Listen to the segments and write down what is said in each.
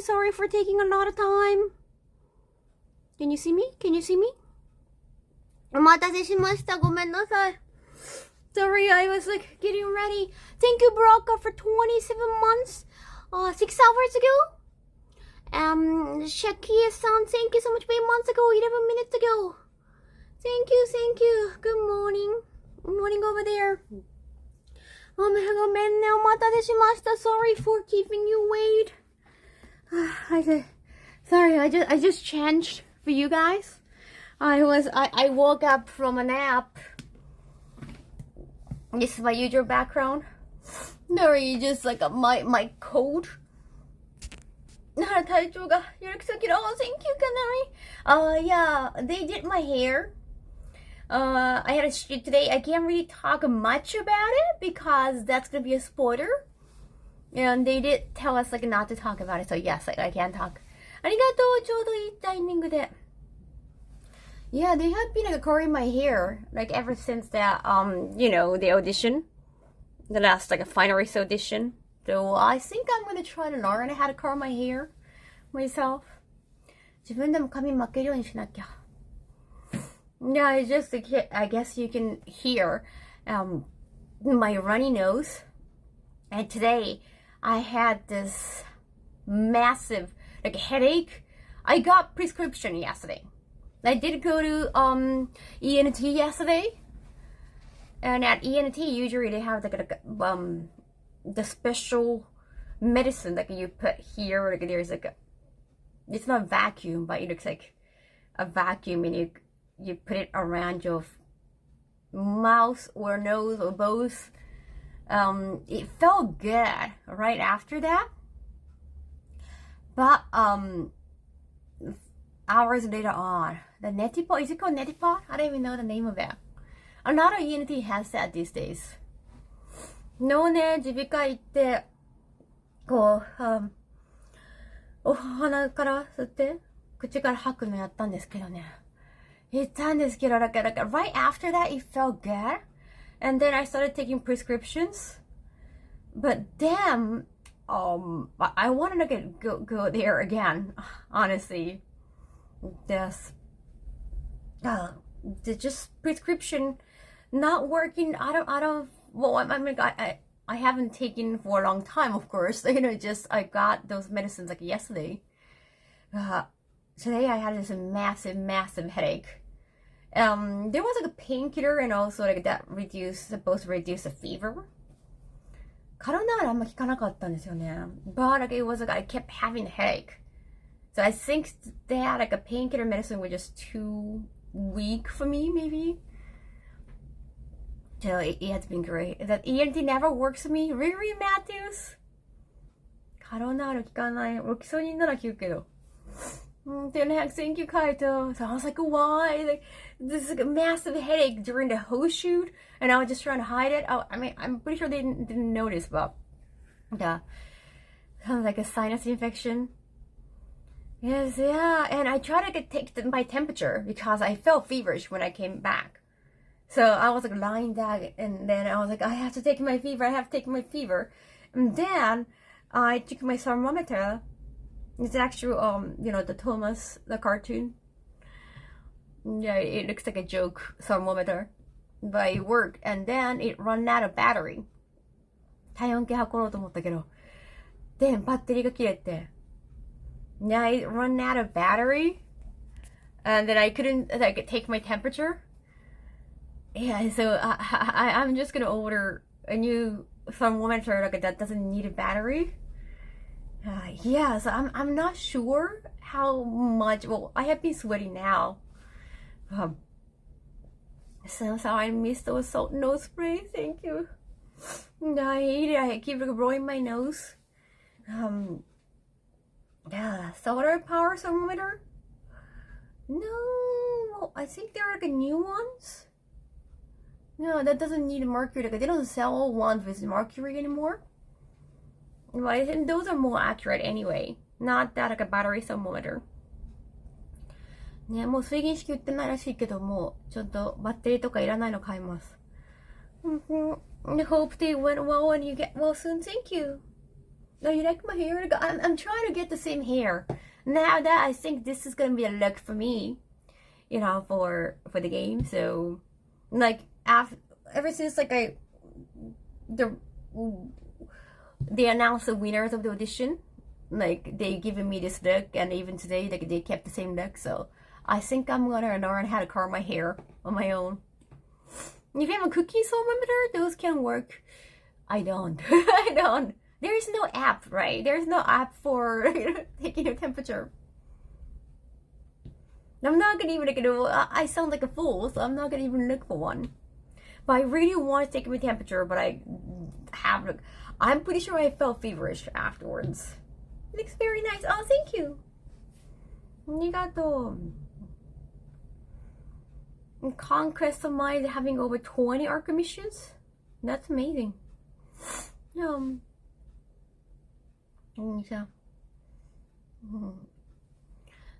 Sorry for taking a lot of time. Can you see me? お待たせしました。ごめんなさい。Sorry, I was like getting ready. Thank you, Baraka, for 27 months. 6 hours ago. Shakia-san, thank you so much for 8 months ago, 11 minutes ago. Thank you. Good morning. Good morning over there. ごめんね、お待たせしました。Sorry for keeping you wait. Sorry, I just changed for you guys. I woke up from a nap. This is my usual background. Sorry, just like my cold. 体調がよろくさきろ。Thank you, Canary. Yeah, they did my hair. I had a shoot today. I can't really talk much about it because that's gonna be a spoiler. And they did tell us like not to talk about it. So yes, I can't talk. ありがとう。ちょうどいいタイミングで。Yeah, they have been like curling my hair like ever since that the audition, the last like a finalist audition. So I think I'm gonna try to learn how to curl my hair myself. 自分でも髪巻けるようにしなきゃ。Yeah, I guess you can hear my runny nose. And today I had this massive like headache. I got prescription yesterday. I did go to ENT yesterday, and at ENT usually they have like the special medicine that you put here. Like there's like it's not vacuum, but it looks like a vacuum, and you put it around your mouth or nose or both. It felt good right after that, but hours later on, the Netipot, is it called Netipot? I don't even know the name of it. A lot of ENT has that these days. のね、耳鼻科行って、こう、お鼻から吸って、口から吐くのやったんですけどね。言ったんですけど、like right after that, it felt good. And then I started taking prescriptions. But then, I wanted to go there again, honestly. This just prescription not working. I haven't taken for a long time, of course. I got those medicines like yesterday. Today I had this massive headache. There was like a painkiller and also like that supposed to reduce the fever. カロナールあんま効かなかったんですよね。But like it was like I kept having a headache. So I think that like a painkiller medicine was just too weak for me, maybe. So it has been great. That ENT never works for me. Really, Matthews? カロナール効かない。ロキソニンなら効くけど。Thank you, Kaito. So I was like, why? Like, this is like a massive headache during the whole shoot, and I was just trying to hide it. I'm pretty sure they didn't notice, but sounds like a sinus infection. Yes, yeah, and I tried to take my temperature because I felt feverish when I came back. So I was like lying down, and then I was like, I have to take my fever. And then I took my thermometer. It's actually, the Thomas, the cartoon. Yeah, it looks like a joke thermometer. But it worked, and then it ran out of battery. 体温計測ろうと思ったけど、で、バッテリーが切れて。Yeah, it ran out of battery, and then I couldn't take my temperature. Yeah, so I'm just gonna order a new thermometer like that doesn't need a battery. Yeah, so I'm not sure how much. Well, I have been sweating now. So I missed those salt nose spray. Thank you. I hate it. I keep blowing my nose. Yeah, solar power thermometer? No, I think there are like new ones. No, that doesn't need mercury. Like they don't sell ones with mercury anymore. But I think those are more accurate anyway. Not that like a battery thermometer. ね、もう水銀式売ってないらしいけども、ちょっとバッテリーとかいらないの買います。I hope they went well and you get well soon. Thank you. No, you like my hair? I'm trying to get the same hair. Now that I think this is gonna be a look for me, you know, for the game. So, like, ever since like they announced the winners of the audition, like they given me this look, and even today, like they kept the same look. So I think I'm gonna learn how to curl my hair on my own. If you have a cookie thermometer, those can work. I don't. I don't. There is no app, right? There's no app for taking your temperature. I'm not gonna even look at. I sound like a fool, so I'm not gonna even look for one. But I really want to take my temperature, but I have. I'm pretty sure I felt feverish afterwards. It looks very nice. Oh, thank you. Arigato. Conquest of Mind having over 20 art commissions. That's amazing.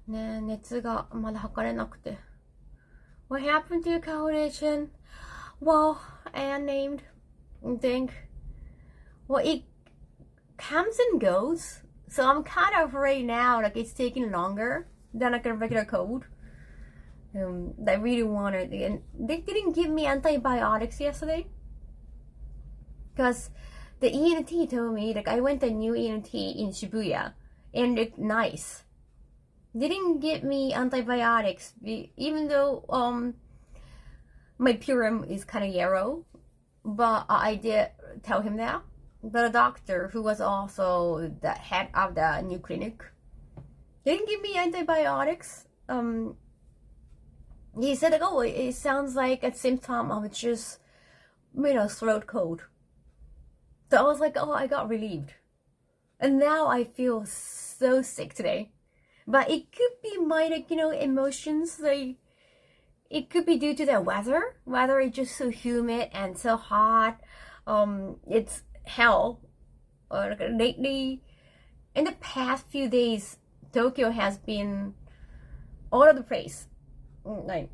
ねえ、熱がまだ測れなくて。What happened to your coordination? Well, Anne named. I think. Well, it comes and goes. So I'm kind of afraid now, like it's taking longer than like a regular cold. I really wanted, and they didn't give me antibiotics yesterday. Because the ENT told me, like I went to a new ENT in Shibuya, and it's nice. They didn't give me antibiotics, even though my purum is kind of yellow. But I did tell him that. But a doctor who was also the head of the new clinic didn't give me antibiotics. He said, like, oh, it sounds like a symptom of just, throat cold. So I was like, oh, I got relieved. And now I feel so sick today. But it could be my, emotions. Like, it could be due to the weather. Weather is just so humid and so hot. It's hell. Lately, in the past few days, Tokyo has been all over the place. Like,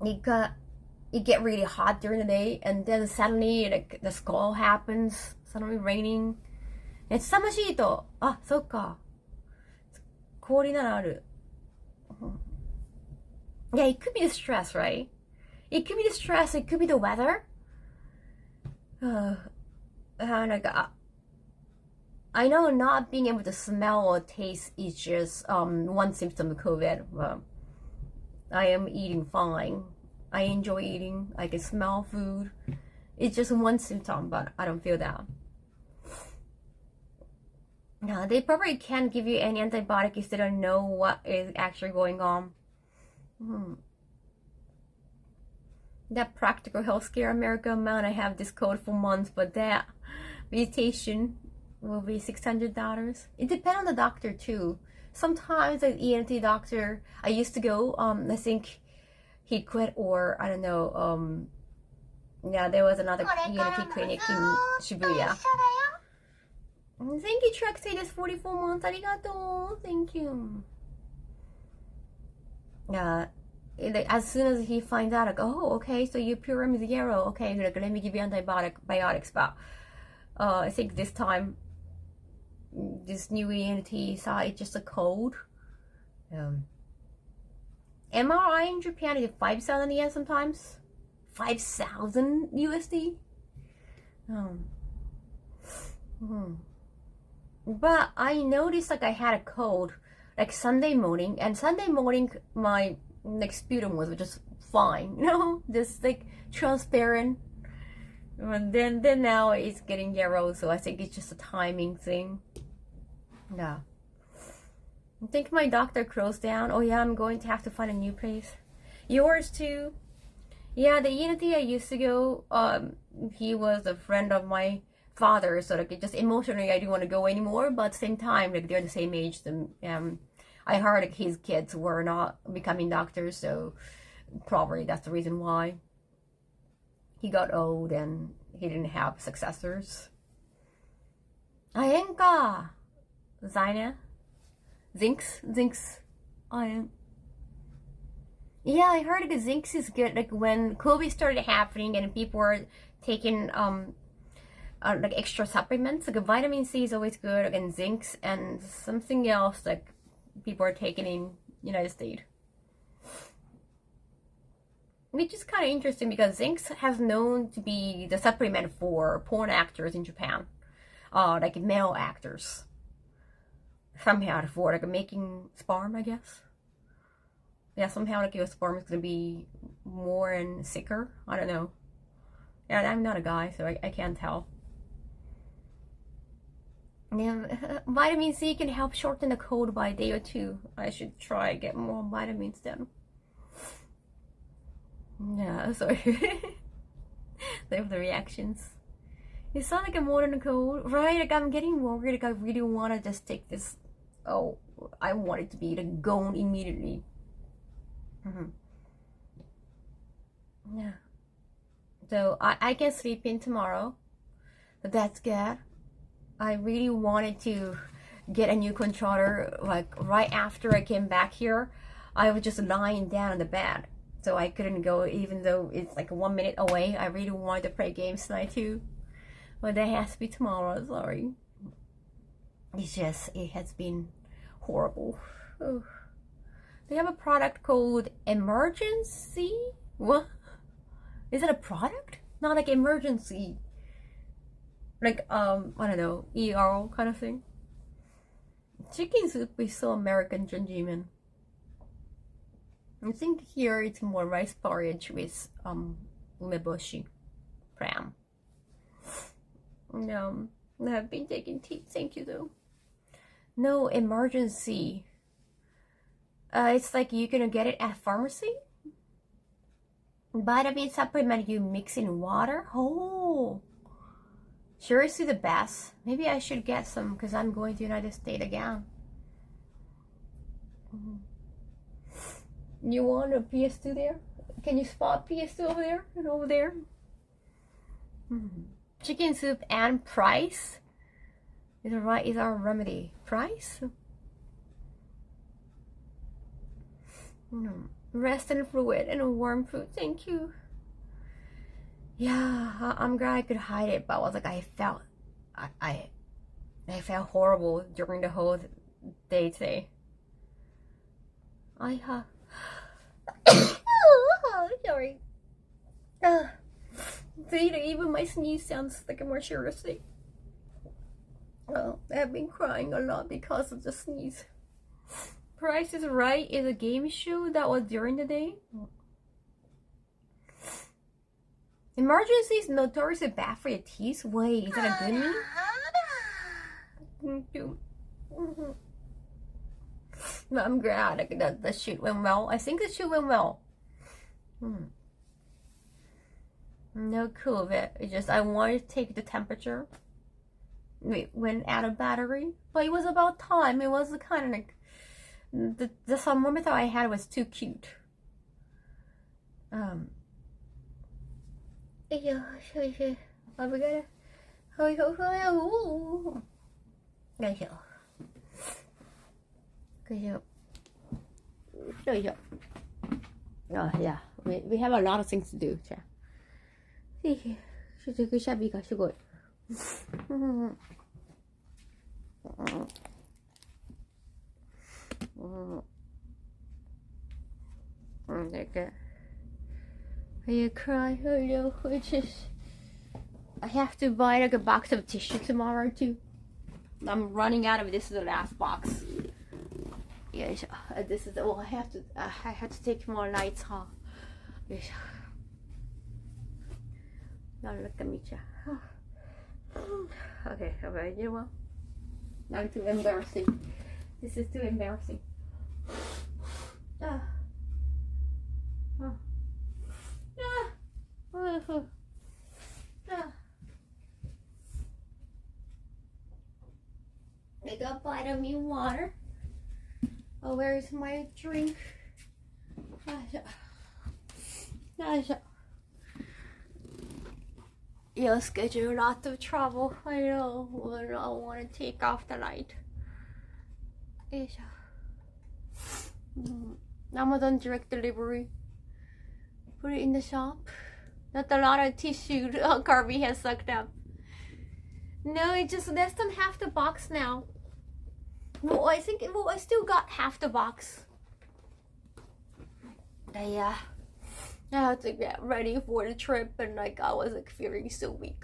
it get really hot during the day, and then suddenly, like, the squall happens, suddenly raining. It's 寒しいと、あ、そっか。氷ならある。Yeah, it could be the stress, right? It could be the stress, it could be the weather. I know not being able to smell or taste is just one symptom of COVID, but I am eating fine. I enjoy eating. I can smell food. It's just one symptom, but I don't feel that. They probably can't give you any antibiotic if they don't know what is actually going on. That practical healthcare America amount, I have this code for months, but that visitation will be $600. It depends on the doctor too. Sometimes an ENT doctor I used to go, I think he quit, or I don't know, yeah, there was another ENT clinic in Shibuya. Thank you, Truck Status 44 months. Arigato. Thank you. As soon as he finds out, like, oh, okay, so your purum is yellow. Okay, like, let me give you antibiotics. But I think this time, this new ENT saw it's just a cold. MRI in Japan is 5,000 yen sometimes. 5,000 USD. But I noticed, like, I had a cold like Sunday morning, and Sunday morning my sputum was just fine, just like transparent. And then now it's getting yellow, so I think it's just a timing thing. Yeah. I think my doctor closed down. Oh yeah, I'm going to have to find a new place. Yours too? Yeah, the ENT I used to go, he was a friend of my father, so like, just emotionally I didn't want to go anymore, but at the same time, like, they're the same age. I heard, like, his kids were not becoming doctors, so probably that's the reason why he got old and he didn't have successors. Ayenka, Zaina, Zinks, I am. Yeah, I heard like zinc is good. Like when COVID started happening and people were taking like extra supplements, like vitamin C is always good, and zinc and something else like people are taking in United States. Which is kind of interesting because zinc has known to be the supplement for porn actors in Japan, like male actors. Somehow for like making sperm, I guess. Yeah, somehow like your sperm is gonna be more and sicker. I don't know. Yeah, I'm not a guy, so I can't tell. Yeah, vitamin C can help shorten the cold by a day or two. I should try get more vitamins then. Yeah, sorry. They have the reactions. It sounds like a modern cold, right? Like I'm getting worried. Like I really want to just take this. Oh, I want it to be like gone immediately. Yeah. So I can sleep in tomorrow. But that's good. I really wanted to get a new controller like right after I came back here. I was just lying down on the bed. So I couldn't go even though it's like 1 minute away. I really wanted to play games tonight too. But that has to be tomorrow, sorry. It's just, it has been horrible. Oh. They have a product called Emergency? What? Is it a product? Not like emergency. Like, I don't know, ER kind of thing. Chicken soup is so American, Junjimin. I think here it's more rice porridge with umeboshi pram. No, I've been taking tea, thank you though. No emergency. It's like you're gonna get it at pharmacy. Vitamin supplement you mix in water. Oh, seriously the best. Maybe I should get some because I'm going to United States again. You want a PS2 there? Can you spot PS2 over there and over there? Chicken soup and price? Is it right? Is our remedy price? Rest and fluid and warm food. Thank you. Yeah, I'm glad I could hide it, but I was like, I felt horrible during the whole day today. Sorry. See, even my sneeze sounds like more seriously. I've been crying a lot because of the sneeze. Price is Right is a game show that was during the day. Emergency is notoriously bad for your teeth. Wait, is that a good news? But I'm glad that the shoot went well. I think the shoot went well. No COVID. It's just I wanted to take the temperature. We went out of battery, but it was about time. It was kind of like the thermometer I had was too cute. Oh yeah, we have a lot of things to do. You cry, oh no, which is I have to buy like a box of tissue tomorrow too. I'm running out of this is the last box. Yes, this is the I have to take more lights off. Yes. Now look at me, okay, alright, you know what? Now too embarrassing. This is too embarrassing. I got vitamin water. Oh, where's my drink? You'll schedule a lot of trouble. I know. I don't want to take off the light. Amazon direct delivery. Put it in the shop. Not a lot of tissue Carby has sucked up. No, it's just less than half the box now. Well, I still got half the box. Yeah. I had to get ready for the trip, and like I was like feeling so weak.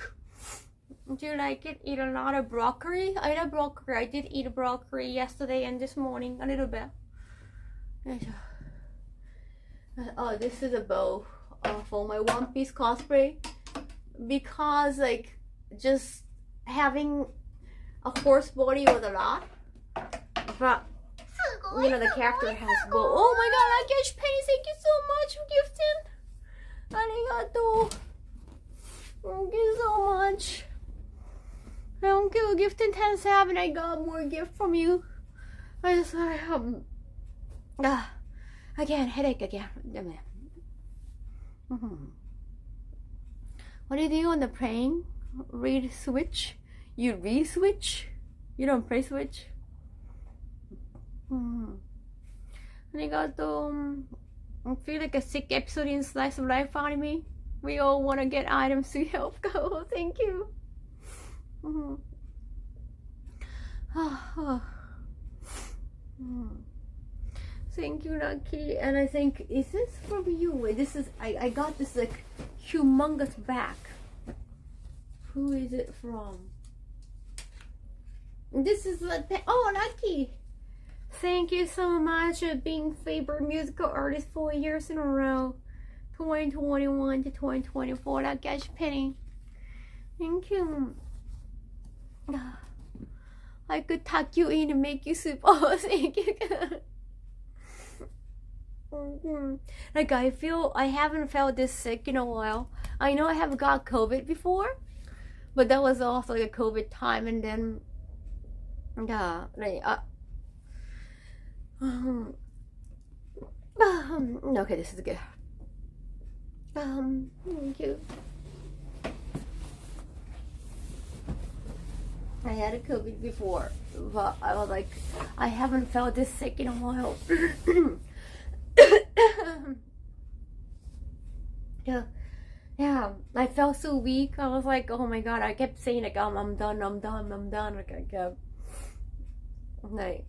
Do you like it? Eat a lot of broccoli? I love broccoli. I did eat broccoli yesterday and this morning a little bit. Oh, this is a bow for my One Piece cosplay, because like just having a horse body was a lot, but you know the character has bow. Oh my god, I get paid. Thank you so much for gifting. Arigato. Thank you so much. Thank you, gifting 10-7. I got more gift from you. Again, headache again. What do you do on the plane? Read Switch? You read Switch? You don't play Switch? Arigato. I feel like a sick episode in Slice of Life anime. We all want to get items to help go. Thank you. Thank you, Lucky. And I think, is this from you? Wait, this is, I got this like humongous bag. Who is it from? This is like, oh, Lucky. Thank you so much for being favorite musical artist 4 years in a row. 2021 to 2024. That gets penny. Thank you. I could tuck you in and make you soup. Oh, thank you. Like I haven't felt this sick in a while. I know I have got COVID before, but that was also like a COVID time, and then okay, this is good. Thank you. I had a COVID before, but I was like, I haven't felt this sick in a while. Yeah, I felt so weak. I was like, oh my god, I kept saying like, I'm done. Like I kept, like,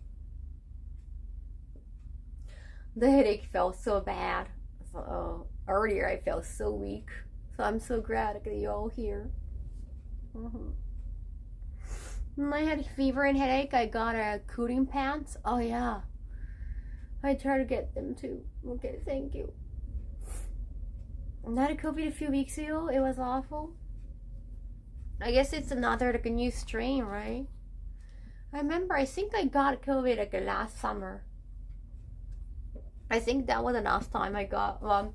the headache felt so bad. So earlier I felt so weak. So I'm so glad that you're all here. I had fever and headache. I got a cooling pants. Oh yeah, I tried to get them too. Okay, thank you. I had a COVID a few weeks ago. It was awful. I guess it's another like a new strain, right? I remember, I think I got COVID like last summer. I think that was the last time I got, I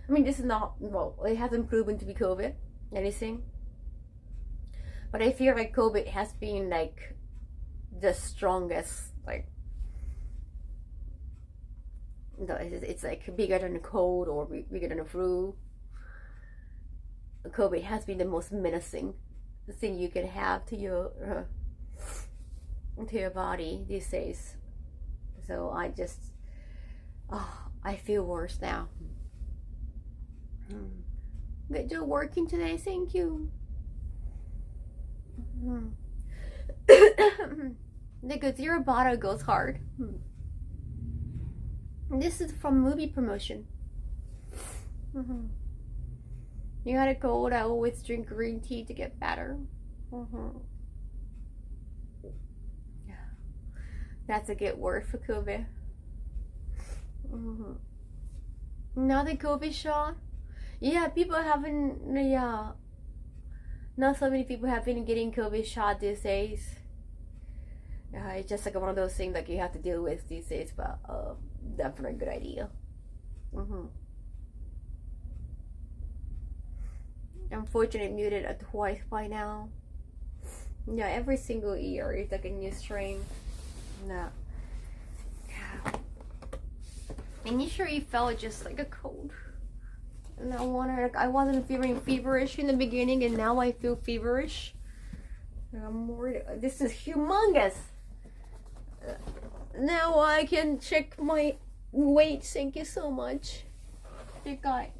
mean, this is not, well, it hasn't proven to be COVID, anything. But I feel like COVID has been like the strongest, like, it's like bigger than a cold or bigger than a flu. COVID has been the most menacing thing you can have to your body these days. So I just, I feel worse now. Good job working today, thank you. The zero bottle goes hard. This is from movie promotion. You had a cold, I always drink green tea to get better. That's a good word for COVID. Now the COVID shot. Yeah, people haven't, yeah. Not so many people have been getting COVID shot these days. It's just like one of those things that you have to deal with these days, but definitely a good idea. Unfortunately, muted it twice by now. Yeah, every single year it's like a new strain. Yeah. Initially, it felt just like a cold. And I wasn't feeling feverish in the beginning, and now I feel feverish. I'm worried. This is humongous. Now I can check my weight. Thank you so much. Big guy.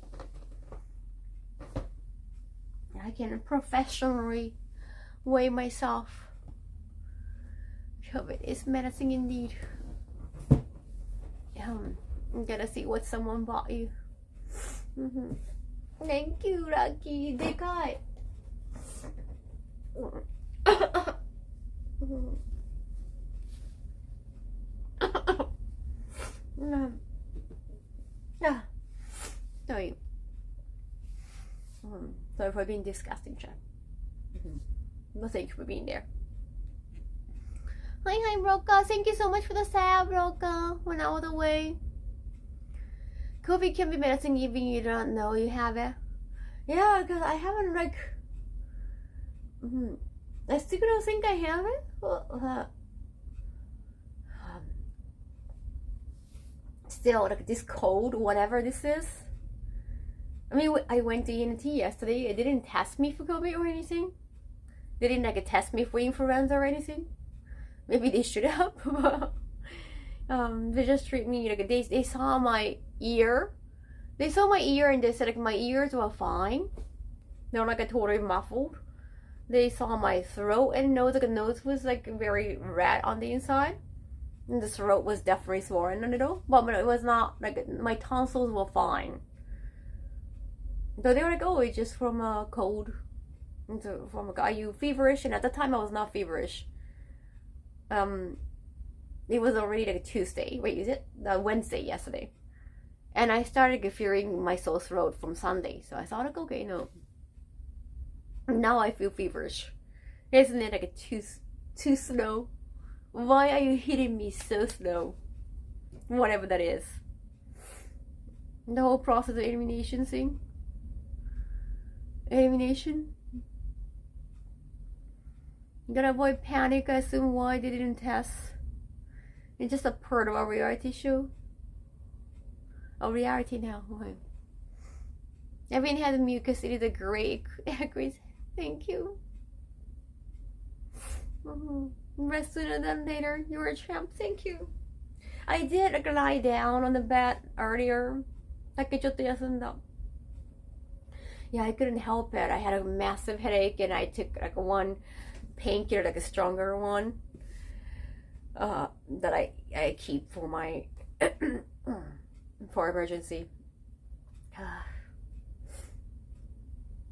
I can professionally weigh myself. COVID is menacing indeed. I'm gonna see what someone bought you. Thank you, Rocky. でかい。Sorry. Sorry for being disgusting, chat. Well, thank you for being there. Hi, Broca. Thank you so much for the sab, Broca. Went all the way. COVID can be menacing even you don't know you have it. Yeah, because I haven't like. I still don't think I have it. Still, like this cold, whatever this is. I mean, I went to ENT yesterday. It didn't test me for COVID or anything. They didn't like test me for influenza or anything. Maybe they should have. They just treat me like they saw my ear. They saw my ear and they said like my ears were fine. They were like totally muffled. They saw my throat and nose. Like the nose was like very red on the inside. And the throat was definitely swollen a little. But it was not like my tonsils were fine. So they were like, oh, it's just from a cold. So from are you feverish? And at the time I was not feverish. It was already like Tuesday. Wait, is it? Wednesday yesterday. And I started feeling my sore throat from Sunday. So I thought like, okay, no. Now I feel feverish. Isn't it like too slow? Why are you hitting me so slow? Whatever that is. The whole process of elimination thing. Elimination. You gotta avoid panic. I assume why they didn't test. It's just a part of a reality show. A reality now. Okay. I haven't had mucus. It is a great. Thank you. Rest sooner than later. You're a champ. Thank you. I did like lie down on the bed earlier. Like yeah, I couldn't help it. I had a massive headache and I took like one painkiller, like a stronger one, that I keep for my for emergency.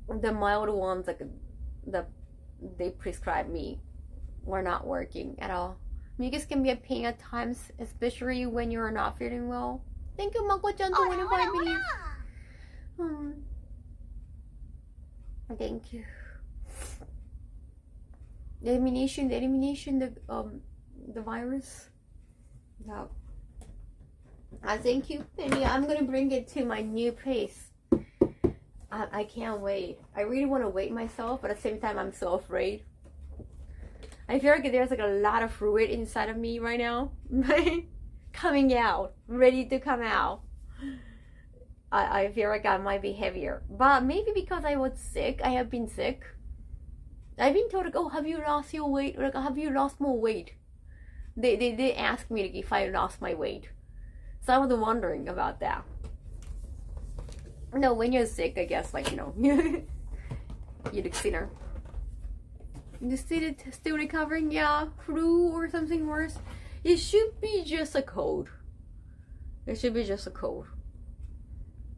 The mild ones like they prescribed me were not working at all. Mucus can be a pain at times, especially when you're not feeling well. Thank you, Mako-chan, for 25 minutes. Thank you. The elimination, the virus. No. Thank you, Penny. I'm gonna bring it to my new place. I can't wait. I really want to wait myself, but at the same time, I'm so afraid. I feel like there's like a lot of fluid inside of me right now, coming out, ready to come out. I feel like I might be heavier, but maybe because I was sick. I have been sick. I've been told like, oh, have you lost your weight? Or, like, have you lost more weight? They asked me like, if I lost my weight, so I was wondering about that. No, when you're sick, I guess like you look thinner. Still recovering, yeah, flu or something worse. It should be just a cold. It should be just a cold.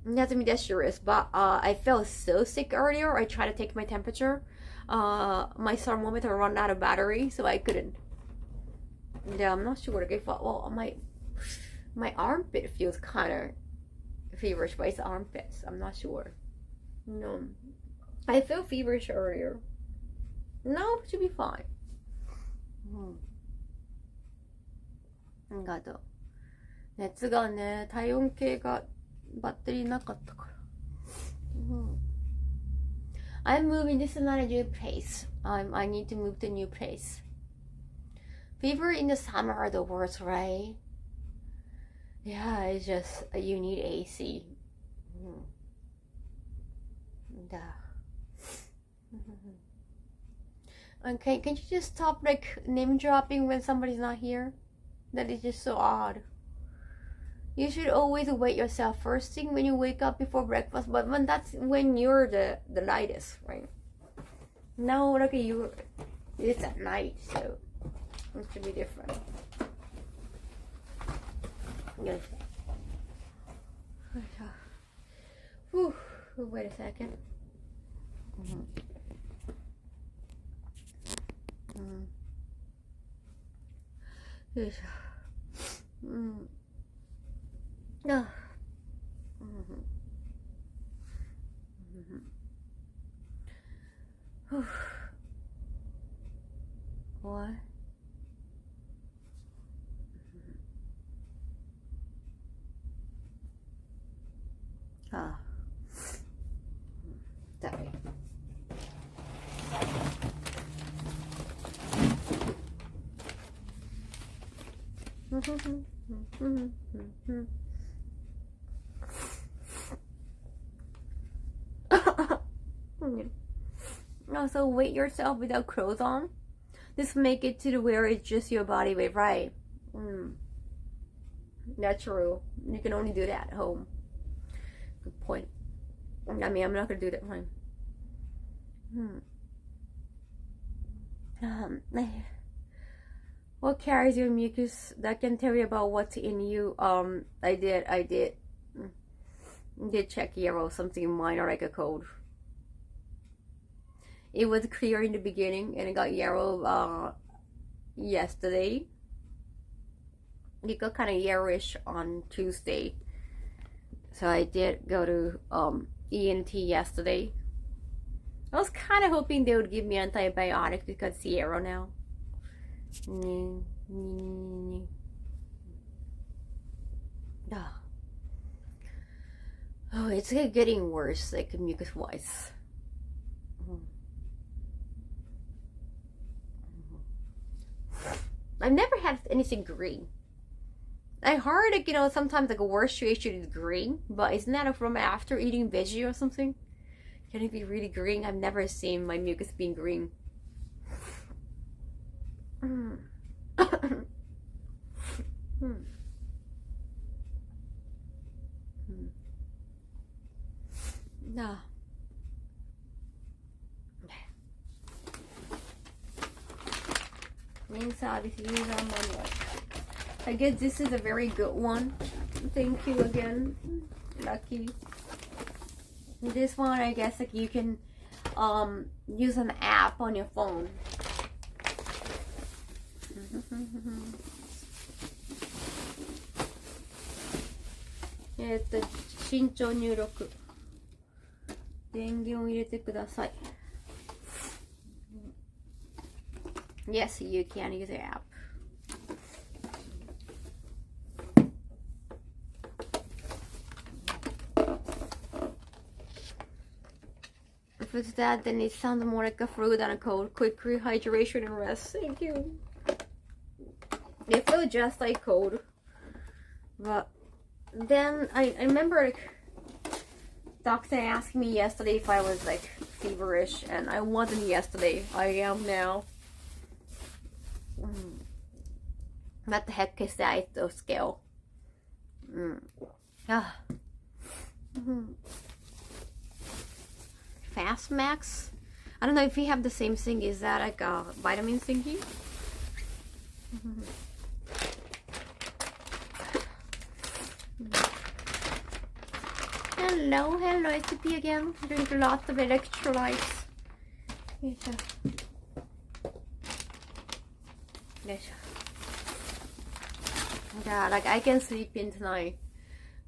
Not to be that serious, but I felt so sick earlier. I tried to take my temperature. My thermometer ran out of battery, so I couldn't. Yeah, I'm not sure. Like, well, my armpit feels kind of feverish, but it's armpits. I'm not sure. No, I felt feverish earlier. No, it should be fine. ありがとう。熱がね、体温計がバッテリーなかったから。I'm moving. This is not a new place. I need to move to a new place. Fever in the summer are the worst, right? Yeah, it's just you need AC. Okay, can you just stop like name dropping when somebody's not here? That is just so odd. You should always wait yourself first thing when you wake up before breakfast. But that's when you're the lightest, right? Now look at you. It's at night, so it should be different. Good. Whew. Wait a second. What? Sorry. Also, weight yourself without clothes on. Just make it to the where it's just your body weight, right? That's true. You can only do that at home. Good point. I mean, I'm not gonna do that at home. What carries your mucus that can tell you about what's in you? I did check Yarrow, something minor like a cold. It was clear in the beginning and it got Yarrow yesterday. It got kind of yellowish on Tuesday. So I did go to ENT yesterday. I was kind of hoping they would give me antibiotics because it's Yarrow now. Oh, it's getting worse, like mucus wise. I've never had anything green. I heard, like, you know, sometimes like a worst reaction is green, but isn't that from after eating veggie or something? Can it be really green? I've never seen my mucus being green. No. I guess this is a very good one. Thank you again. Lucky. This one, I guess, like you can use an app on your phone. Yes, you can use the app. If it's that, then it sounds more like a flu than a cold. Quick rehydration and rest. Thank you. It feels just like cold. But then I remember, like, doctor asked me yesterday if I was like feverish, and I wasn't yesterday. I am now. What the heck is that? It's scale. Fast Max. I don't know if you have the same thing. Is that like a vitamin thingy? Hello, SCP again. Drink lots of electrolytes. Yeah, like I can sleep in tonight.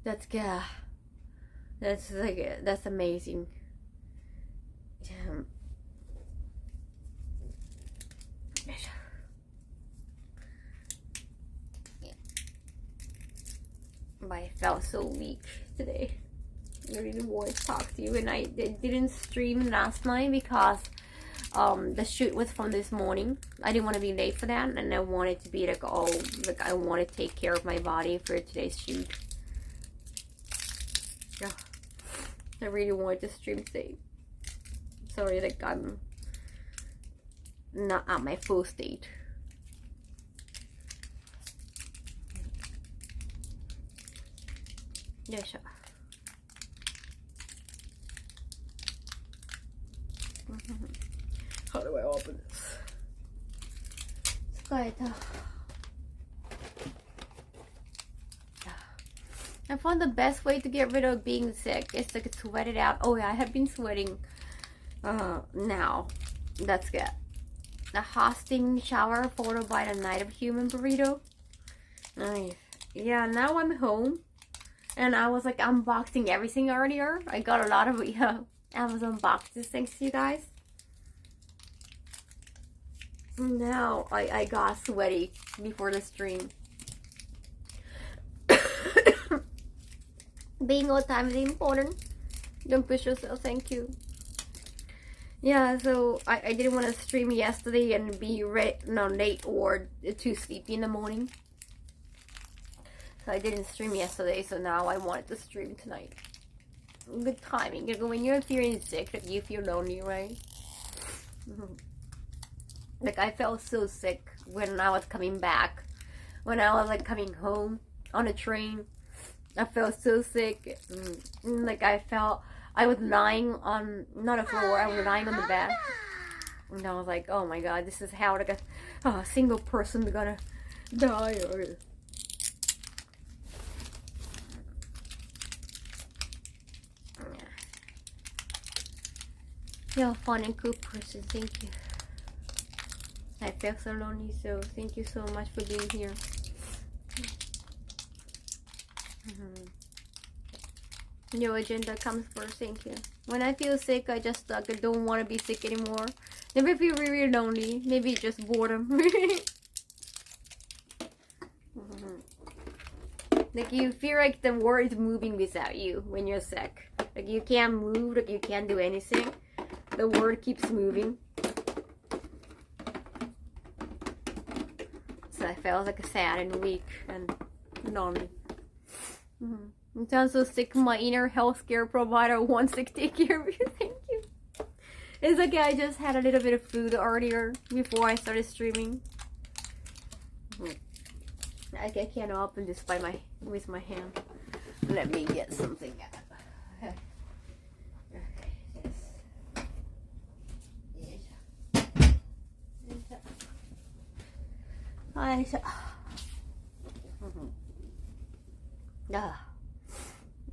That's that's amazing. But I felt so weak today. I really wanted to talk to you, and I didn't stream last night because the shoot was from this morning. I didn't want to be late for that, and I wanted to be like, oh, like I want to take care of my body for today's shoot. Yeah, I really wanted to stream today. Sorry, like I'm not at my full state. よいしょ。How do I open this? 疲れた。I found the best way to get rid of being sick is to sweat it out. Oh yeah, I have been sweating now. That's good. The hot steam shower followed by the night of human burrito. Nice. Yeah, now I'm home. And I was like unboxing everything earlier. I got a lot of Amazon boxes thanks to you guys. Now I got sweaty before the stream. Being on time is important. Don't push yourself, thank you. Yeah, so I didn't want to stream yesterday and be late or too sleepy in the morning. So I didn't stream yesterday, so now I wanted to stream tonight. Good timing. When you're feeling sick, like you feel lonely, right? Like I felt so sick when I was coming back. When I was like coming home on a train, I felt so sick. Like I was lying on, not a floor, I was lying on the bed. And I was like, oh my god, this is how like a single person gonna die. Or you're a fun and cool person, thank you. I felt so lonely, so thank you so much for being here. Your agenda comes first, thank you. When I feel sick, I just like I don't want to be sick anymore. Never feel really lonely. Maybe just boredom. Like you feel like the world is moving without you when you're sick. Like you can't move, like you can't do anything. The world keeps moving. So I felt like sad and weak and lonely. I'm so sick. My inner healthcare provider wants to take care of you. Thank you. It's okay. I just had a little bit of food earlier before I started streaming. I can't open this with my hand. Let me get something out.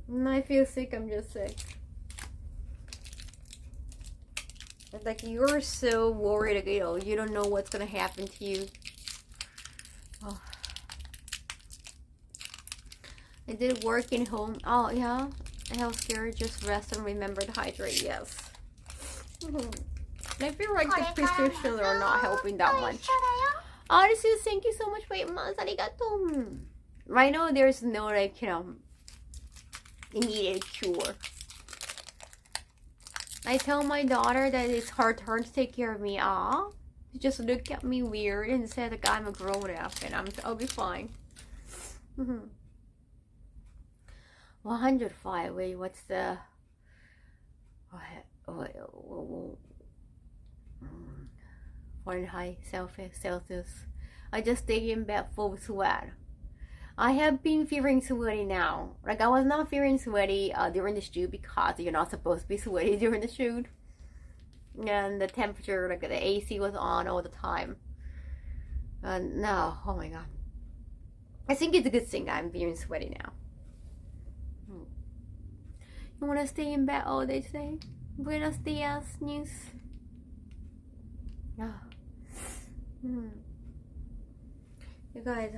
When I feel sick, I'm just sick. It's like you're so worried, like, you don't know what's gonna happen to you. Oh. I did work in home. Oh yeah, healthcare. Just rest and remember to hydrate. Yes. I feel like the prescriptions are not helping that much. Honestly, thank you so much for your months. Arigato. Right now, there's no like immediate cure. I tell my daughter that it's her turn to take care of me. She just look at me weird and said like I'm a grown up and I'll be fine. 105. Wait, what's the Fahrenheit, Celsius? I just stay in bed full of sweat. I have been feeling sweaty now. Like I was not feeling sweaty during the shoot because you're not supposed to be sweaty during the shoot. And the temperature, like the AC was on all the time. No, oh my god. I think it's a good thing I'm feeling sweaty now. You wanna stay in bed all day today? Buenos dias, news. You guys.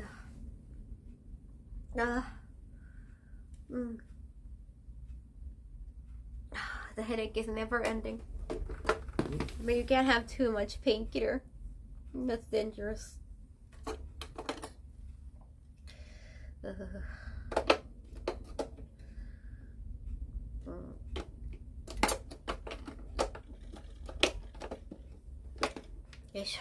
The headache is never ending. But you can't have too much painkiller. That's dangerous. Yes.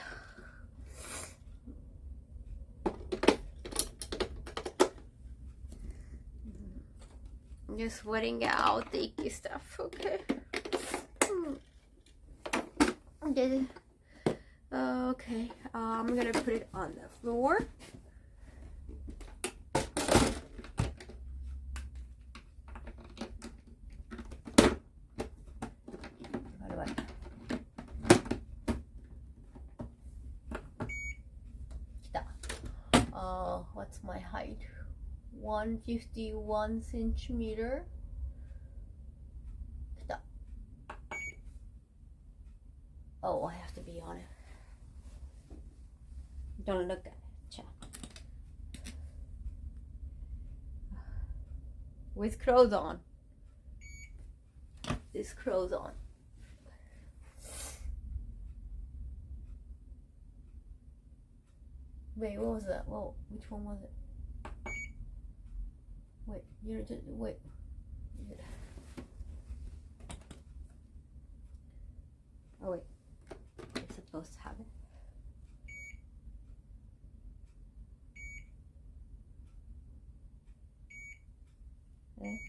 I'm just sweating out the icky stuff, okay? Okay, I'm gonna put it on the floor. What's my height? 151 centimeter. Oh, I have to be on it. Don't look at it. With clothes on. This clothes on. Wait, what was that? Whoa, which one was it? Wait, you're just wait. Oh wait, you're supposed to have it. Okay.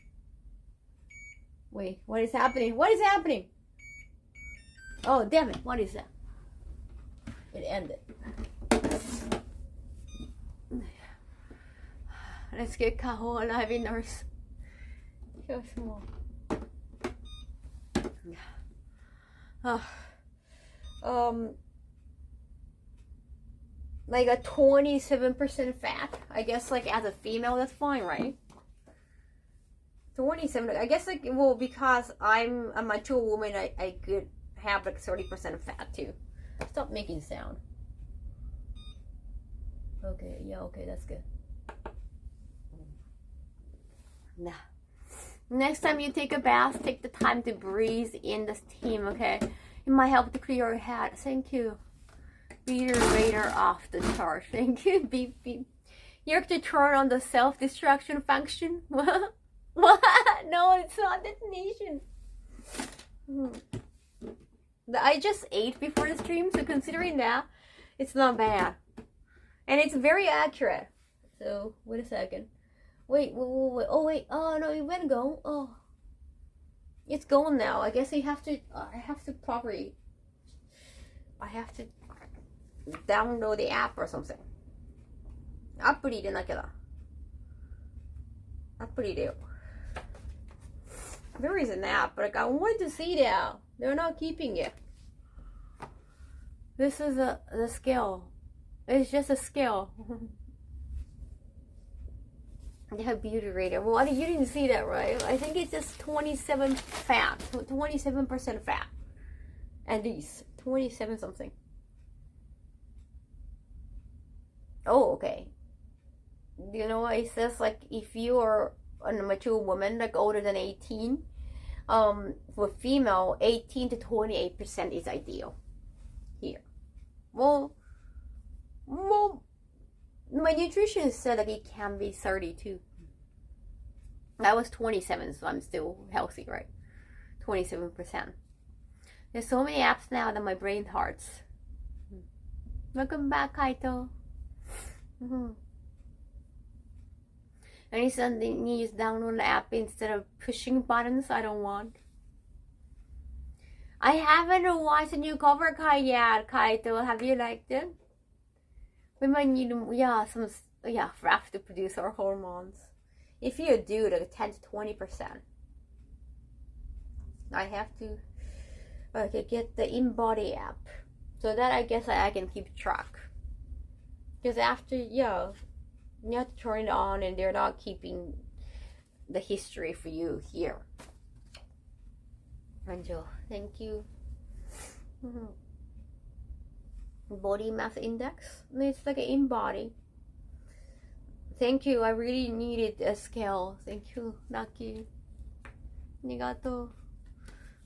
Wait, what is happening? What is happening? Oh, damn it! What is that? It ended. Let's get Kaho alive in nurse. So small. Like a 27% fat. I guess like as a female, that's fine, right? 27. I guess like, well, because I'm a mature woman, I could have like 30% of fat too. Stop making sound. Okay, yeah, okay, that's good. Nah. Next time you take a bath, take the time to breathe in the steam, okay? It might help to clear your head. Thank you. Beater radar off the chart. Thank you. Beep beep. You have to turn on the self-destruction function. What? What? No, it's not detonation. I just ate before the stream, so considering that, it's not bad. And it's very accurate. So, wait a second. Wait. Oh, wait. Oh, no, it went gone. Oh. It's gone now. I guess I have to properly. I have to download the app or something. アプリ入れなきゃだ。アプリ入れよう。There is an app, but like, I wanted to see that. They're not keeping it. This is the scale. It's just a scale. They have beauty radar. Well, you didn't see that, right? I think it's just 27% fat. At least 27 something. Oh, okay. You know what it says? Like, if you are a mature woman, like older than 18, for female, 18 to 28% is ideal. Here. Well, my nutritionist said that it can be 32. I was 27, so I'm still healthy, right? 27%. There's so many apps now that my brain hurts. Welcome back, Kaito. And he said they need to download the app instead of pushing buttons. I don't want. I haven't watched the new Cobra Kai yet, Kaito. Have you liked it? We might need, for us to produce our hormones. If you do, like 10 to 20%. I have to get the InBody app. So that I guess I can keep track. Because after, you have to turn it on and they're not keeping the history for you here. Angel, thank you. Body mass index. It's like an InBody. Thank you. I really needed a scale. Thank you, Naki. Arigato.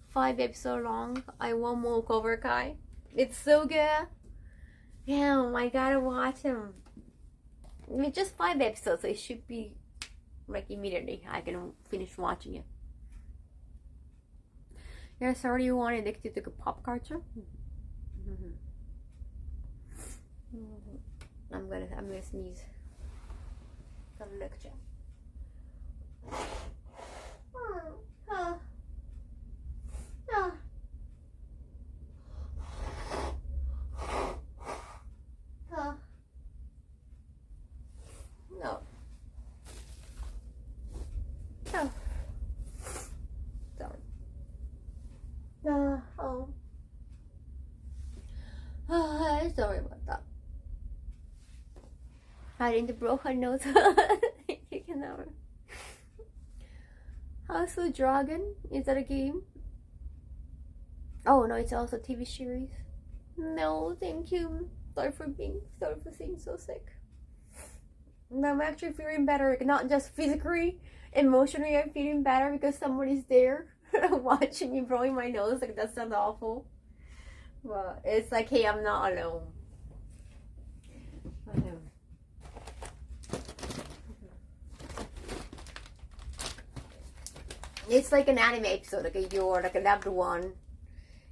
5 episodes long. I want more Cobra Kai. It's so good. Damn, I gotta watch him. It's just 5 episodes, so it should be like immediately. I can finish watching it. You're 31 addicted to pop culture? I'm gonna sneeze. Got a lecture. No. Oh. Sorry. Sorry about that. I didn't blow her nose. You can never. House of the Dragon? Is that a game? Oh no, it's also a TV series. No, thank you. Sorry for being so sick. I'm actually feeling better, not just physically, emotionally. I'm feeling better because somebody's there watching me blowing my nose. Like, that sounds awful, but it's like, hey, I'm not alone. It's like an anime episode, like you're like a loved one,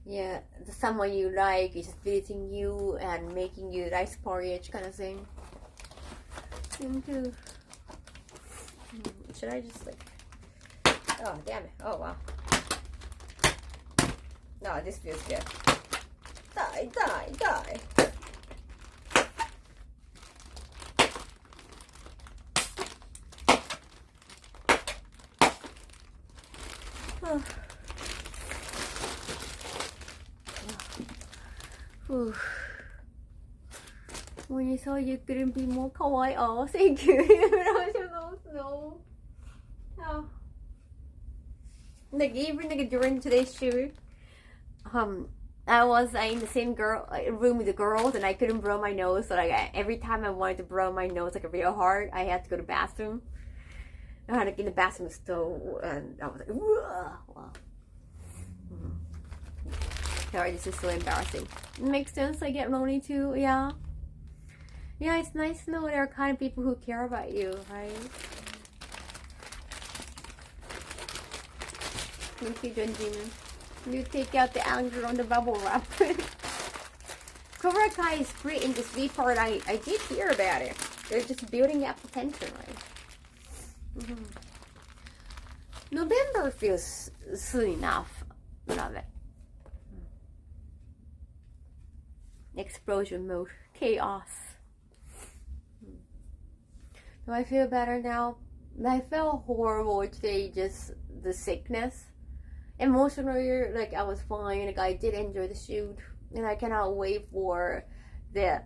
yeah, someone you like is visiting you and making you rice porridge kind of thing. Should I just like, oh damn it, oh wow, no, this feels good. Die. When you saw you couldn't be more kawaii. Oh, thank you. No. Oh. Like, even like during today's shoot, I was in the same room with the girls, and I couldn't blow my nose. So like, every time I wanted to blow my nose like real hard, I had to go to the bathroom. I had to get in the bathroom stove, and I was like, wow. Sorry, this is so embarrassing. It makes sense. I get lonely too. Yeah, it's nice to know there are kind of people who care about you, right? Thank you, Junjimin. You take out the anger on the bubble wrap. Cobra Kai is great in this V part. I did hear about it. They're just building up the tension, right? November feels soon enough. Love it. Explosion mode. Chaos. Do I feel better now? I felt horrible today, just the sickness. Emotionally, like, I was fine. Like, I did enjoy the shoot, and I cannot wait for the,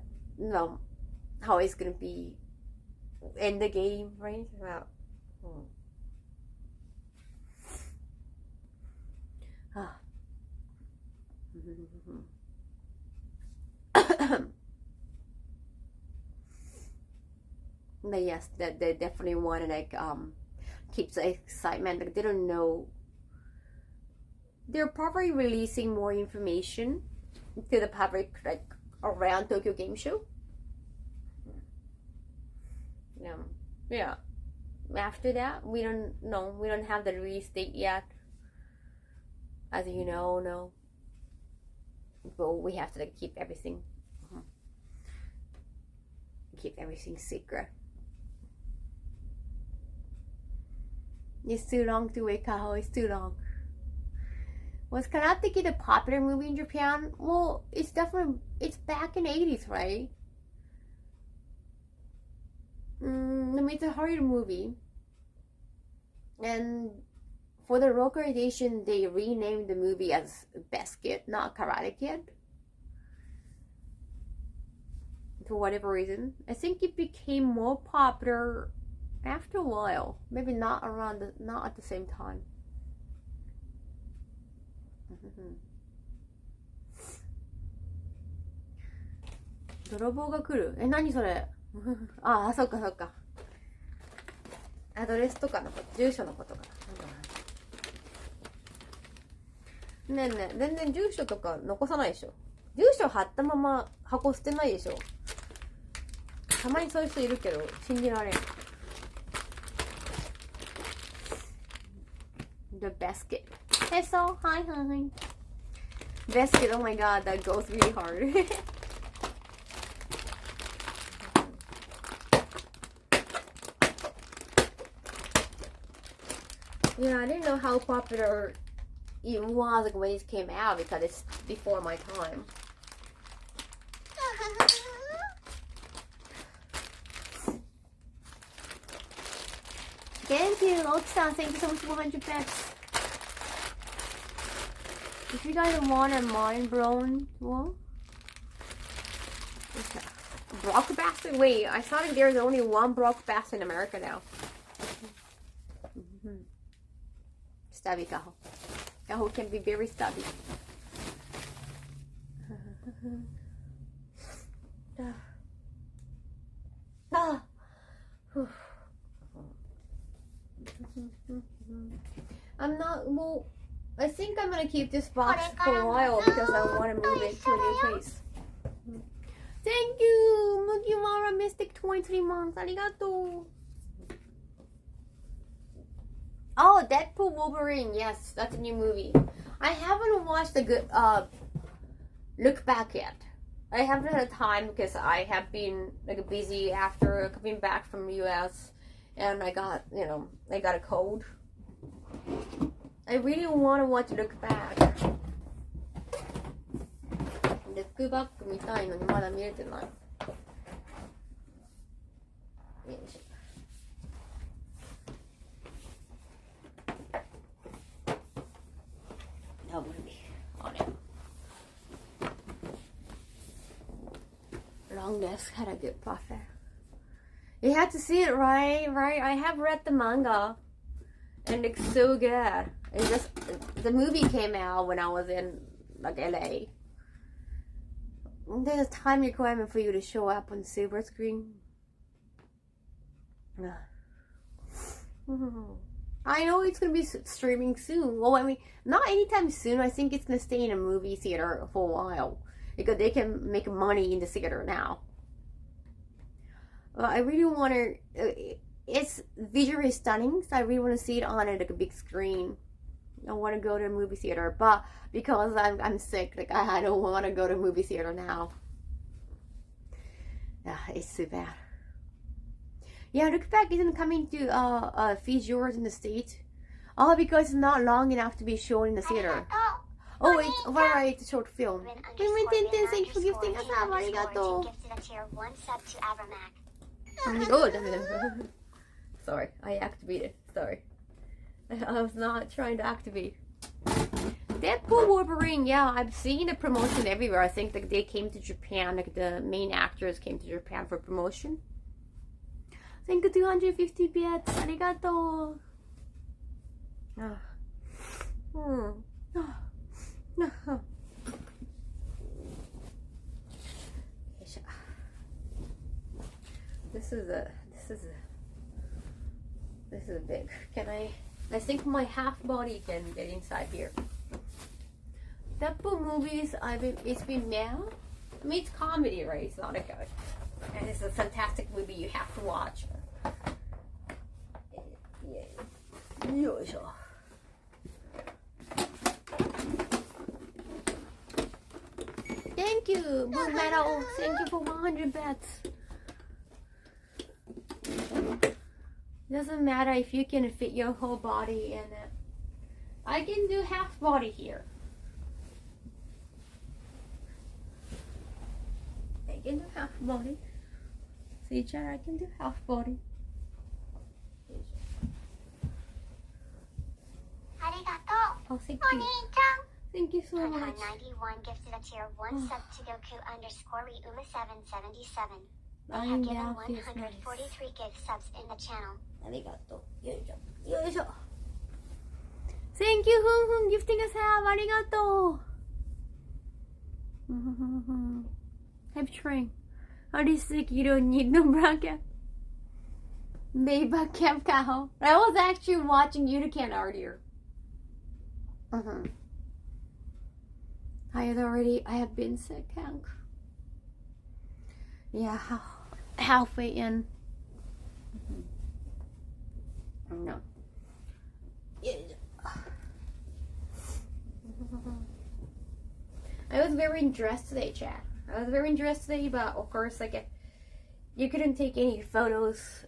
how it's gonna be in the game, right? Wow. But yes, that they definitely want to like keeps the excitement. Like, they don't know. They're probably releasing more information to the public, like, around Tokyo Game Show. Yeah. After that, we don't know. We don't have the release date yet. As you know, no. But we have to like keep everything secret. It's too long to wait, Kaho. It's too long. Was Karate Kid a popular movie in Japan? Well, it's back in the 80s, right? It's a horror movie. And for the localization, they renamed the movie as Best Kid, not Karate Kid. For whatever reason. I think it became more popular after a while. Maybe not at the same time. 泥棒が来る。何それ。あ、そっかそっか。アドレスとかのこと、住所のことかな。ねえねえ、全然住所とか残さないでしょ。住所貼ったまま箱捨てないでしょ。たまにそういう人いるけど、信じられん。The basket. Hey, so, hi. Basket, oh my god, that goes really hard. Yeah, I didn't know how popular it was like, when it came out, because it's before my time. Thank you, Oki-san. Thank you so much for 100 bits. If you guys want a mind blown, well, blockbuster. Wait, I thought there's only one blockbuster in America now. Stubby Kaho. Kaho can be very stubby. I'm not, well, I think I'm gonna keep this box for a while because I want to move it to a new place. Thank you, Mugiwara Mystic 23 months. Arigato. Oh, Deadpool Wolverine. Yes, that's a new movie. I haven't watched the good look back yet. I haven't had time because I have been like busy after coming back from US, and I got a cold. I really want to watch Look Back. Look Back 見たいのにまだ見れてない。よいしょ。That would be on it. Long desk had a good buffet. You had to see it, right? Right? I have read the manga. And it's so good. It's just, the movie came out when I was in like LA. There's a time requirement for you to show up on the silver screen. I know it's gonna be streaming soon. Well, I mean, not anytime soon. I think it's gonna stay in a movie theater for a while because they can make money in the theater now. I really want to. It's visually stunning, so I really want to see it on like a big screen. I want to go to a movie theater, but because I'm sick, like I don't want to go to a movie theater now. It's so bad. Yeah, Look Back isn't coming to features in the States. Oh, because it's not long enough to be shown in the theater. Oh, it's alright, it's a short film. Thank you for gifting us. Arigato. Oh, sorry, I activated. Sorry. I was not trying to activate. Deadpool Wolverine, yeah, I've seen the promotion everywhere. I think like they came to Japan, like the main actors came to Japan for promotion. Thank you, 250 bits. Arigato. This is big. Can I think my half body can get inside here. Deadpool movies, it's been now. I mean, it's comedy, right? It's not a good. And it's a fantastic movie you have to watch. Thank you, Blue Metal. Thank you for 100 bets. Doesn't matter if you can fit your whole body in it. I can do half body here. I can do half body. See, Jen, I can do half body. Arigato. Oh, thank you. Thank you so much. 91 gifted a tier 1 sub to Goku _ Ryuma 777. They I have given now feel 143 gift subs in the channel. Arigato. Yoisho. Thank you, Hun gifting us have. Arigato. Have train. Are you sick? You don't need no blanket. Baby Camp Kaho. I was actually watching Unican earlier. I have been sick, Hank. Yeah, halfway in. No. I was very dressed today, chat. I was very dressed today, but of course, like, you couldn't take any photos,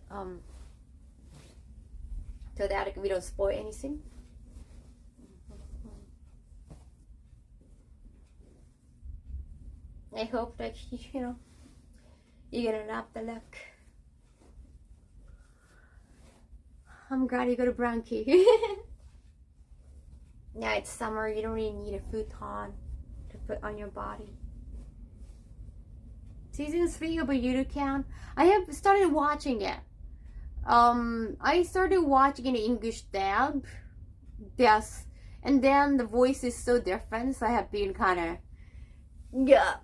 so that we don't spoil anything. I hope that, you know, you're gonna love the look. I'm glad you got a bronchi. Yeah, it's summer. You don't really need a futon to put on your body. Season 3 of a Yurukan. I have started watching it. I started watching in English dub. Yes. And then the voice is so different, so I have been kind of, yeah.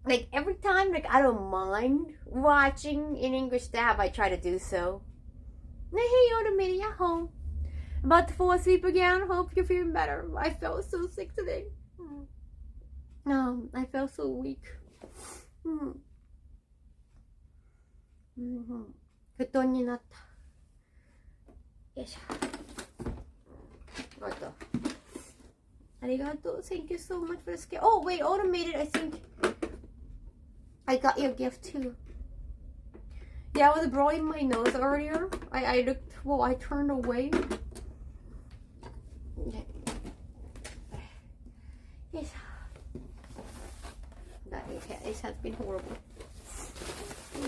Like every time, like I don't mind watching in English dub, I try to do so. Hey, automated at home. About to fall asleep again. Hope you're feeling better. I felt so sick today. No, I felt so weak. 布団になった。よいしょ。あと。ありがとう。Thank you so much for the scare. Oh, wait, automated. I think I got your gift too. Yeah, I was blowing my nose earlier. I looked. Well, I turned away. Yes. It has been horrible.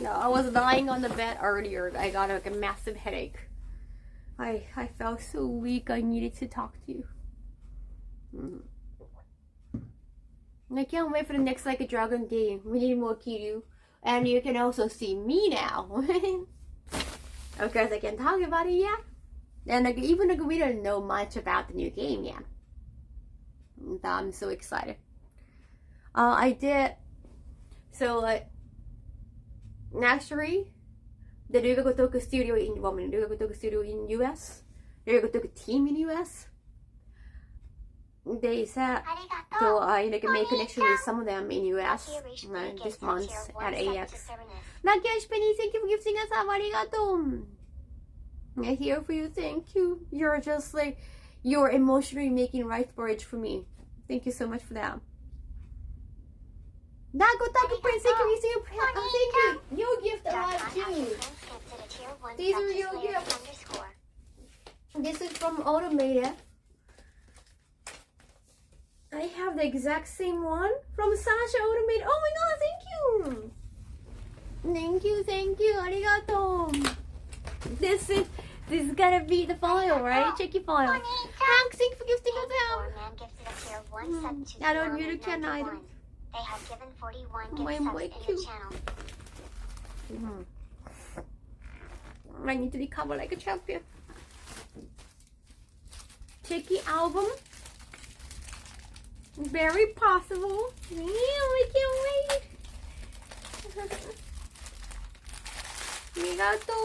No, I was lying on the bed earlier. I got like a massive headache. I felt so weak. I needed to talk to you. I can't wait for the next like a dragon game. We need more Kiryu. And you can also see me now. Of course I can talk about it yet. And like, even like we don't know much about the new game yet. I'm so excited. I did. So naturally, the Ryuga studio in Ryuga studio in US, Ryuga team in US. They said so I like make connection with some of them in US this month at AX. Nakiash Penny, thank you for gifting us up. Arigato. I'm here for you. Thank you. You're just like you're emotionally making right bridge for me. Thank you so much for that. Dago Taco Prince, thank you for thank you. Your gift arrived too. These are your gifts. This is from Automated. I have the exact same one from Sasha Automated. Oh my god, thank you. Thank you. Arigato. This is gonna be the file, right? Check your file. Thanks, thank you for gifting us out. I don't really can either. They have given 41 gift subs in the channel. I need to recover like a champion. Checky album. Very possible. Yeah, we can't wait. Arigato.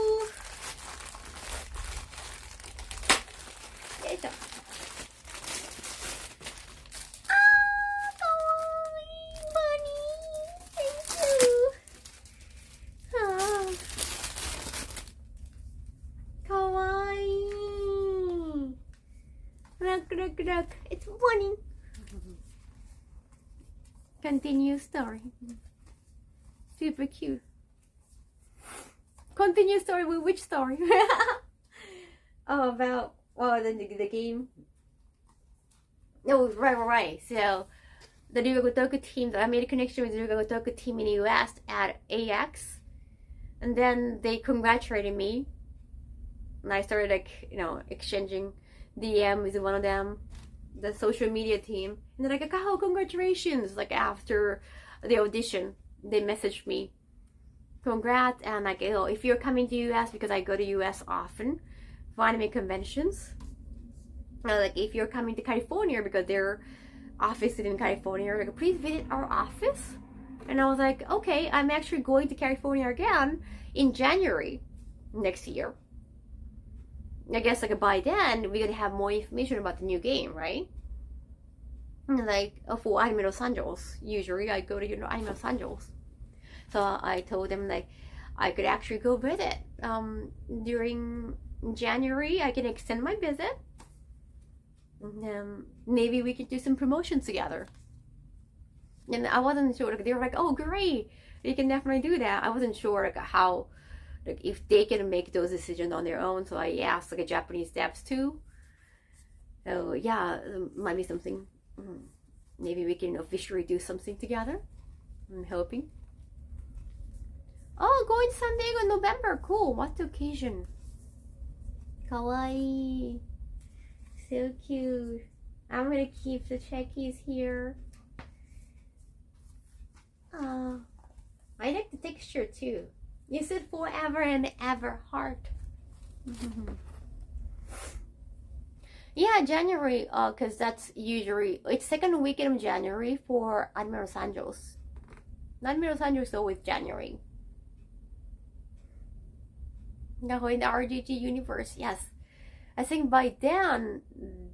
Yes, it's funny. Continue story. Super cute. Continue story with which story? About the game. Oh, right. So the Ryuga team, I made a connection with the Ryuga team in the US at AX, and then they congratulated me, and I started like exchanging DM with one of them, the social media team, and they're like, Kaho, congratulations. Like after the audition, they messaged me, congrats, and like, if you're coming to US, because I go to US often for anime conventions, like if you're coming to California because their office is in California, like please visit our office. And I was like, okay, I'm actually going to California again in January next year. I guess like by then we're gonna have more information about the new game, right? And like for Anime Los Angeles, usually I go to Anime Los Angeles. So I told them like I could actually go visit during January. I can extend my visit, and maybe we could do some promotions together. And I wasn't sure, like they were like, oh great, you can definitely do that. I wasn't sure like how, like if they can make those decisions on their own. So I asked like a Japanese devs too. So yeah, might be something. Maybe we can officially do something together. I'm hoping. Oh, going to San Diego in November. Cool. What occasion? Kawaii. So cute. I'm gonna keep the checkies here. texture too. You said forever and ever heart. Yeah, January, cause that's usually it's second weekend of January for Admiral Sanjos. Admiral Sanjos is always January. Now in the RGG universe, yes. I think by then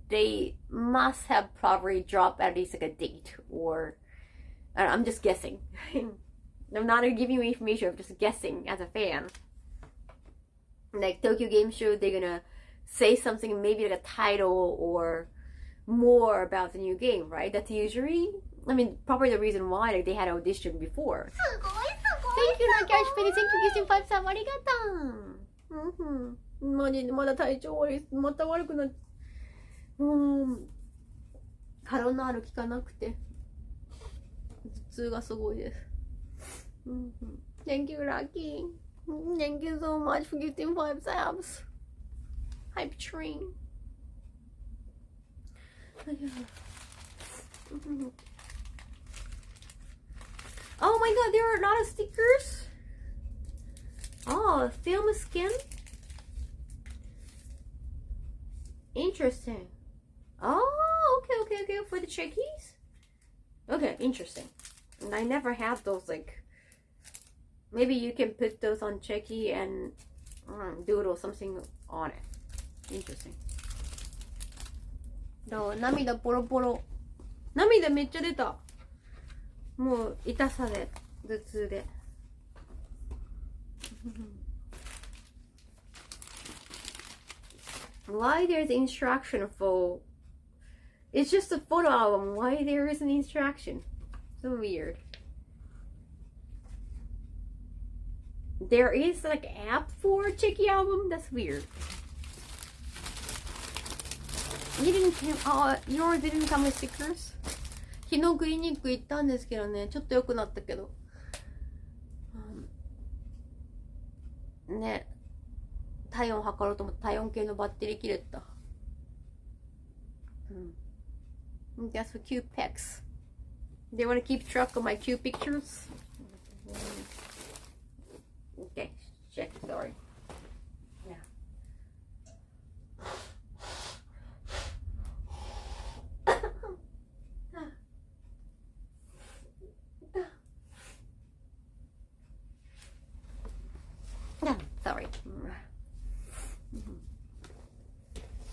they must have probably dropped at least like a date, or I'm just guessing. I'm not giving you information, I'm just guessing as a fan. Like Tokyo Game Show, they're gonna say something, maybe like a title or more about the new game, right? That's usually, I mean, probably the reason why like, they had audition before. Thank you, Nakash Penny. Thank you, Gifting 5 さん。ありがとう。まだ体調悪い。また悪くなっ腹のある効かなくて頭痛がすごいです。Thank you, Lucky. Thank you so much for gifting 5 subs. Hype train. Oh my god, there are a lot of stickers. Oh, film skin. Interesting. Oh, okay. For the checkies? Okay, interesting. And I never had those, like, maybe you can put those on checky and doodle something on it. Interesting. どう？涙ポロポロ。涙めっちゃ出た。もう痛さで、頭痛で。Why there's instruction for? It's just a photo album. Why there is an instruction? So weird. There is like an app for Chicky album. That's weird. You didn't come. Yours didn't come with stickers. 昨日クリニック行ったんですけどね、ちょっと良くなったけど。ね。体温測ろうと思って体温計のバッテリー切れた。That's for cute pics. They want to keep track of my cute pictures? Okay, check, sorry. Yeah. Sorry.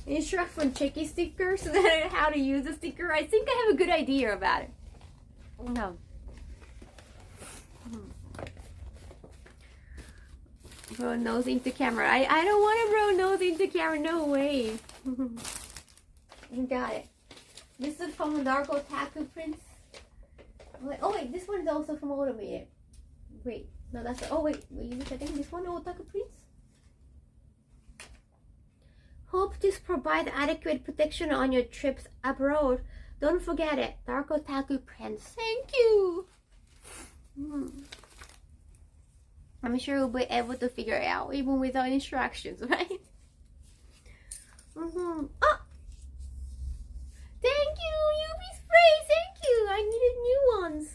Instruct on checky stickers, how to use a sticker. I think I have a good idea about it. No. Roll nose into camera. I don't want to roll nose into camera. No way. Got it. This is from the Dark Otaku Prince. Oh wait, this one is also from Automated. Wait, no, that's. Oh wait, I think this one Otaku Prince. Hope this provides adequate protection on your trips abroad. Don't forget it. Dark Otaku Prince. Thank you. I'm sure you'll be able to figure it out even without instructions, right? Oh! Thank you, UV spray. Thank you. I needed new ones.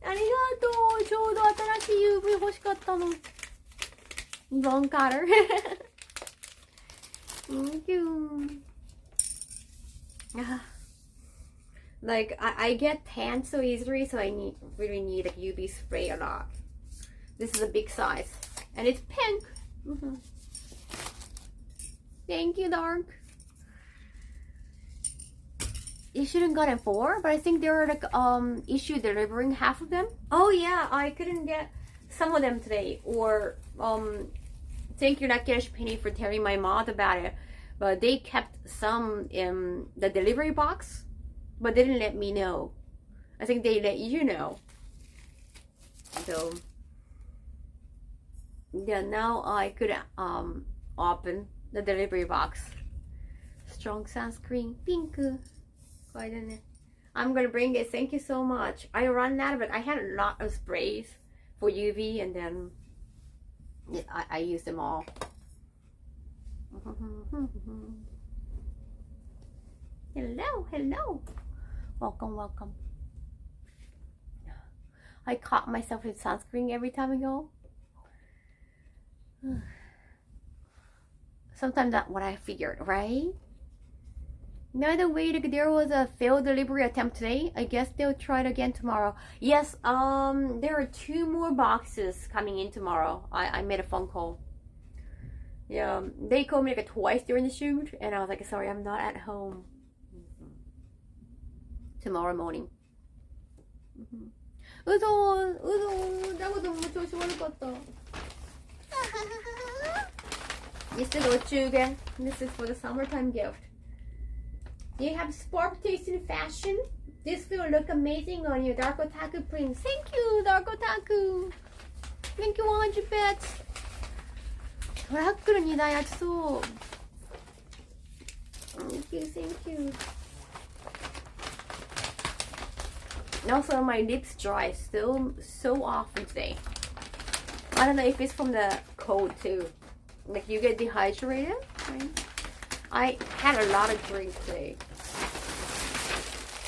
ありがとう。ちょうど新しい UV 欲しかったの。Long cutter. Thank you. Like I get tan so easily, so I really need like UV spray a lot. This is a big size, and it's pink. Thank you, Dark. You shouldn't gotten 4, but I think there are like issue delivering half of them. Oh yeah, I couldn't get some of them today, or thank you, Lucky Penny, for telling my mom about it. But they kept some in the delivery box, but they didn't let me know. I think they let you know. So yeah, now I could open the delivery box. Strong sunscreen, pink. I'm gonna bring it. Thank you so much. I ran out of it. I had a lot of sprays for UV, and then yeah, I used them all. Hello. Welcome. I caught myself with sunscreen every time I go. Sometimes that's what I figured, right? By the way, there was a failed delivery attempt today. I guess they'll try it again tomorrow. Yes, there are 2 more boxes coming in tomorrow. I made a phone call. Yeah, they called me like twice during the shoot, and I was like, sorry, I'm not at home. Tomorrow morning. 우선 나고 너무 조심하겠다. This is what you get. This is for the summertime gift. You have spark taste in fashion. This will look amazing on you, Dark Otaku Prince. Thank you, Dark Otaku. Thank you, 100 bits. トラックの荷台熱そう。Thank you, thank you. Also, my lips dry still so often today. I don't know if it's from the cold too. Like you get dehydrated, right? I had a lot of drinks today.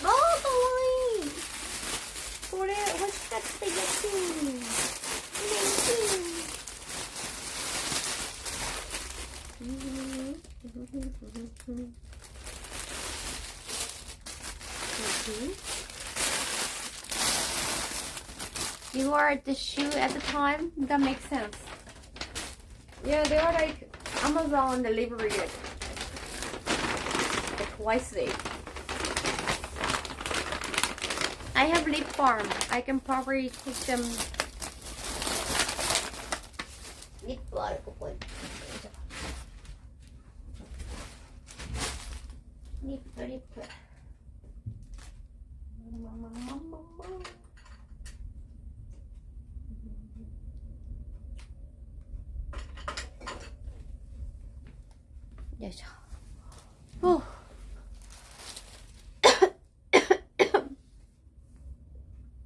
Oh, kawaii! これ欲しかったやつ。You were at the shoe at the time? That makes sense. Yeah, they were like Amazon delivery it like twice a day. I have lip balm. I can probably take them. Lip balm. Lip. Oh.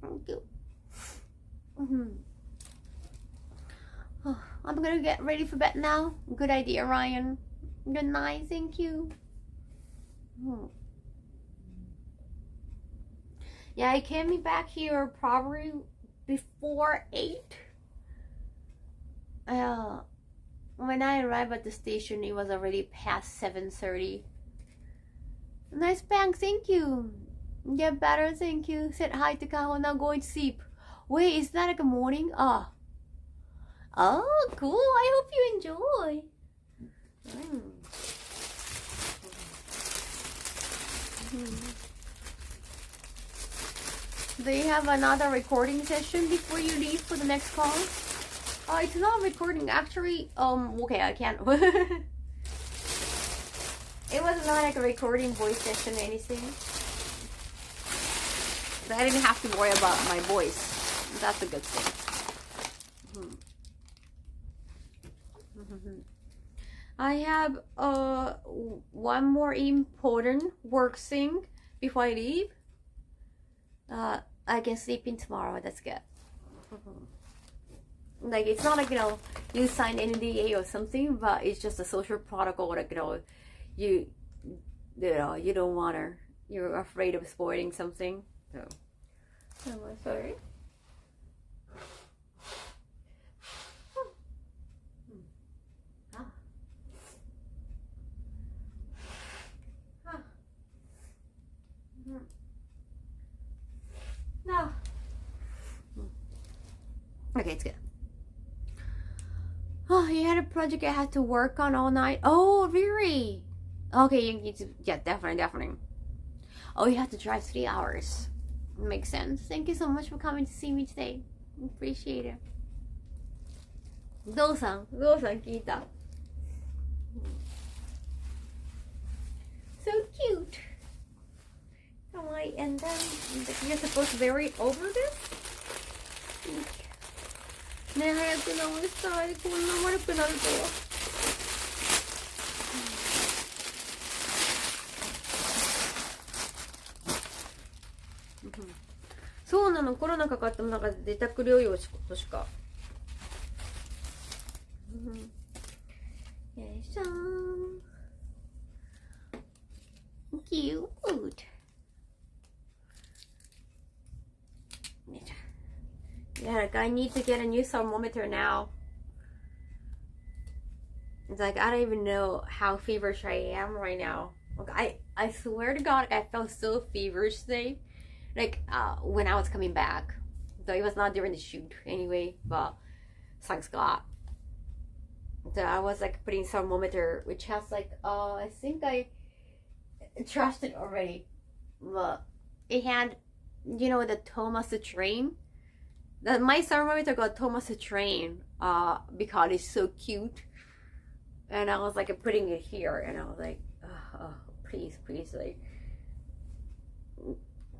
Thank you. Oh, I'm gonna get ready for bed now. Good idea, Ryan. Good night. Thank you. Yeah, I came back here probably before 8. When I arrived at the station, it was already past 7:30. Nice bag, thank you. Get better, thank you. Said hi to Kaho, now going to sleep. Wait, is that like a morning? Oh, cool. I hope you enjoy. Do you have another recording session before you leave for the next call? Oh, it's not recording actually. Okay, I can't. It was not like a recording voice session or anything. So I didn't have to worry about my voice. That's a good thing. I have one more important work thing before I leave. I can sleep in tomorrow. That's good. Like it's not like you signed NDA or something, but it's just a social protocol. Like you don't wanna. You're afraid of spoiling something. So I'm sorry. No. Okay, it's good. Oh, you had a project I had to work on all night. Oh, really? Okay, you need to. Yeah, definitely. Oh, you have to drive 3 hours. Makes sense. Thank you so much for coming to see me today. Appreciate it. ゾウさん聞いた。So cute. Alright, and then you're supposed to wear it over this? ねえ、早く直したい。こんな悪くなるとは。そうなの、コロナかかってもなんか自宅療養としか。よいしょー。キュート。よいしょ。Yeah, like I need to get a new thermometer now. It's like I don't even know how feverish I am right now. Like I swear to God, I felt so feverish today. Like when I was coming back. So it was not during the shoot anyway, but thanks God. So I was like putting thermometer, which has like I think I trashed it already, but it had, you know, the Thomas Train. My thermometer got Thomas Train because it's so cute, and I was like putting it here, and I was like, oh, please, like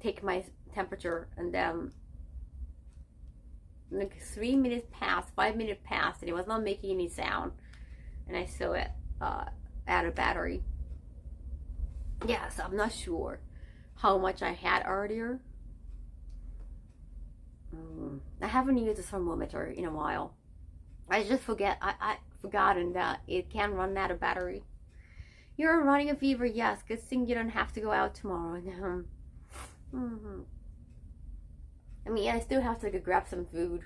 take my temperature, and then like 3 minutes passed, 5 minutes passed, and it was not making any sound, and I saw it out of battery. Yeah, so I'm not sure how much I had earlier. I haven't used a thermometer in a while. I just I forgotten that it can run out of battery. You're running a fever, yes. Good thing you don't have to go out tomorrow. I mean, I still have to like grab some food.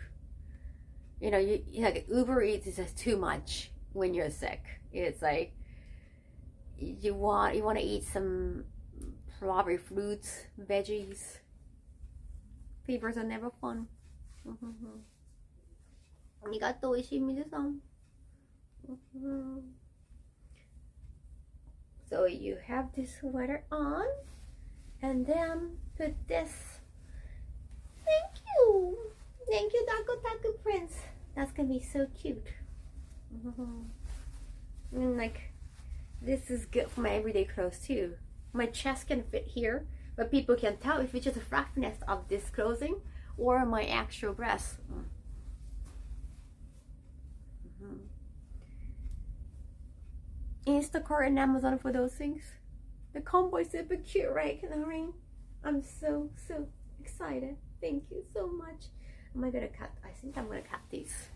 You know, you like Uber Eats is just too much when you're sick. It's like you want to eat some probably fruits, veggies. Fevers are never fun. ありがとう、おいしい水さん。So you have this sweater on, and then put this. Thank you, Taku Prince. That's gonna be so cute. And like, this is good for my everyday clothes too. My chest can fit here, but people can tell if it's just a fluffiness of this clothing or my actual breasts. Instacart and Amazon for those things. The combo is super cute, right, Canary? I'm so excited. Thank you so much. Am I gonna cut? I think I'm gonna cut these.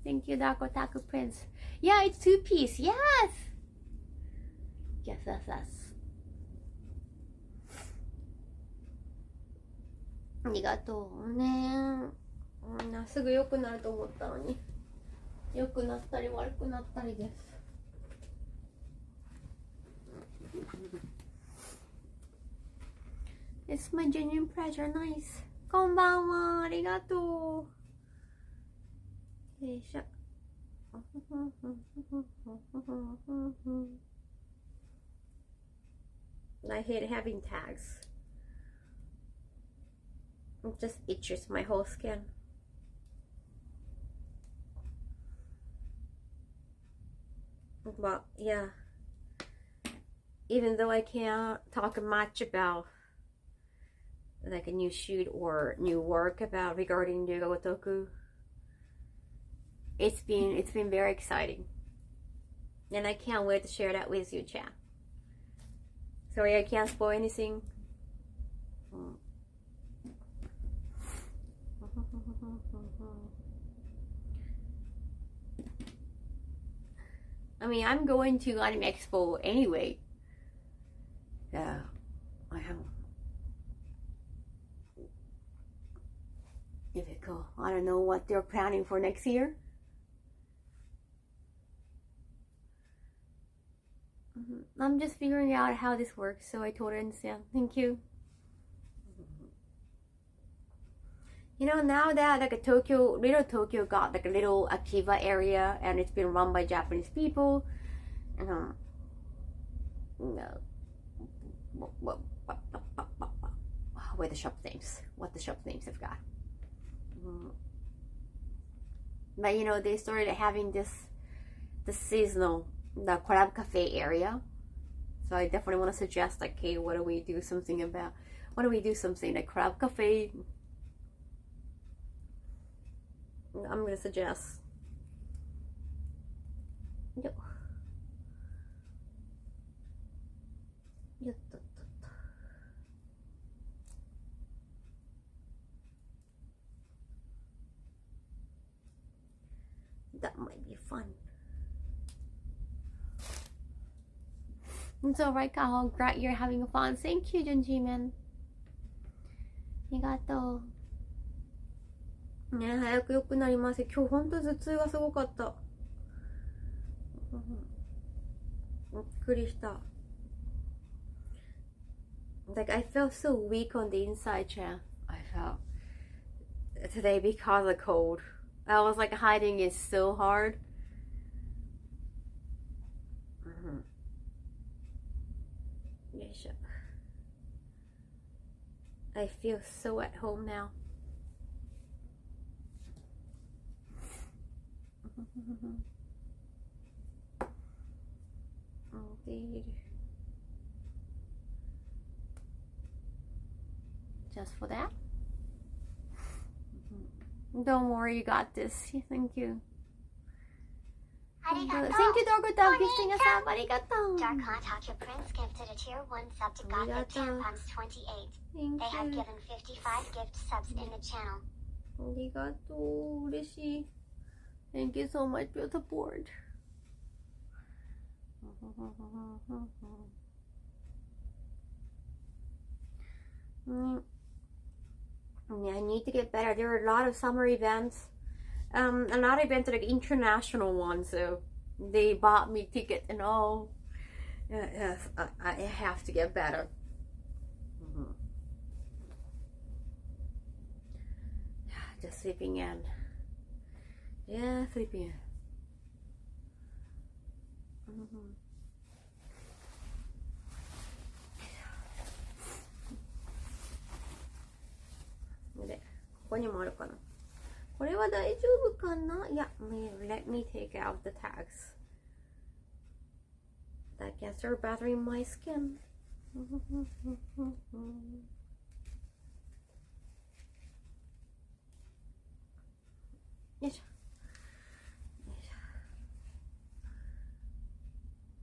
Thank you, Taku Prince. Yeah, it's 2-piece. Yes. Yes. ありがとうね。すぐ良くなると思ったのに、良くなったり悪くなったりです。It's my genuine pleasure. Nice. こんばんは。ありがとう。よいしょ。I hate having tags. It just itches my whole skin. But yeah, even though I can't talk much about like a new shoot or new work about regarding Ryuga it's been very exciting, and I can't wait to share that with you, chat. Sorry, I can't spoil anything. I mean, I'm going to Anime Expo anyway. Yeah, I am. Difficult. I don't know what they're planning for next year. I'm just figuring out how this works, so I totally understand. Thank you. You know, now that like little Tokyo got like a little Akiba area, and it's been run by Japanese people. Where the shop names? What the shop names have got? But you know, they started having the seasonal, the crab cafe area. So I definitely want to suggest like, hey, what do we do something like crab cafe? I'm gonna suggest. That might be fun. It's alright, Kaho. Glad you're having fun. Thank you, Junji-man. Arigato. ね、早く良くなります。今日ほんと頭痛がすごかった。びっくりした。Like I felt so weak on the inside, Chan. I felt today because of the cold. I was like hiding it so hard. I feel so at home now. Indeed. Just for that? Don't worry, you got this. Thank you. Thank you, Dorgota, gifting us up. Arigato. Dark Hot your Prince gifted a tier 1 sub to Gothic Tampons 28. Thank They have you. given 55 gift subs in the channel. Arigato. Urishi. Thank you so much for your support. Yeah, I need to get better. There are a lot of summer events. A lot of events are like international ones, so they bought me tickets and all. Yes, I have to get better. Just sleeping in. Yeah, sleeping in. Let me take out the tags. That can start bothering my skin.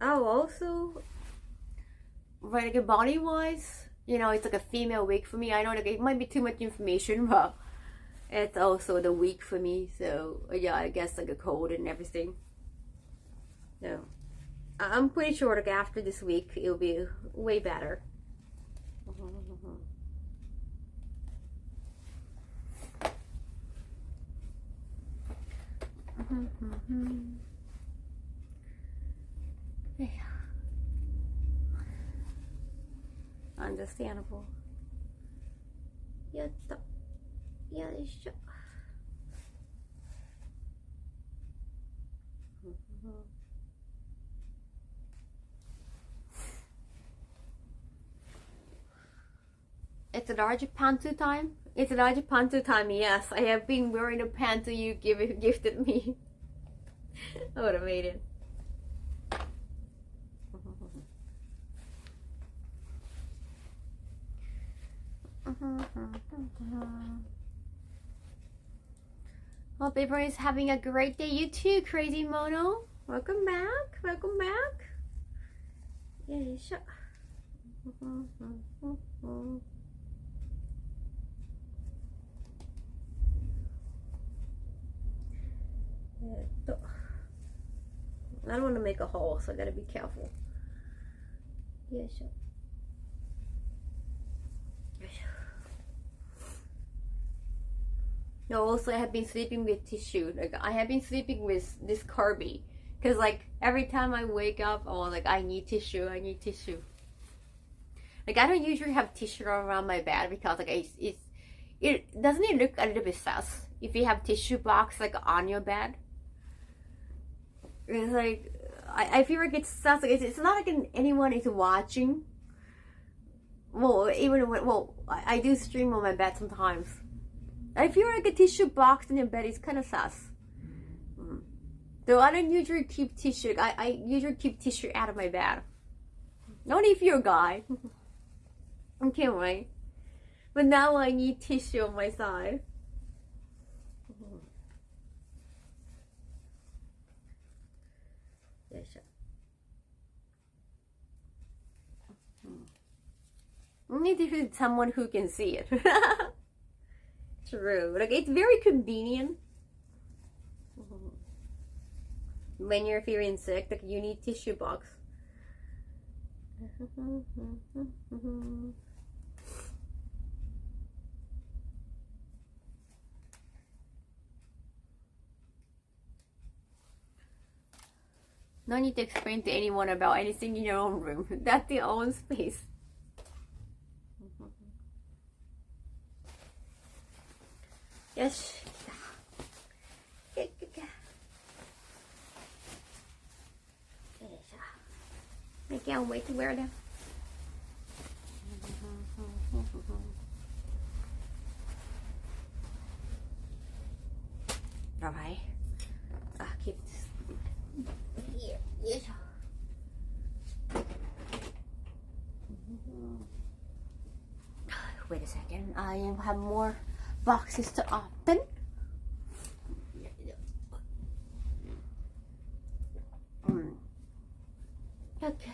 Oh, also, like body wise, you know, it's like a female wig for me. I know like it might be too much information, but it's also the week for me, so yeah, I guess like a cold and everything. So I'm pretty sure like after this week it'll be way better. Yeah. Understandable. Yatta. Yoisho. It's a large pantu time. It's a large pantu time. Yes, I have been wearing the pantu you gifted me. I would have made it. Hope everyone is having a great day. You too, Crazy Mono. Welcome back. Welcome back. Yeah, sure. I don't want to make a hole, so I gotta be careful. Yeah, sure. No, also I have been sleeping with tissue. Like I have been sleeping with this Kirby, cause like every time I wake up, oh, like I need tissue. I need tissue. Like I don't usually have tissue around my bed because like it doesn't it look a little bit sus if you have tissue box like on your bed. It's like I feel like it's sus. Like it's not like anyone is watching. Well, even when I do stream on my bed sometimes. I feel like a tissue box in your bed is kind of sus. Though I don't usually keep tissue. I usually keep tissue out of my bed. Only if you're a guy. Okay, right? But now I need tissue on my side. Only if it's someone who can see it. True. Like it's very convenient when you're feeling sick. Like you need tissue box. No need to explain to anyone about anything in your own room. That's your own space. Yes. I can't wait to wear them. Alright. Keep this here. Yes. Wait a second. I have more boxes to open. Okay.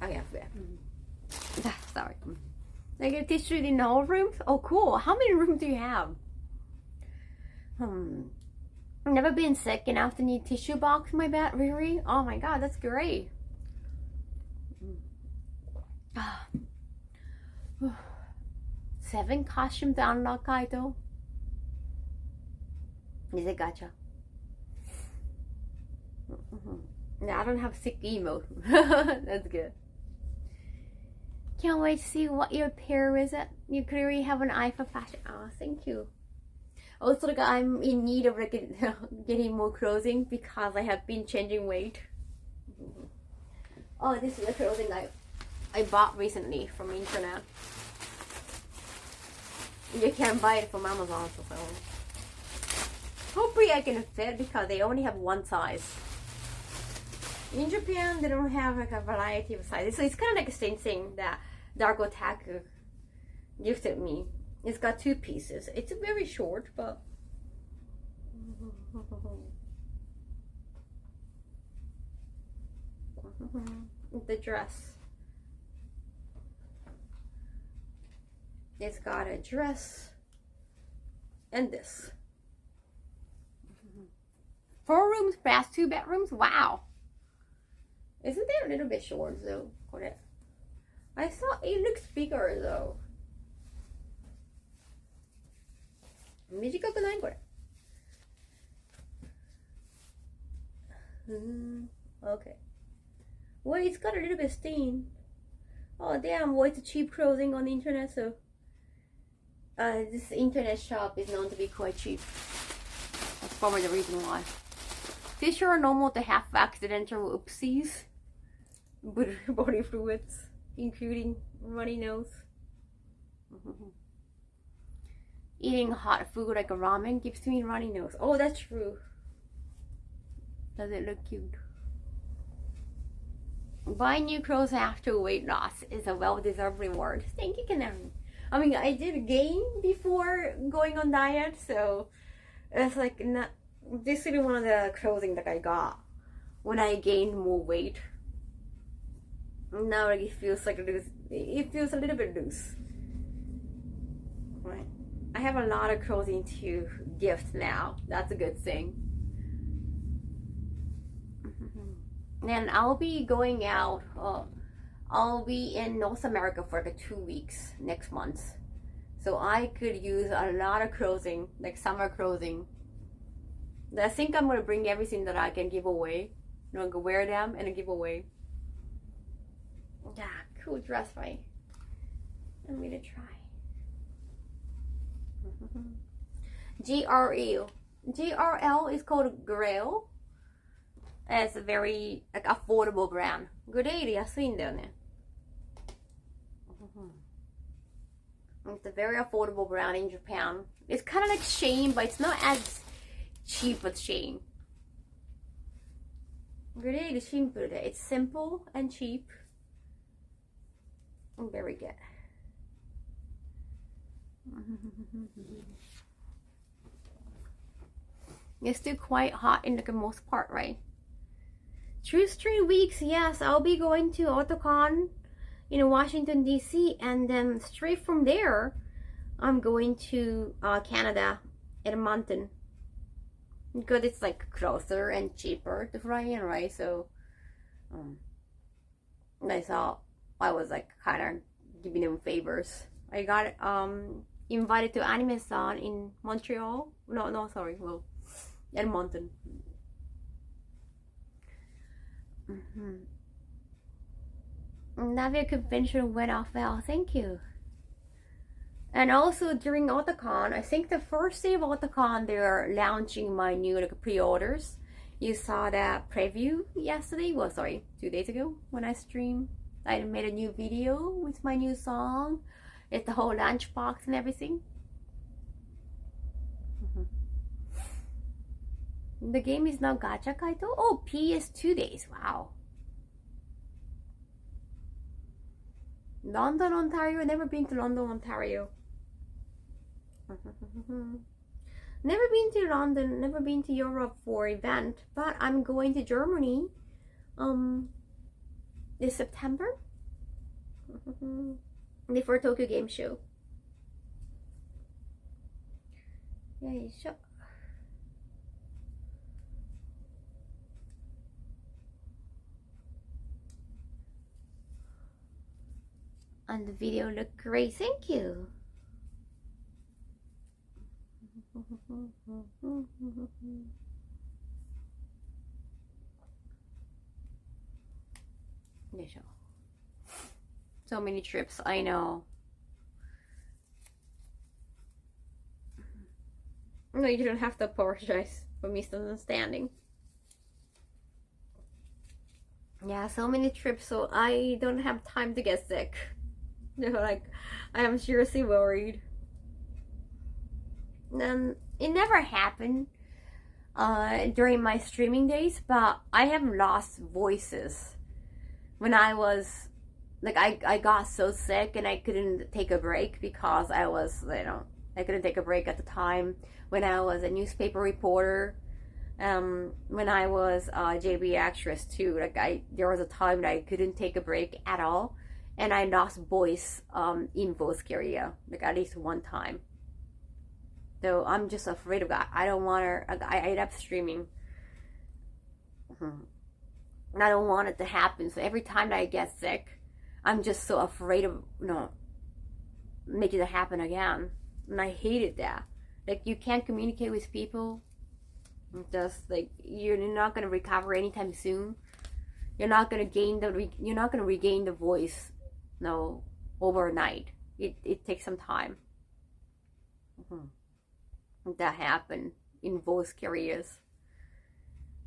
Oh yeah, sorry. I get tissue in all rooms? Oh cool. How many rooms do you have? I've never been sick enough to need tissue box in my bed, really? Oh my god, that's great. 7 costumes to unlock, Kaito. Is it gacha? No, I don't have sick emo. That's good. Can't wait to see what your pair is at. You clearly have an eye for fashion. Oh, thank you. Also, like, I'm in need of like getting more clothing because I have been changing weight. Oh, this is the clothing I bought recently from internet. You can buy it from Amazon, so hopefully I can fit because they only have one size. In Japan, they don't have like a variety of sizes, so it's kind of like the same thing that Dark Otaku gifted me. It's got 2 pieces. It's very short, but the dress. It's got a dress and this. 4 rooms plus 2 bedrooms. Wow. Isn't that a little bit short though? I thought it looks bigger though. 短くないこれ? Okay. Well, it's got a little bit stain. Oh damn, well, it's cheap clothing on the internet, so this internet shop is known to be quite cheap. That's probably the reason why. Fish are normal to have accidental oopsies with body fluids, including runny nose. Eating hot food like a ramen gives me runny nose. Oh, that's true. Does it look cute? Buying new clothes after weight loss is a well-deserved reward. Thank you, Canary. I mean, I did gain before going on diet, so it's like not. This is one of the clothing that I got when I gained more weight. Now it feels like loose. It feels a little bit loose. Right. I have a lot of clothing to gift now. That's a good thing. And I'll be going out. I'll be in North America for like 2 weeks next month. So I could use a lot of clothing, like summer clothing. I think I'm going to bring everything that I can give away. You know, I'm going to wear them and give away. Yeah, cool dress, right? I'm going to try. GRL. GRL is called Grail. It's a very like affordable brand. Grail 安いんだよね. It's a very affordable brand in Japan. It's kind of like Shein, but it's not as cheap as Shein. Grail シンプルで it's simple and cheap. And very good. It's still quite hot in the most part, right? True Street Weeks, yes, I'll be going to Otacon in Washington D.C. and then straight from there I'm going to Canada, Edmonton, because it's like closer and cheaper to fly in, right? So I thought I was like kind of giving them favors. I got invited to Anime-san in Montreal. No, sorry, well, Edmonton. Navia convention went off well, thank you. And also during Otakon, I think the first day of Otakon, they're launching my new like pre-orders. You saw that preview yesterday, well sorry, 2 days ago when I streamed. I made a new video with my new song. It's the whole lunchbox and everything. The game is now gacha, Kaito? Oh, PS2 days, wow. London, Ontario, never been to London, Ontario. Never been to London, never been to Europe for event, but I'm going to Germany this September before Tokyo Game Show. Yeah, sure. And the video looked great, thank you. So many trips, I know. No, you don't have to apologize for misunderstanding. Yeah, so many trips, so I don't have time to get sick. Like, I am seriously worried. And it never happened during my streaming days, but I have lost voices when I was like, I got so sick and I couldn't take a break because I was, I couldn't take a break at the time when I was a newspaper reporter. When I was a JB actress too, like there was a time that I couldn't take a break at all, and I lost voice in voice area, like at least one time. So I'm just afraid of that. I don't want to. I end up streaming. And I don't want it to happen. So every time that I get sick, I'm just so afraid of making it happen again. And I hated that. Like, you can't communicate with people. Just like, you're not gonna recover anytime soon. You're not gonna gain you're not gonna regain the voice, overnight. It takes some time. That happened in both careers.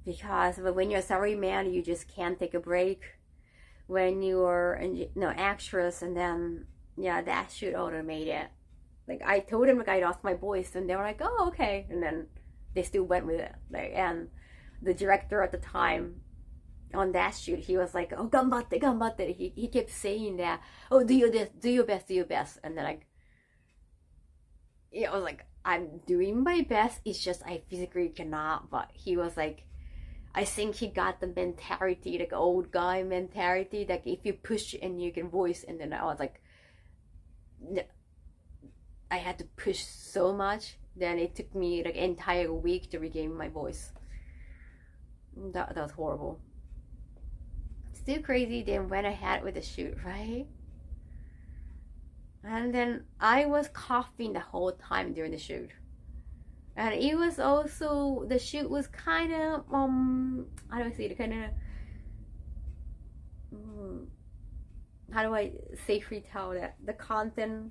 Because when you're a salaryman, you just can't take a break. When you're actress, and then that should automate it. Like, I told them, like, I lost my voice, and they were like, oh, okay, and then they still went with it. Like, and the director at the time on that shoot, he was like, oh, ganbatte, ganbatte. He kept saying that, oh, do your best, and then I was like, I'm doing my best, it's just I physically cannot. But he was like, I think he got the mentality, like old guy mentality, like if you push and you can voice. And then I was like, I had to push so much, then it took me like an entire week to regain my voice. That was horrible. Still crazy. Then went ahead with the shoot, right? And then I was coughing the whole time during the shoot. And it was also, the shoot was kind of, how do I say it, kind of, how do I safely tell that? The content,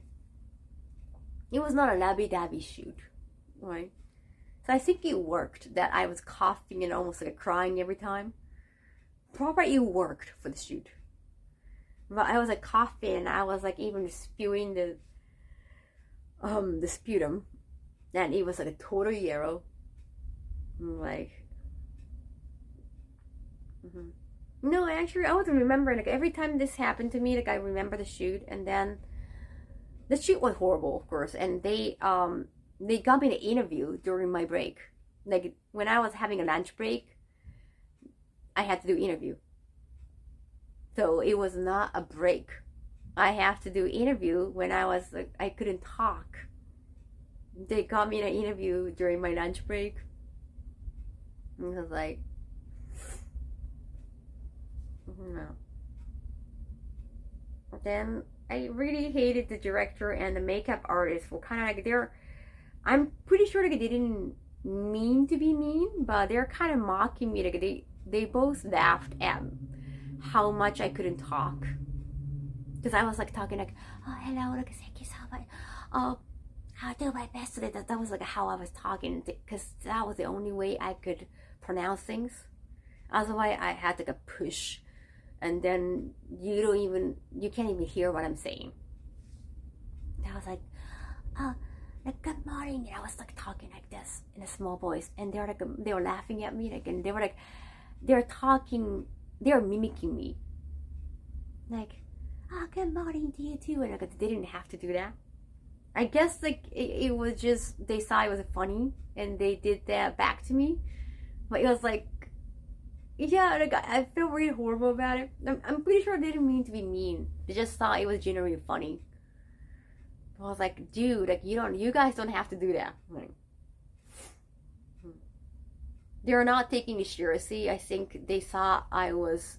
it was not a lovey-dovey shoot, right? So I think it worked that I was coughing and almost like crying every time. Probably it worked for the shoot. But I was like coughing, and I was like even spewing the sputum, and it was like a total yellow. Like, no, actually, I wasn't remembering. Like, every time this happened to me, like, I remember the shoot, and then the shoot was horrible, of course, and they got me an interview during my break. Like, when I was having a lunch break, I had to do interview. So it was not a break. I have to do interview when I was like, I couldn't talk. They got me in an interview during my lunch break. And I was like, no. Then I really hated the director and the makeup artist were kind of like I'm pretty sure like they didn't mean to be mean, but they're kind of mocking me. Like they both laughed at how much I couldn't talk. Because I was like talking like, oh hello, like thank you so much. Oh, I'll do my best. That was like how I was talking, because that was the only way I could pronounce things. Otherwise, I had to like push, and then you can't even hear what I'm saying. I was like, oh, like good morning, and I was like talking like this in a small voice, and they were laughing at me, like, and they were like, they're mimicking me, like, oh, good morning to you too, and like they didn't have to do that. I guess like it was just they saw it was funny and they did that back to me, but it was like, yeah, like I feel really horrible about it. I'm pretty sure they didn't mean to be mean. They just thought it was genuinely funny. I was like, dude, like you guys don't have to do that. Like, they're not taking it seriously. I think they saw I was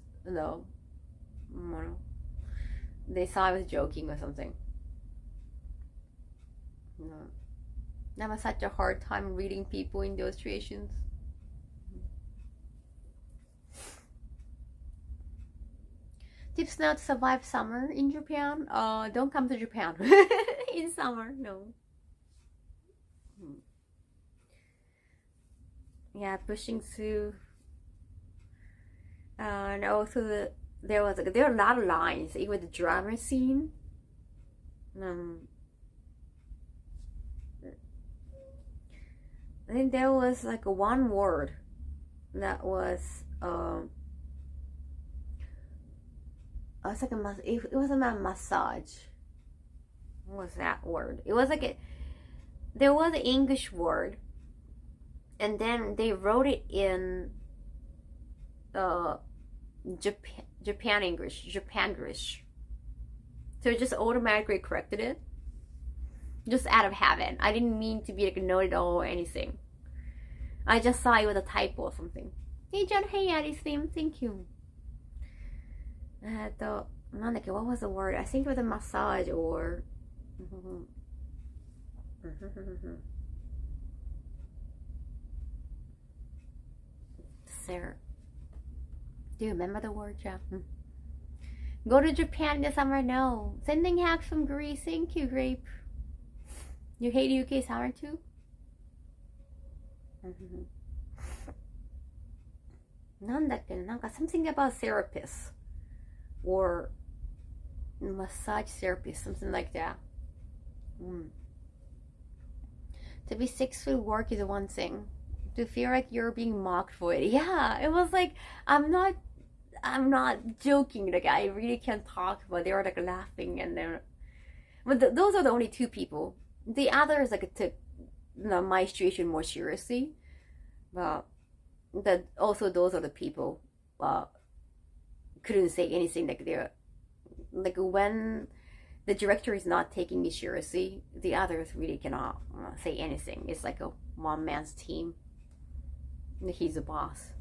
they saw I was joking or something. That was such a hard time reading people in those situations. Tips now to survive summer in Japan. Don't come to Japan in summer. No. Yeah, pushing through. And also there were a lot of lines. Even the drama scene. I think there was like one word that was it wasn't a massage. What was that word? It was like there was an English word, and then they wrote it in Japan English. So it just automatically corrected it, just out of habit. I didn't mean to be like noted or anything. I just saw it was a typo or something. Hey John, hey Addie's theme, thank you. What was the word? I think it was a massage or Sarah. Do you remember the word, Jeff? Go to Japan this summer? No. Sending hacks from Greece. Thank you, Grape. You hate UK summer too? Something about therapist or massage therapist, something like that. To be 6 foot work is one thing. To feel like you're being mocked for it. Yeah, it was like I'm not joking. Like I really can't talk, but they were like laughing, and those are the only 2 people. The others like took my situation more seriously, but also those are the people couldn't say anything. Like when the director is not taking it seriously, the others really cannot say anything. It's like a one man's team. He's the boss.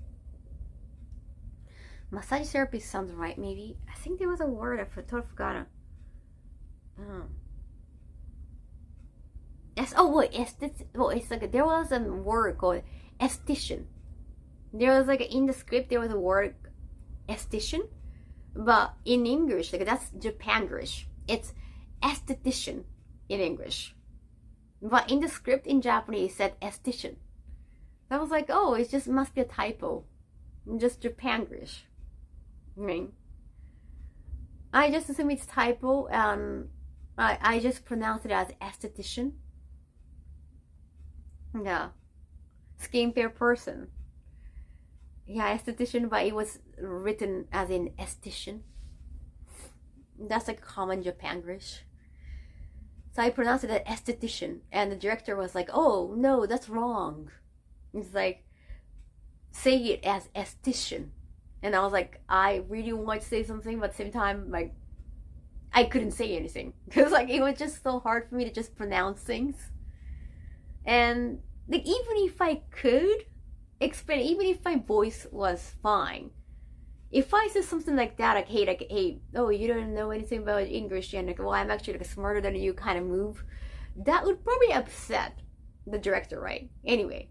Massage therapist sounds right, maybe. I think there was a word I totally forgot it. It's like there was a word called esthetician. There was like in the script there was a word esthetician, but in English, like that's Japanish. It's esthetician in English, but in the script in Japanese it said esthetician. I was like, oh, it just must be a typo, just Japanish. I just assume it's typo, and I just pronounce it as esthetician. Yeah, skincare person. Yeah, esthetician, but it was written as in esthetician. That's like common Japanish. So I pronounced it as esthetician, and the director was like, "Oh no, that's wrong." It's like, say it as esthetician, and I was like, I really want to say something, but at the same time, like, I couldn't say anything because like it was just so hard for me to just pronounce things. And like even if I could explain, even if my voice was fine, if I said something like that, like hey, oh, you don't know anything about English, and like, well, I'm actually like smarter than you, kind of move, that would probably upset the director, right? Anyway,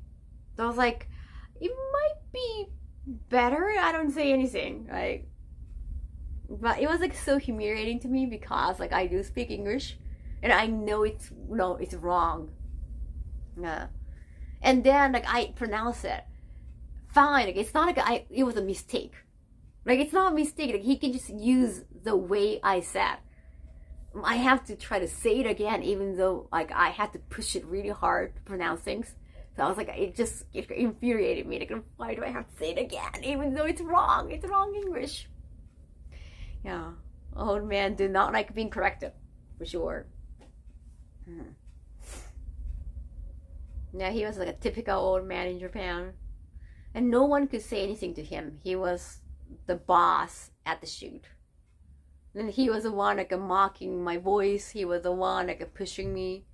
so I was like, it might be better I don't say anything, like. But it was like so humiliating to me because like I do speak English, and I know it's wrong. Yeah, and then like I pronounce it fine. Like it's not like it was a mistake. Like it's not a mistake. Like he can just use the way I said. I have to try to say it again, even though like I had to push it really hard to pronounce things. So I was like, it infuriated me. Like, why do I have to say it again, even though it's wrong? It's wrong English. Yeah, old man do not like being corrected, for sure. Yeah, he was like a typical old man in Japan. And no one could say anything to him. He was the boss at the shoot. And he was the one like mocking my voice. He was the one like pushing me.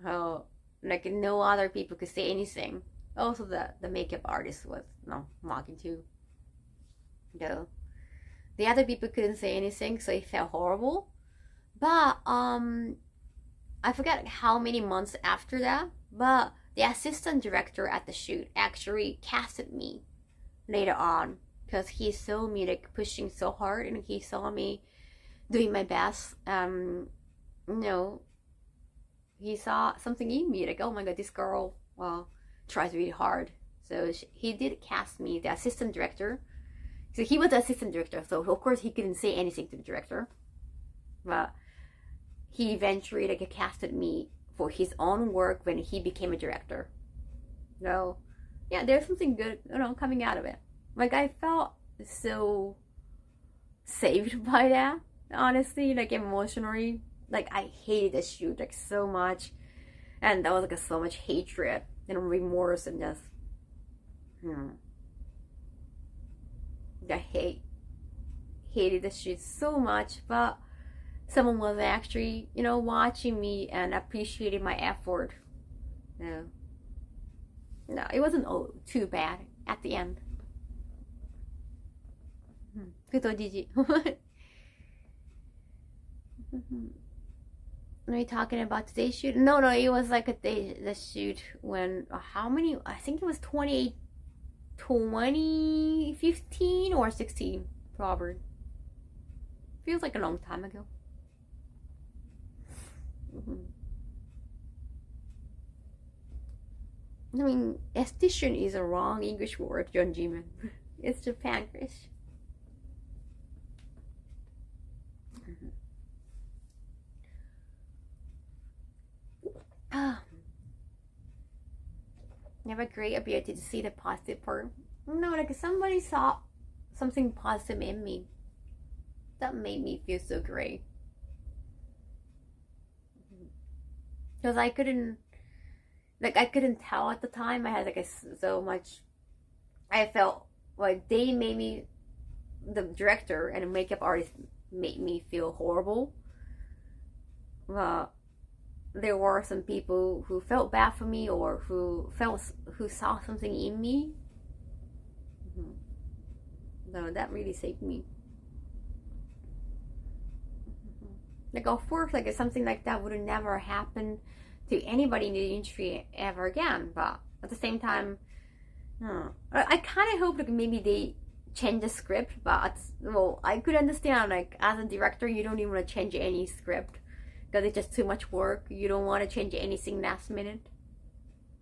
Oh, like no other people could say anything. Also the makeup artist was mocking too. No. The other people couldn't say anything, so it felt horrible. But I forget how many months after that, but the assistant director at the shoot actually casted me later on because he saw me like pushing so hard, and he saw me doing my best. He saw something in me, like, oh my god, this girl tries really hard. So he did cast me, the assistant director. So he was the assistant director, so of course he couldn't say anything to the director. But he eventually like casted me for his own work when he became a director. So yeah, there's something good, coming out of it. Like I felt so saved by that, honestly, like emotionally. Like I hated the shoot like so much, and that was like so much hatred and remorse and just I hated the shoot so much. But someone was actually watching me and appreciating my effort. No, it wasn't too bad at the end. Are we talking about today's shoot? No, it was like the shoot when I think it was 2015 or 16, probably. Feels like a long time ago. I mean, esthetician is a wrong English word, John Jimin. It's Japan-ish. You have a great ability to see the positive part. No, like somebody saw something positive in me. That made me feel so great. Because I couldn't tell at the time. I had like so much. I felt like they made me, the director and the makeup artist made me feel horrible. There were some people who felt bad for me, or who saw something in me. No, that really saved me. Like of course, like something like that would never happen to anybody in the industry ever again. But at the same time, I kind of hope like maybe they change the script. But I could understand, like as a director, you don't even want to change any script because it's just too much work. You don't want to change anything last minute.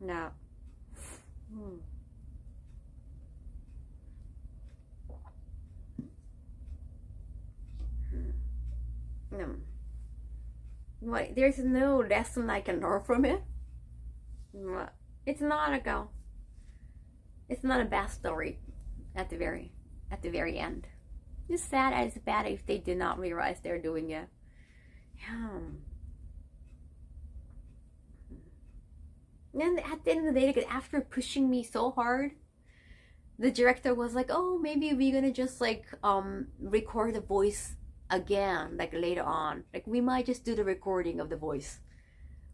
No. No. Like, there's no lesson I can learn from it. It's not it's not a bad story at the very end. It's sad and it's bad if they did not realize they're doing it. Yeah. And at the end of the day, like, after pushing me so hard, the director was like, oh, maybe we're gonna just like record the voice again, like later on. Like we might just do the recording of the voice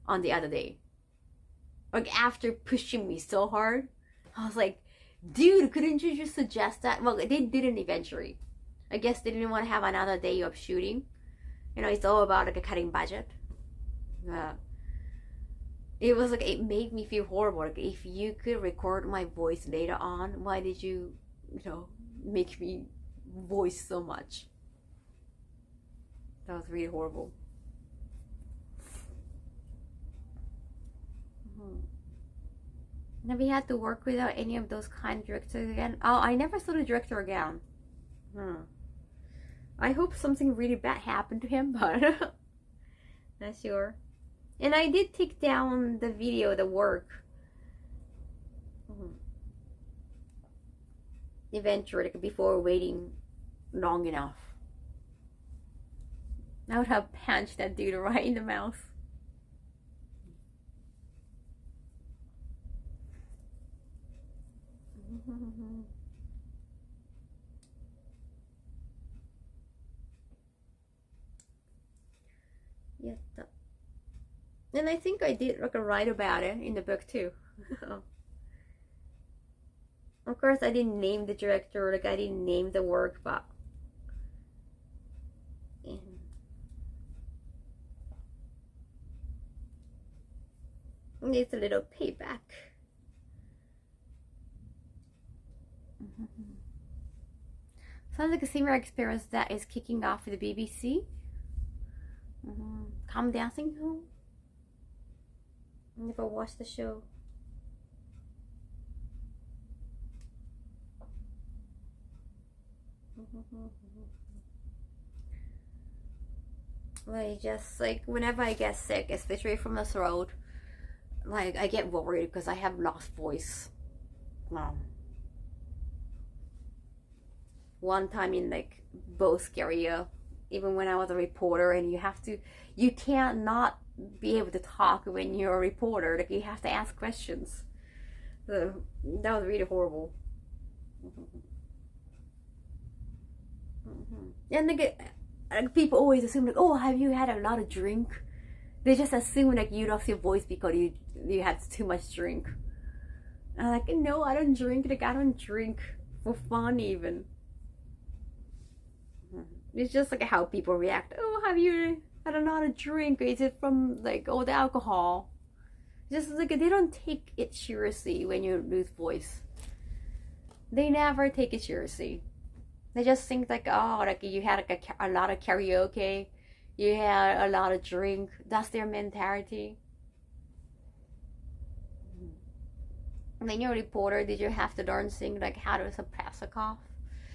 on the other day. Like after pushing me so hard, I was like, dude, couldn't you just suggest that? Well, they didn't eventually. I guess they didn't want to have another day of shooting. You know, it's all about like a cutting budget. It was like, it made me feel horrible. Like, if you could record my voice later on, why did you, make me voice so much? That was really horrible. Never had to work without any of those kind of directors again. Oh, I never saw the director again. I hope something really bad happened to him, but not sure. And I did take down the video, the work. Eventually, like before waiting long enough. I would have punched that dude right in the mouth. Yes. And I think I did like a write about it in the book too. Of course, I didn't name the director, like I didn't name the work, but it's a little payback. Sounds like a similar experience that is kicking off with the BBC. Come Dancing Home. Never watched the show. Like, just like whenever I get sick, especially from the throat, like I get worried because I have lost voice. One time in like both area, even when I was a reporter, and you can't not be able to talk when you're a reporter. Like you have to ask questions. So that was really horrible. And like people always assume like, oh, have you had a lot of drink? They just assume like you lost your voice because you had too much drink. And I'm like, no, I don't drink. Like I don't drink for fun even. It's just like how people react. Oh, have you had a lot of drink? Is it from like all the alcohol? Just like they don't take it seriously when you lose voice. They never take it seriously. They just think like, oh, like you had like a lot of karaoke, you had a lot of drink. That's their mentality. And then you're a reporter. Did you have to learn things like how to suppress a cough?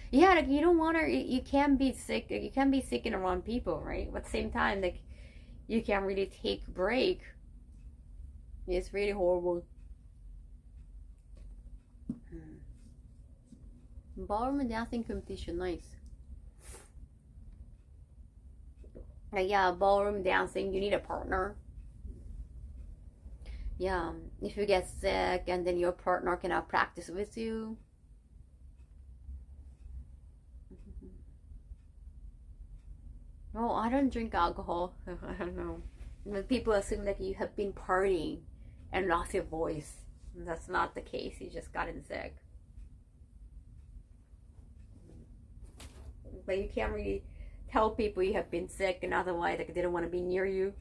Yeah, like you don't want to. You can't be sick. Like, you can't be sick in around people, right? But at the same time, like you can't really take a break. It's really horrible. Ballroom dancing competition, nice. Yeah, ballroom dancing, you need a partner. Yeah, if you get sick and then your partner cannot practice with you. Oh, I don't drink alcohol. I don't know. But people assume that you have been partying and lost your voice. That's not the case. You just gotten sick. But you can't really tell people you have been sick, and otherwise like they don't want to be near you.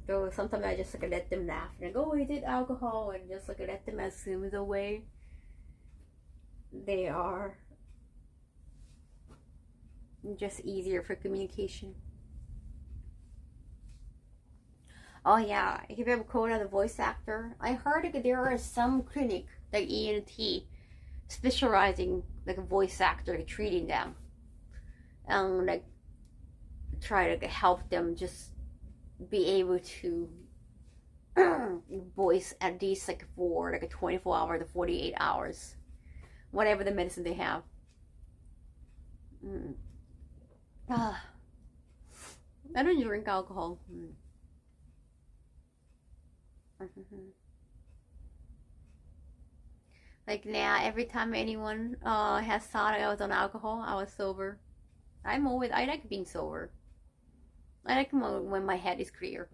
So sometimes I just like let them laugh and like, oh, is it alcohol? And just like let them assume the way they are. Just easier for communication. Oh yeah, if you ever called out a voice actor, I heard like there are some clinic like ENT specializing like a voice actor treating them, and like try to help them just be able to voice at least like for like a 24 hour to 48 hours, whatever the medicine they have. I don't drink alcohol. Like now, every time anyone has thought I was on alcohol, I was sober. I like being sober. I like when my head is clear.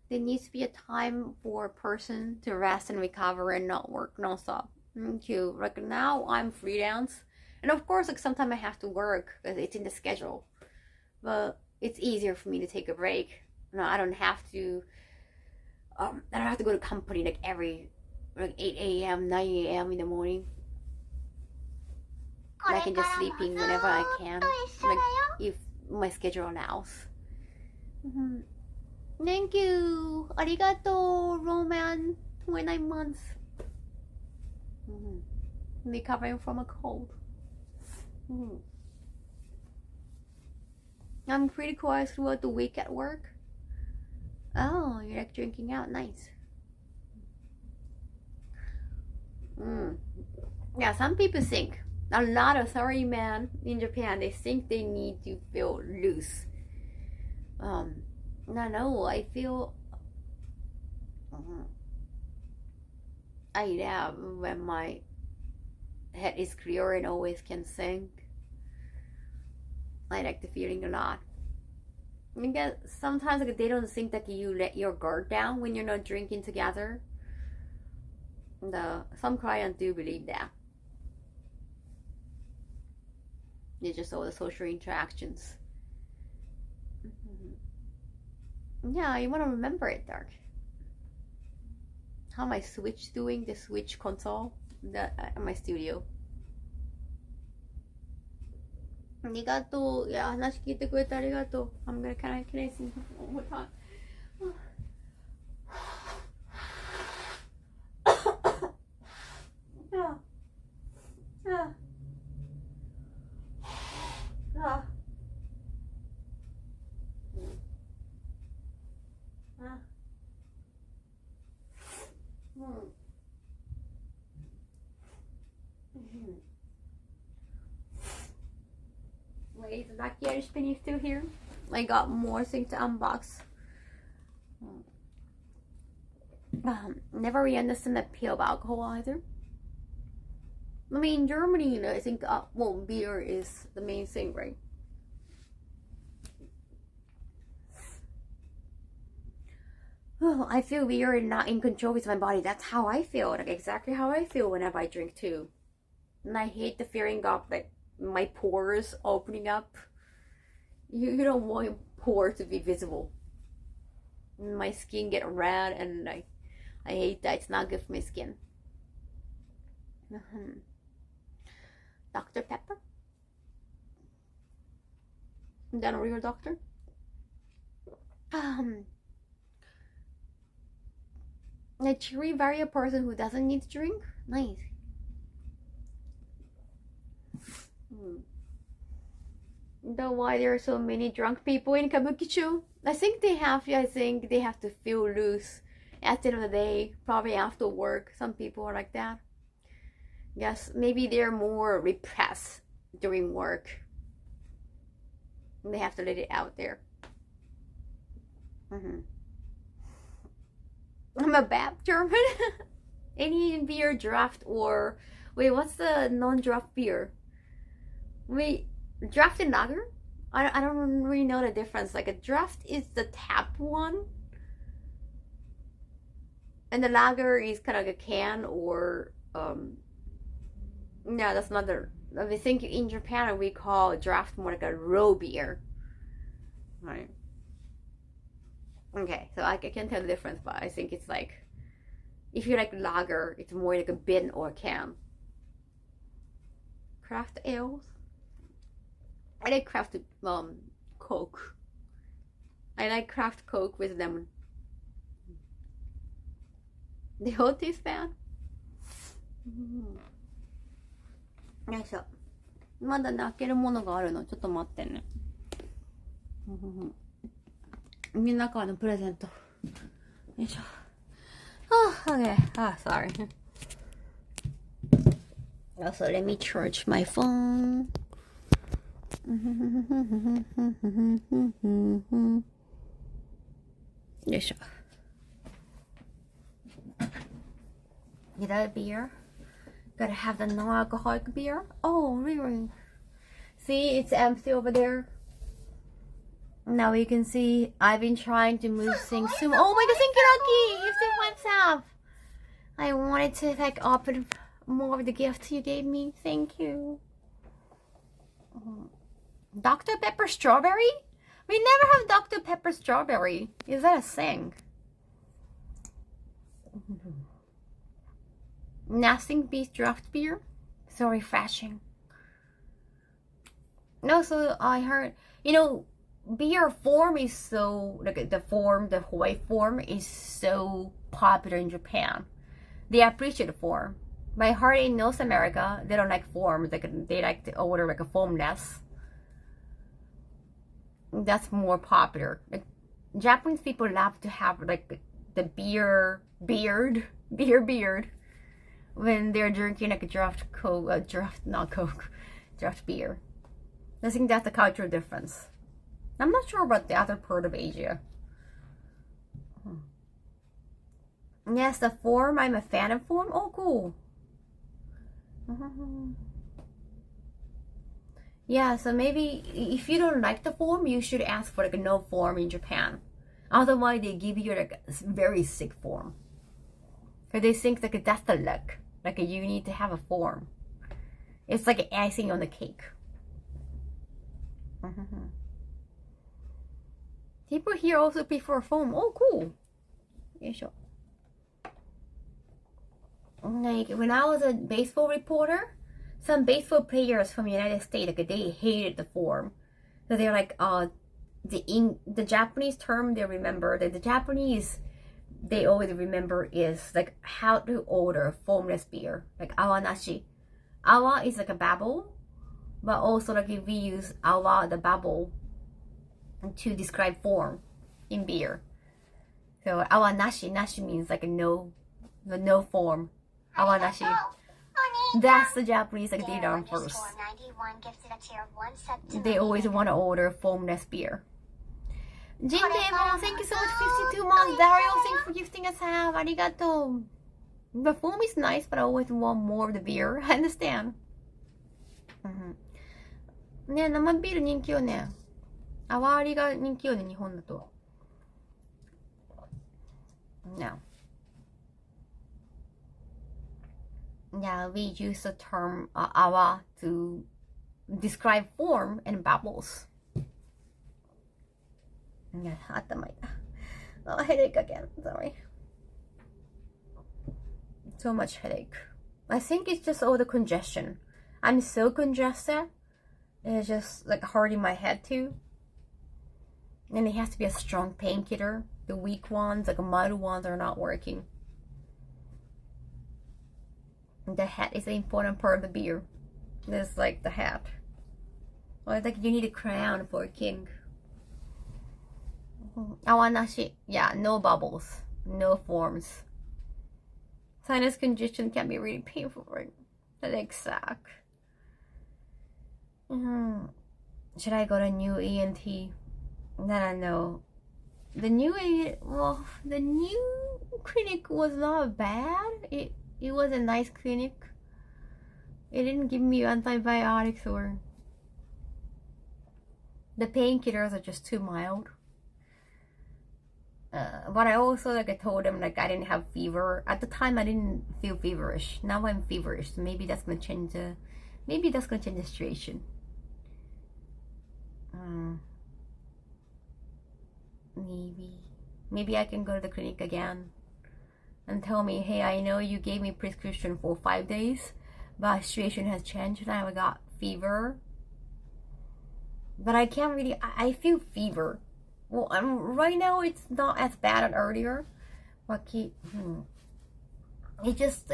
There needs to be a time for a person to rest and recover and not work nonstop. Too. Like now, I'm freelance, and of course, like sometimes I have to work because it's in the schedule. But it's easier for me to take a break. No, I don't have to. I don't have to go to company like every 8 a.m., 9 a.m. in the morning. I can just sleep in whenever I can, like if my schedule allows. Thank you. Arigato, Roman. 29 months. Recovering from a cold. I'm pretty quiet throughout the week at work. Oh, you like drinking out? Nice. Yeah, some people think, a lot of sorry men in Japan, they think they need to feel loose. No, I feel I have when my head is clear and always can think. I like the feeling a lot. Because sometimes like, they don't think that you let your guard down when you're not drinking together. Some clients do believe that. It's just all the social interactions. Yeah, you want to remember it, Dark. How my Switch doing? The Switch console in my studio. ありがとう。いや、話聞いてくれてありがとう。can I sing one more time? Wait, is that Irish penny still here? I got more things to unbox. Never really understand the appeal of alcohol either. I mean, in Germany, I think beer is the main thing, right? Oh, I feel weird and not in control with my body. That's how I feel. Like exactly how I feel whenever I drink too. And I hate the feeling of like my pores opening up. You don't want your pores to be visible. My skin get red and I hate that. It's not good for my skin. Dr. Pepper? Is that a real doctor? A cheery variant person who doesn't need to drink? Nice. Know why there are so many drunk people in Kabukicho? I think they have to feel loose at the end of the day, probably after work. Some people are like that. Yes, maybe they're more repressed during work. They have to let it out there. I'm a bad German. Any beer draft or wait, what's the non-draft beer? Wait, draft and lager? I don't really know the difference. Like a draft is the tap one, and the lager is kind of like a can or no, that's not the. I think in Japan we call draft more like a raw beer, right? Okay, so I can tell the difference, but I think it's like if you like lager, it's more like a bin or a can. Craft ales. I like craft Coke. I like craft Coke with lemon. They all taste bad. よいしょ。まだね、開けるものがあるの。ちょっと待ってね。みんなからのプレゼント。よいしょ。Okay. Sorry. Also, let me charge my phone. よいしょ。Get a beer. Gotta have the non-alcoholic beer. Oh, really? See, it's empty over there. Now you can see I've been trying to move things soon. Oh my god, thank you, Lucky! You still WhatsApp. I wanted to like open more of the gifts you gave me. Thank you. Dr. Pepper strawberry? We never have Dr. Pepper strawberry. Is that a thing? Nothing beats draft beer. So refreshing. No, so I heard, you know, beer form is so, like the Hawaii form is so popular in Japan. They appreciate the form. But I heard in North America, they don't like forms. Like they like to order like a foamless. That's more popular. Like Japanese people love to have like the beer beard when they're drinking like a draft beer. I think that's the cultural difference. I'm not sure about the other part of Asia. Yes, the form. I'm a fan of form. Oh, cool. Yeah, so maybe if you don't like the form, you should ask for like a no form in Japan. Otherwise, they give you like a very sick form. Because they think like that's the look. Like you need to have a form. It's like icing on the cake. People here also prefer foam. Oh, cool. Like when I was a baseball reporter, some baseball players from the United States, like they hated the form. So they're like, the Japanese term they remember, that the Japanese they always remember is like how to order foamless beer, like awa nashi. Awa is like a bubble, but also like if we use awa, the bubble, to describe form in beer. So awa nashi means like a no form. Awa nashi. That's the Japanese like they learn first. They always want to order foamless beer. Jin Demon, thank you so much. 52 months. Dario, thanks for gifting us half. Arigato. The foam is nice, but I always want more of the beer. I understand. ね、生ビール人気よね。泡割りが人気よね、日本だと。No. Yeah, we use the term awa to describe form and bubbles. Yeah, oh, headache again. Sorry. So much headache. I think it's just all the congestion. I'm so congested. It's just like hurting my head too. And it has to be a strong painkiller. The weak ones, like mild ones, are not working. The hat is the important part of the beer. It's like the hat. Well, it's like you need a crown for a king. Awanashi. Yeah, no bubbles. No forms. Sinus congestion can be really painful, right? The legs suck. Should I go to new ENT? Then I know. The new clinic was not bad. It was a nice clinic. It didn't give me antibiotics or the painkillers are just too mild. But I also I told them I didn't have fever at the time. I didn't feel feverish. Now I'm feverish. So maybe that's gonna change the situation. Maybe I can go to the clinic again and tell me, hey, I know you gave me prescription for 5 days, but situation has changed. Now I got fever, but I can't really. I feel fever. Well, right now it's not as bad as earlier, but it just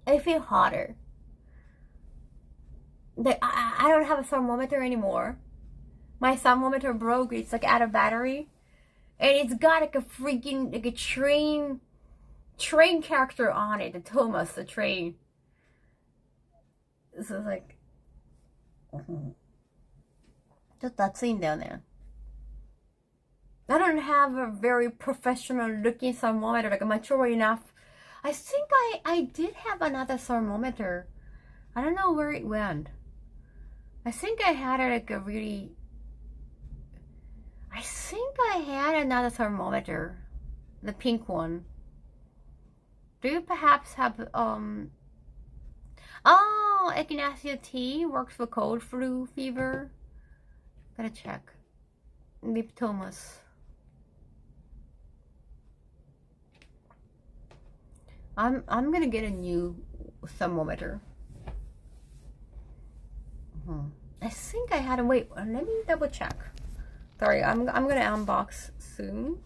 I feel hotter. I don't have a thermometer anymore. My thermometer broke. It's out of battery, and it's got a freaking a train character on it. The Thomas the train. So it's ちょっと暑いんだよね。I don't have a very professional looking thermometer, mature enough. I think I did have another thermometer. I don't know where it went. I think I had like a really... I think I had another thermometer. The pink one. Do you perhaps have, Oh, echinacea tea works for cold, flu, fever. Gotta check. Liptomas. I'm gonna get a new thermometer. I think I had a... Wait, let me double check. Sorry, I'm gonna unbox soon.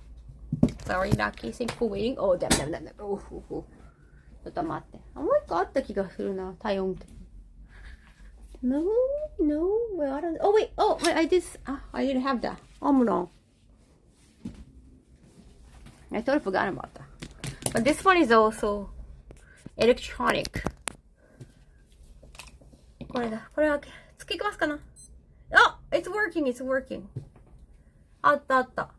Sorry, Lucky. Thanks for waiting. Oh, damn. Oh. ちょっと待って。もう一個あった気がするな。体温計。No. Well, I don't... Oh, wait. I didn't have that. Oh, no. I totally forgot about that. But this one is also electronic. これだ。これは付けますかな? Oh, it's working. あった。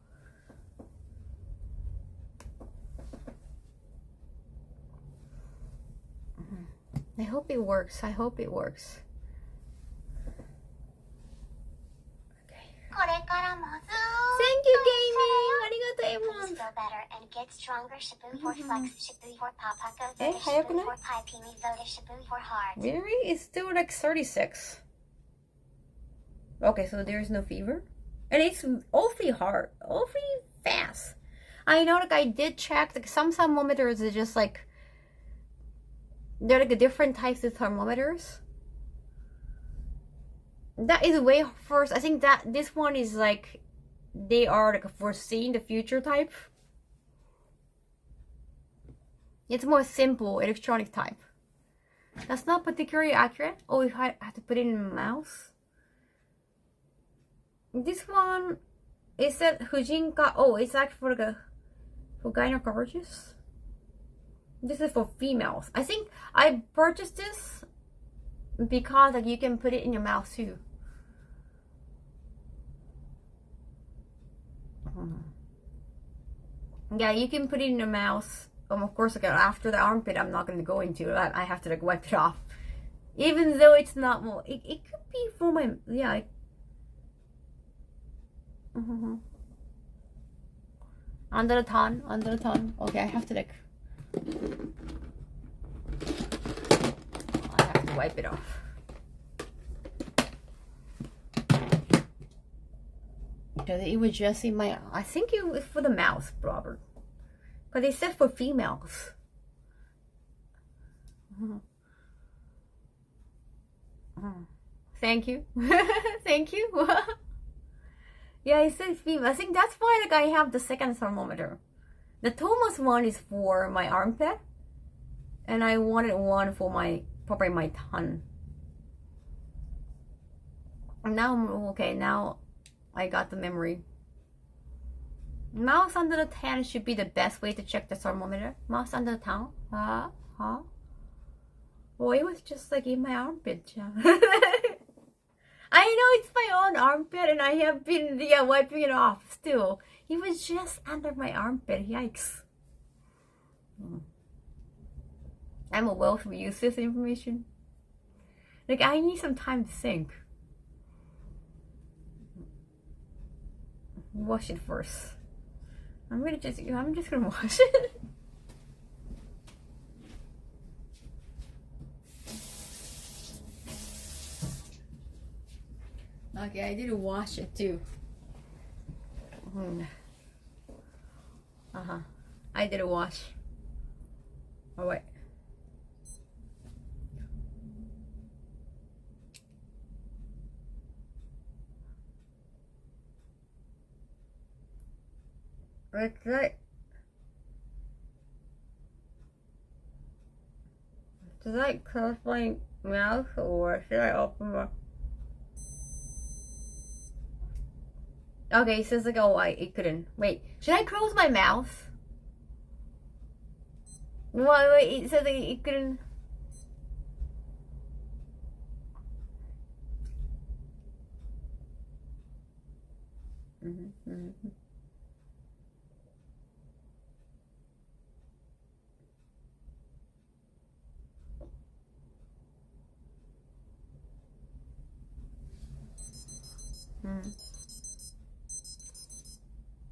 I hope it works. Thank you, gaming! ありがとう、エモン。 feel better and get stronger. Shibu for flex, Shibu for papaka, 早くない? Shibu for pie, Pimi voda, Shibu for heart. Really? It's still like 36. Okay, so there's no fever? And it's awfully hard, awfully fast. I know, like I did check, like some thermometers are just like, they're like different types of thermometers. That is way first. I think that this one is like, they are like foreseeing the future type. It's more simple electronic type. That's not particularly accurate. Oh, if I have to put it in my mouth. This one, it said Fujinka. Oh, it's actually for gynecologists. This is for females. I think I purchased this because like you can put it in your mouth too. Yeah, you can put it in your mouth. Of course, like after the armpit, I'm not going to go into it. I have to like wipe it off. Even though it's not more, it could be for my, yeah. Under the tongue. Okay, I have to like, I have to wipe it off. Because it was just in my, I think it was for the mouth, Robert. But they said for females. Thank you. Thank you. Yeah, it says female. I think that's why like I have the second thermometer. The Thomas one is for my armpit. And I wanted one for my, probably my tongue. Now I'm okay. Now I got the memory. Mouse under the tongue should be the best way to check the thermometer. Mouse under the tongue? Huh? Well, it was just like in my armpit. I know it's my own armpit and I have been wiping it off still. It was just under my armpit. Yikes. I'm a wealth of useless information. Like, I need some time to think. Wash it first. I'm just gonna wash it. Okay, I did wash it too. I did a wash. Oh wait. Let's see. Should I close my mouth or should I open my... Okay, it says like, oh, it couldn't. Wait, should I close my mouth? Wait, it says like it couldn't.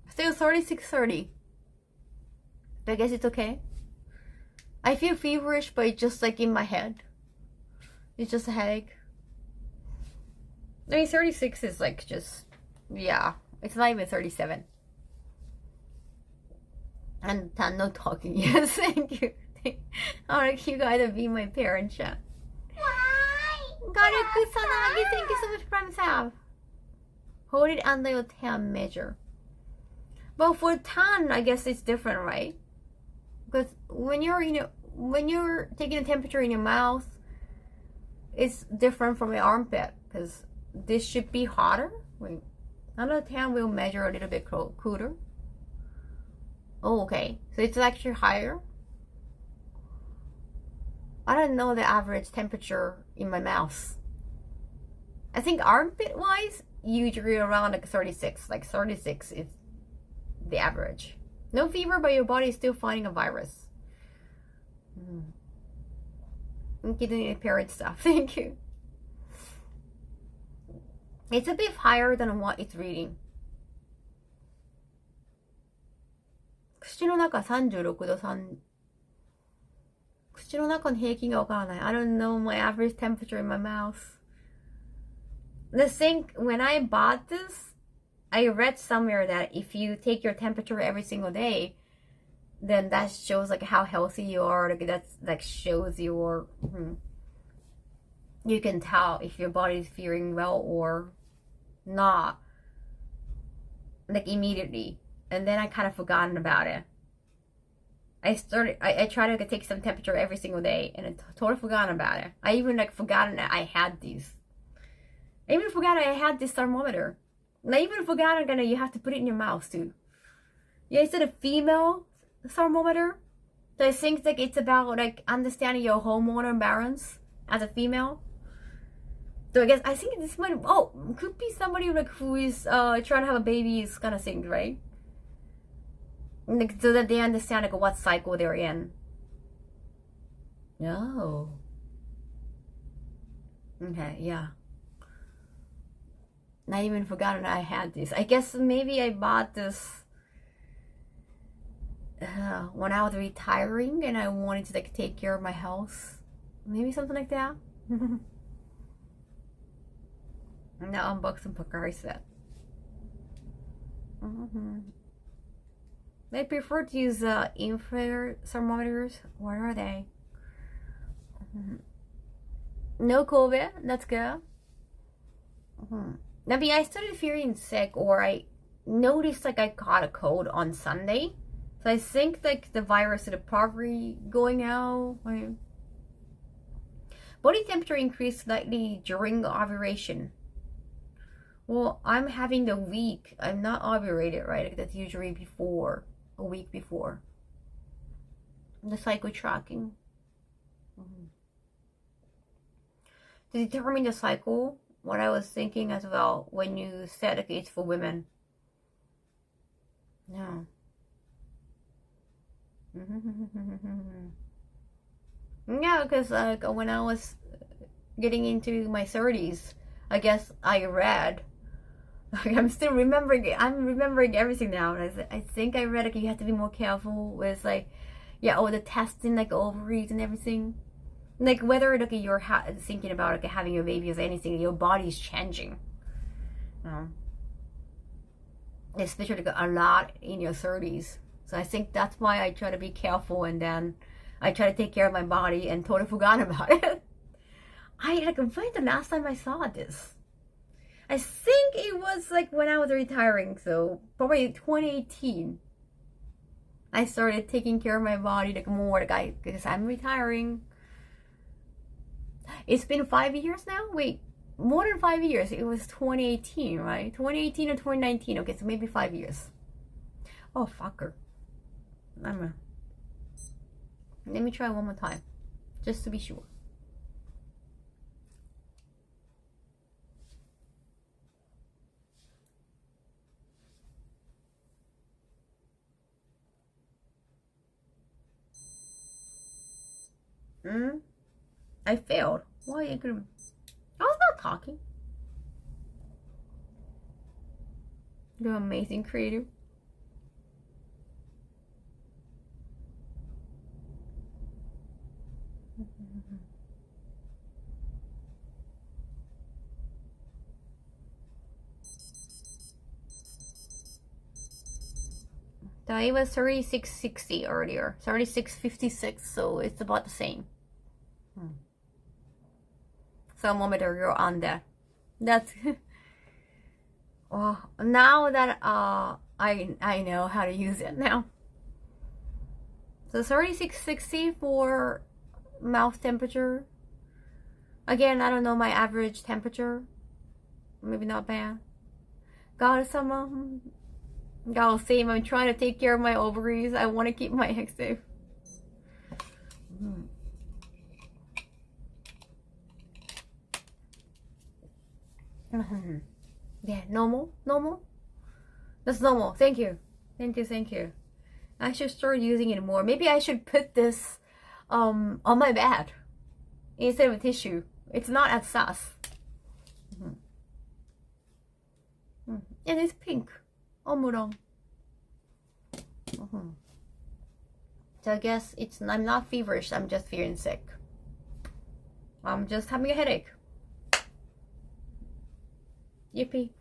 Still 36:30. I guess it's okay. I feel feverish, but it's just like in my head. It's just a headache. I mean, 36 is like just, yeah. It's not even 37. And no talking. Yes, thank you. I like you guys to be my parent chat. Garuku-sanagi, thank you so much, Prime Sab. Hold it under your thumb measure. But for tan, I guess it's different, right? Because when you're taking a temperature in your mouth, it's different from your armpit. Because this should be hotter. Wait, under tan will measure a little bit cooler. Oh, okay. So it's actually higher. I don't know the average temperature in my mouth. I think armpit-wise, usually around like 36. Like 36 is the average. No fever, but your body is still fighting a virus. I'm getting parent stuff. Thank you. It's a bit higher than what it's reading. 口の中36度3。口の中の平均がわからない。I don't know my average temperature in my mouth. The thing, when I bought this, I read somewhere that if you take your temperature every single day, then that shows like how healthy you are. Like that's like shows your, you can tell if your body is feeling well or not, like immediately. And then I kind of forgotten about it. I tried to take some temperature every single day, and I totally forgot about it. I even like forgotten that I had these. I even forgot I had this thermometer. And I even forgot that you have to put it in your mouth too. Yeah, it's a female thermometer. So I think like it's about like understanding your hormonal balance as a female. So I think this might could be somebody like who is trying to have a baby is kind of thing, right? Like, so that they understand like what cycle they're in. No. Okay, yeah. I even forgotten I had this. I guess maybe I bought this when I was retiring and I wanted to like take care of my health. Maybe something like that. Now unboxing Pocari set. I prefer to use infrared thermometers. What are they? No COVID. That's good. I mean, I started feeling sick, or I noticed like I caught a cold on Sunday. So I think like the virus is probably going out. Body temperature increased slightly during ovulation. Well, I'm having the week. I'm not ovulated, right? Like that's usually before. A week before. The cycle tracking. To determine the cycle, what I was thinking as well when you said okay, it's for women. No. Yeah, because like when I was getting into my 30s, I guess I read. I'm still remembering it. I'm remembering everything now. I think I read like you have to be more careful with like, all the testing like ovaries and everything. Like whether like you're thinking about like having a baby or anything, your body's changing. Especially like a lot in your 30s. So I think that's why I try to be careful, and then I try to take care of my body and totally forgot about it. When the last time I saw this? I think it was like when I was retiring, so probably 2018. I started taking care of my body like more, like because I'm retiring. It's been 5 years now? Wait, more than 5 years. It was 2018, right? 2018 or 2019. Okay, so maybe 5 years. Oh, fucker. Let me try one more time, just to be sure. I failed. Why? I was not talking. You're amazing creative. So it was 3660 earlier, 3656, so it's about the same. Thermometer, you're on that. That's oh, now that I know how to use it now. So 3660 for mouth temperature. Again, I don't know my average temperature. Maybe not bad. God, summer. God, same. I'm trying to take care of my ovaries. I want to keep my eggs safe. Yeah, normal. That's normal. Thank you. I should start using it more. Maybe I should put this on my bed instead of a tissue. It's not as sus. And it's pink. Omurong. So I guess I'm not feverish. I'm just feeling sick. I'm just having a headache. Yippee.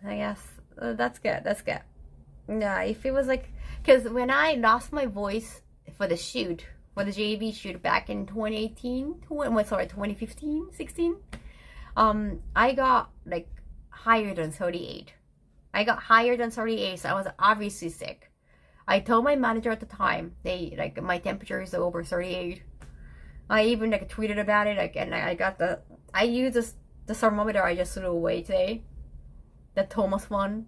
I guess that's good. Yeah, if it was like, because when I lost my voice for the shoot, for the JV shoot back in 2015, 16, I got like higher than 38. I got higher than 38, so I was obviously sick. I told my manager at the time, my temperature is over 38. I even like tweeted about it, and I used the thermometer I just threw away today, the Thomas one.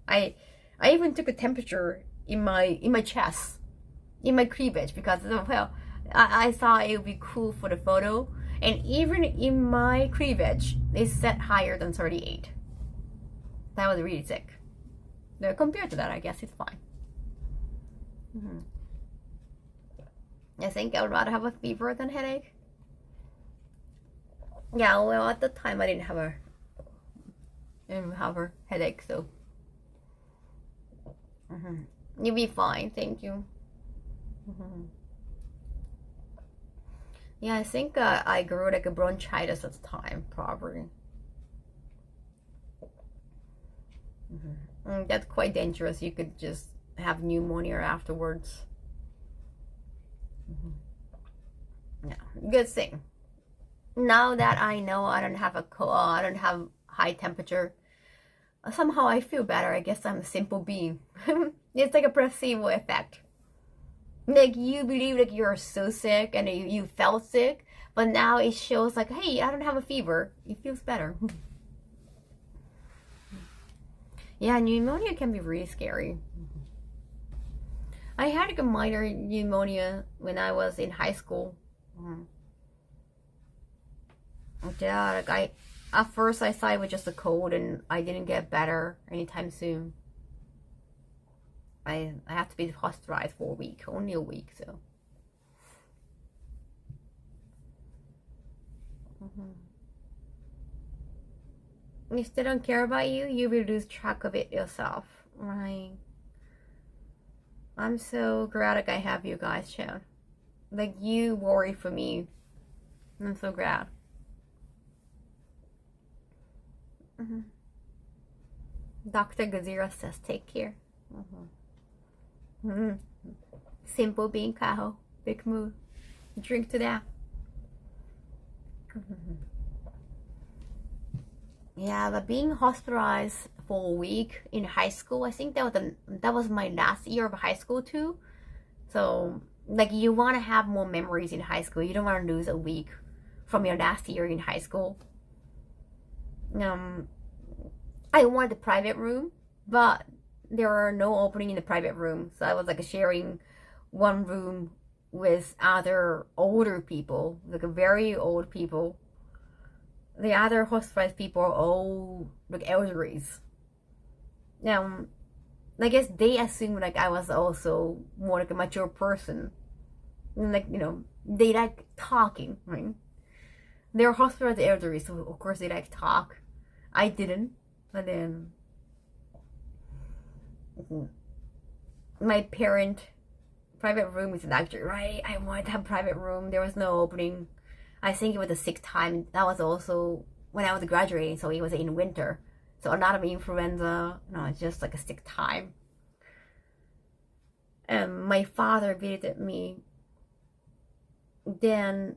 I even took a temperature in my chest, in my cleavage, because well, I thought it would be cool for the photo, and even in my cleavage, it set higher than 38. That was really sick. Now, compared to that, I guess it's fine. I think I would rather have a fever than headache. Yeah, well, at the time I didn't have a headache, so you'll be fine. Thank you. Yeah, I think I grew like a bronchitis at the time, probably. That's quite dangerous. You could just have pneumonia afterwards. Yeah, good thing. Now that I know I don't have I don't have high temperature, somehow I feel better. I guess I'm a simple being. It's like a placebo effect. Like you believe like you're so sick and you felt sick, but now it shows like, hey, I don't have a fever. It feels better. Yeah, pneumonia can be really scary. I had like a minor pneumonia when I was in high school. Yeah, like at first I thought it was just a cold, and I didn't get better anytime soon. I have to be hospitalized for a week, only a week, so. If they don't care about you, you will lose track of it yourself, right? I'm so glad like I have you guys, Chan. Like you worry for me. I'm so glad. Dr. Gazira says, take care. Simple being Kaho. Big mood. Drink to that. Yeah, but being hospitalized for a week in high school, I think that was my last year of high school too. So like you want to have more memories in high school. You don't want to lose a week from your last year in high school. I wanted a private room, but there are no opening in the private room, so I was like sharing one room with other older people, like very old people. The other hospitalized people are all like elderlies. Now, I guess they assumed like I was also more like a mature person, and like they like talking, right? They're hospitalized elderly, so of course they like talk. I didn't. And then my private room is actually right. I wanted to have a private room. There was no opening. I think it was the 6th time. That was also when I was graduating, so it was in winter. So a lot of influenza. No, it's just like a 6th time. And my father visited me. Then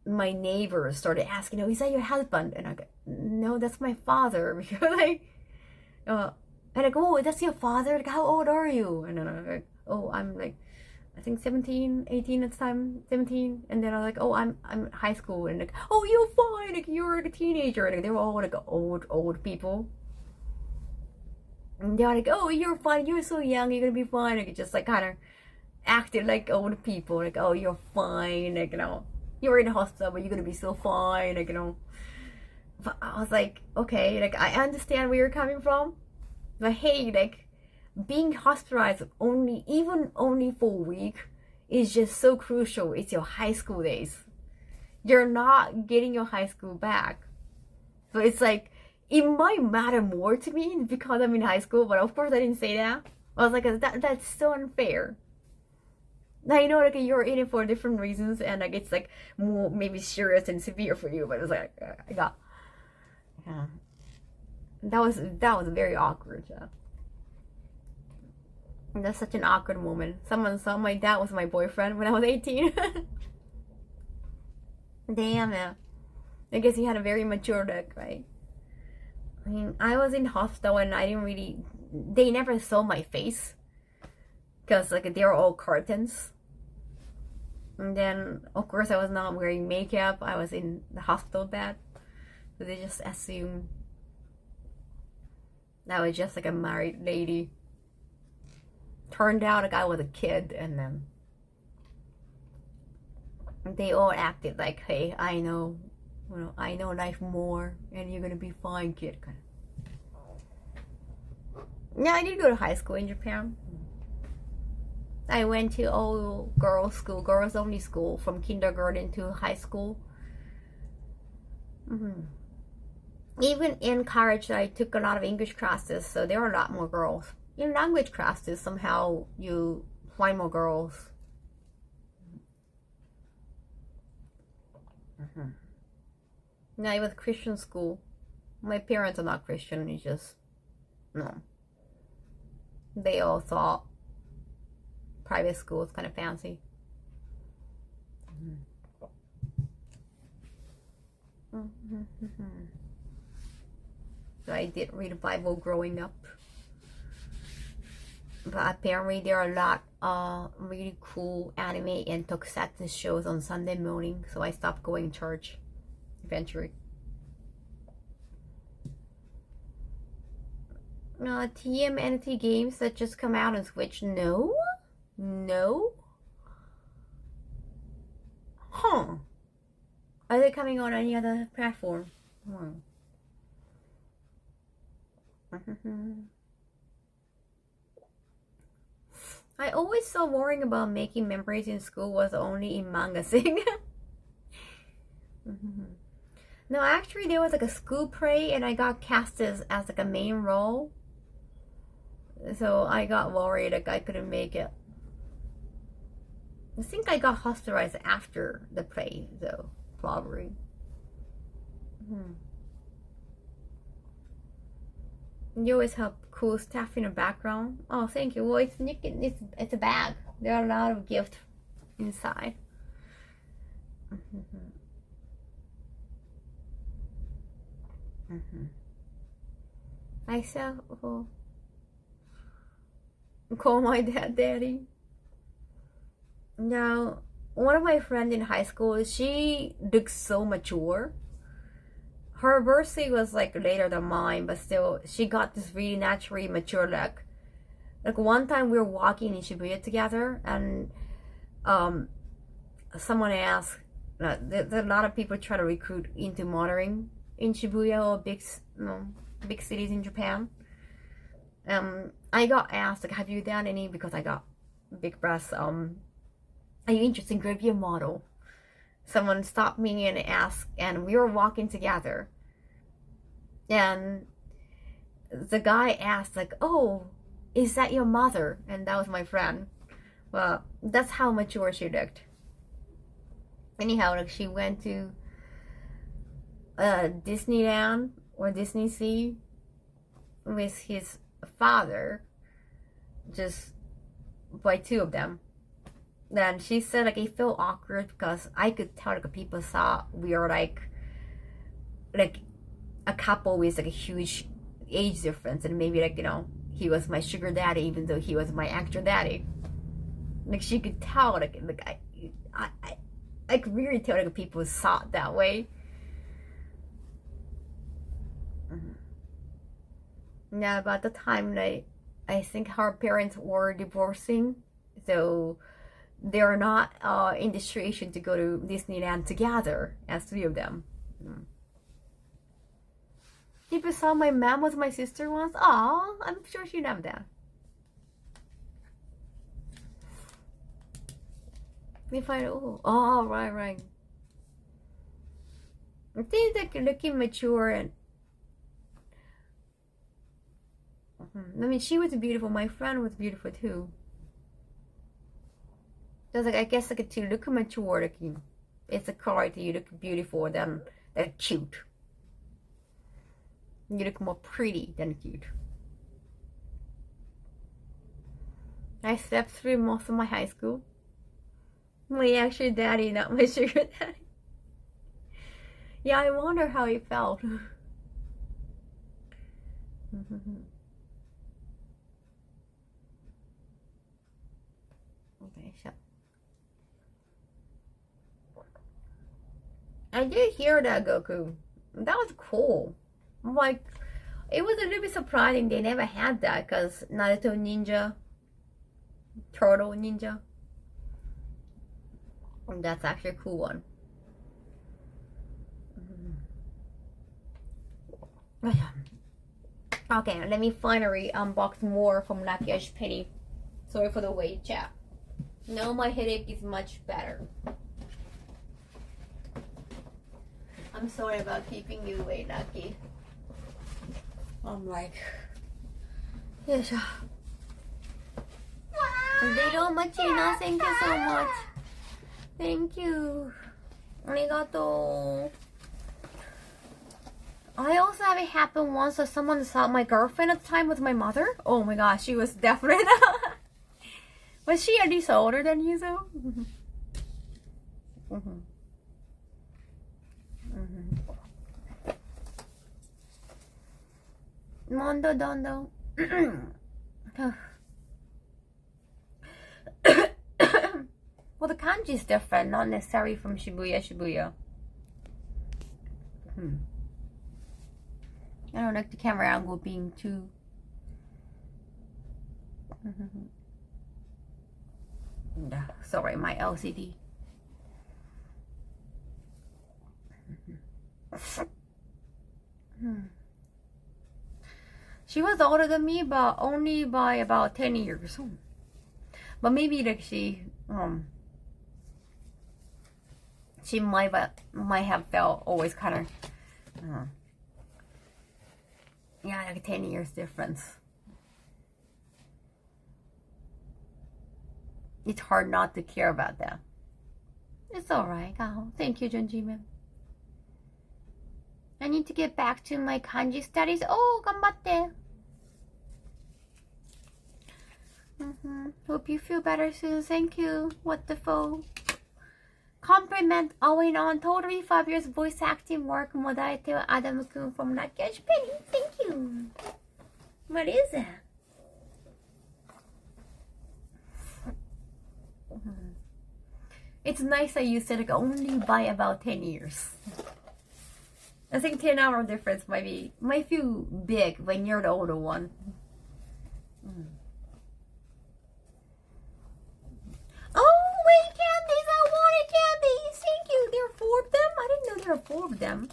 my neighbors started asking, "Oh, is that your husband?" And I go, "No, that's my father." Because and I go, "Oh, that's your father? Like, how old are you?" And then I'm like, "Oh, I'm like, I think 17, 18 at the time, 17." And then I was like, "Oh, I'm in high school." And like, "Oh, you're fine. Like, you're like a teenager." And like, they were all like old people. And they're like, "Oh, you're fine. You're so young. You're gonna be fine." Like, just like kind of acted like old people. Like, "Oh, you're fine. Like, you're in the hospital, but you're gonna be so fine." Like, But I was like, okay, like I understand where you're coming from, but hey, like being hospitalized only for a week is just so crucial. It's your high school days. You're not getting your high school back. So it's like it might matter more to me because I'm in high school, but of course I didn't say that. I was like, that's so unfair. I know like you're in it for different reasons, and like it's like more maybe serious and severe for you, but it's like I got that was very awkward. That's such an awkward moment. Someone saw my dad was my boyfriend when I was 18. Damn it. I guess he had a very mature look, right? I mean, I was in hospital and I didn't really. They never saw my face because like they were all curtains. And then, of course, I was not wearing makeup. I was in the hospital bed. So they just assumed that I was just like a married lady. Turned out like I was a kid, and then they all acted like, "Hey, I know life more, and you're gonna be fine, kid." Yeah, I did go to high school in Japan. I went to all girls school, girls only school, from kindergarten to high school. Even in college, I took a lot of English classes, so there were a lot more girls. In language classes, somehow you find more girls. Now it was Christian school. My parents are not Christian. It's just no. They all thought private school is kind of fancy. So I did read the Bible growing up. But apparently there are a lot of really cool anime and tokusatsu shows on Sunday morning, so I stopped going to church eventually. TMNT games that just come out on Switch? No? Huh. Are they coming on any other platform? I always thought worrying about making memories in school was only in manga thing. No, actually there was like a school play and I got cast as like a main role. So I got worried like I couldn't make it. I think I got hospitalized after the play though, probably. You always have cool stuff in the background. Oh, thank you. Well, it's a bag. There are a lot of gifts inside. I said, call my dad daddy. Now, one of my friends in high school, she looks so mature. Her birthday was like later than mine, but still, she got this really naturally mature look. Like one time we were walking in Shibuya together, and someone asked, there's a lot of people try to recruit into modeling in Shibuya or big cities in Japan. I got asked, like, have you done any, because I got big breasts, are you interested in grab your model? Someone stopped me and asked, and we were walking together. And the guy asked like, "Oh, is that your mother?" And that was my friend. Well, that's how mature she looked. Anyhow, like she went to Disneyland or Disney Sea with his father, just by two of them. Then she said like it felt awkward because I could tell like people thought we were like a couple with like a huge age difference, and maybe like, you know, he was my sugar daddy even though he was my actual daddy. Like she could tell like I could really tell like people thought that way. Yeah, but at the time like I think her parents were divorcing, so they're not in the situation to go to Disneyland together as three of them. People saw my mom with my sister once. Aw, I'm sure she loved that. If I right. I think like looking mature and I mean she was beautiful. My friend was beautiful too. So like I guess like to look mature, like it's a quality. You look beautiful than cute. You look more pretty than cute. I slept through most of my high school. My actual daddy, not my sugar daddy. Yeah, I wonder how he felt. Okay, so I did hear that, Goku. That was cool. Like, it was a little bit surprising they never had that because Naruto Ninja, Turtle Ninja. And that's actually a cool one. Okay, let me finally unbox more from Lucky's Penny. Sorry for the wait, chat. Now my headache is much better. I'm sorry about keeping you wait, Lucky. I'm like, yes. Little Machina, thank you so much. Thank you. Arigato. I also had it happen once that someone saw my girlfriend at the time with my mother. Oh my gosh, she was definitely was she at least older than you though? Mondo Dondo. Well, the kanji is different, not necessarily from Shibuya. I don't like the camera angle being too. Sorry, my LCD. She was older than me, but only by about 10 years. But maybe like she might have felt always kind of yeah, like 10 years difference. It's hard not to care about that. It's alright, Kaho. Thank you, Junjiman. I need to get back to my kanji studies. Oh, ganbatte. Hope you feel better soon. Thank you. Wonderful. Compliment going on totally fabulous voice acting work. Modaite Adam-kun from Lucky's Penny. Thank you. What is that? It's nice that you said like only by about 10 years. I think 10-hour difference might feel big when you're the older one. Oh, wait, candies! I wanted candies! Thank you! There are 4 of them? I didn't know there were 4 of them.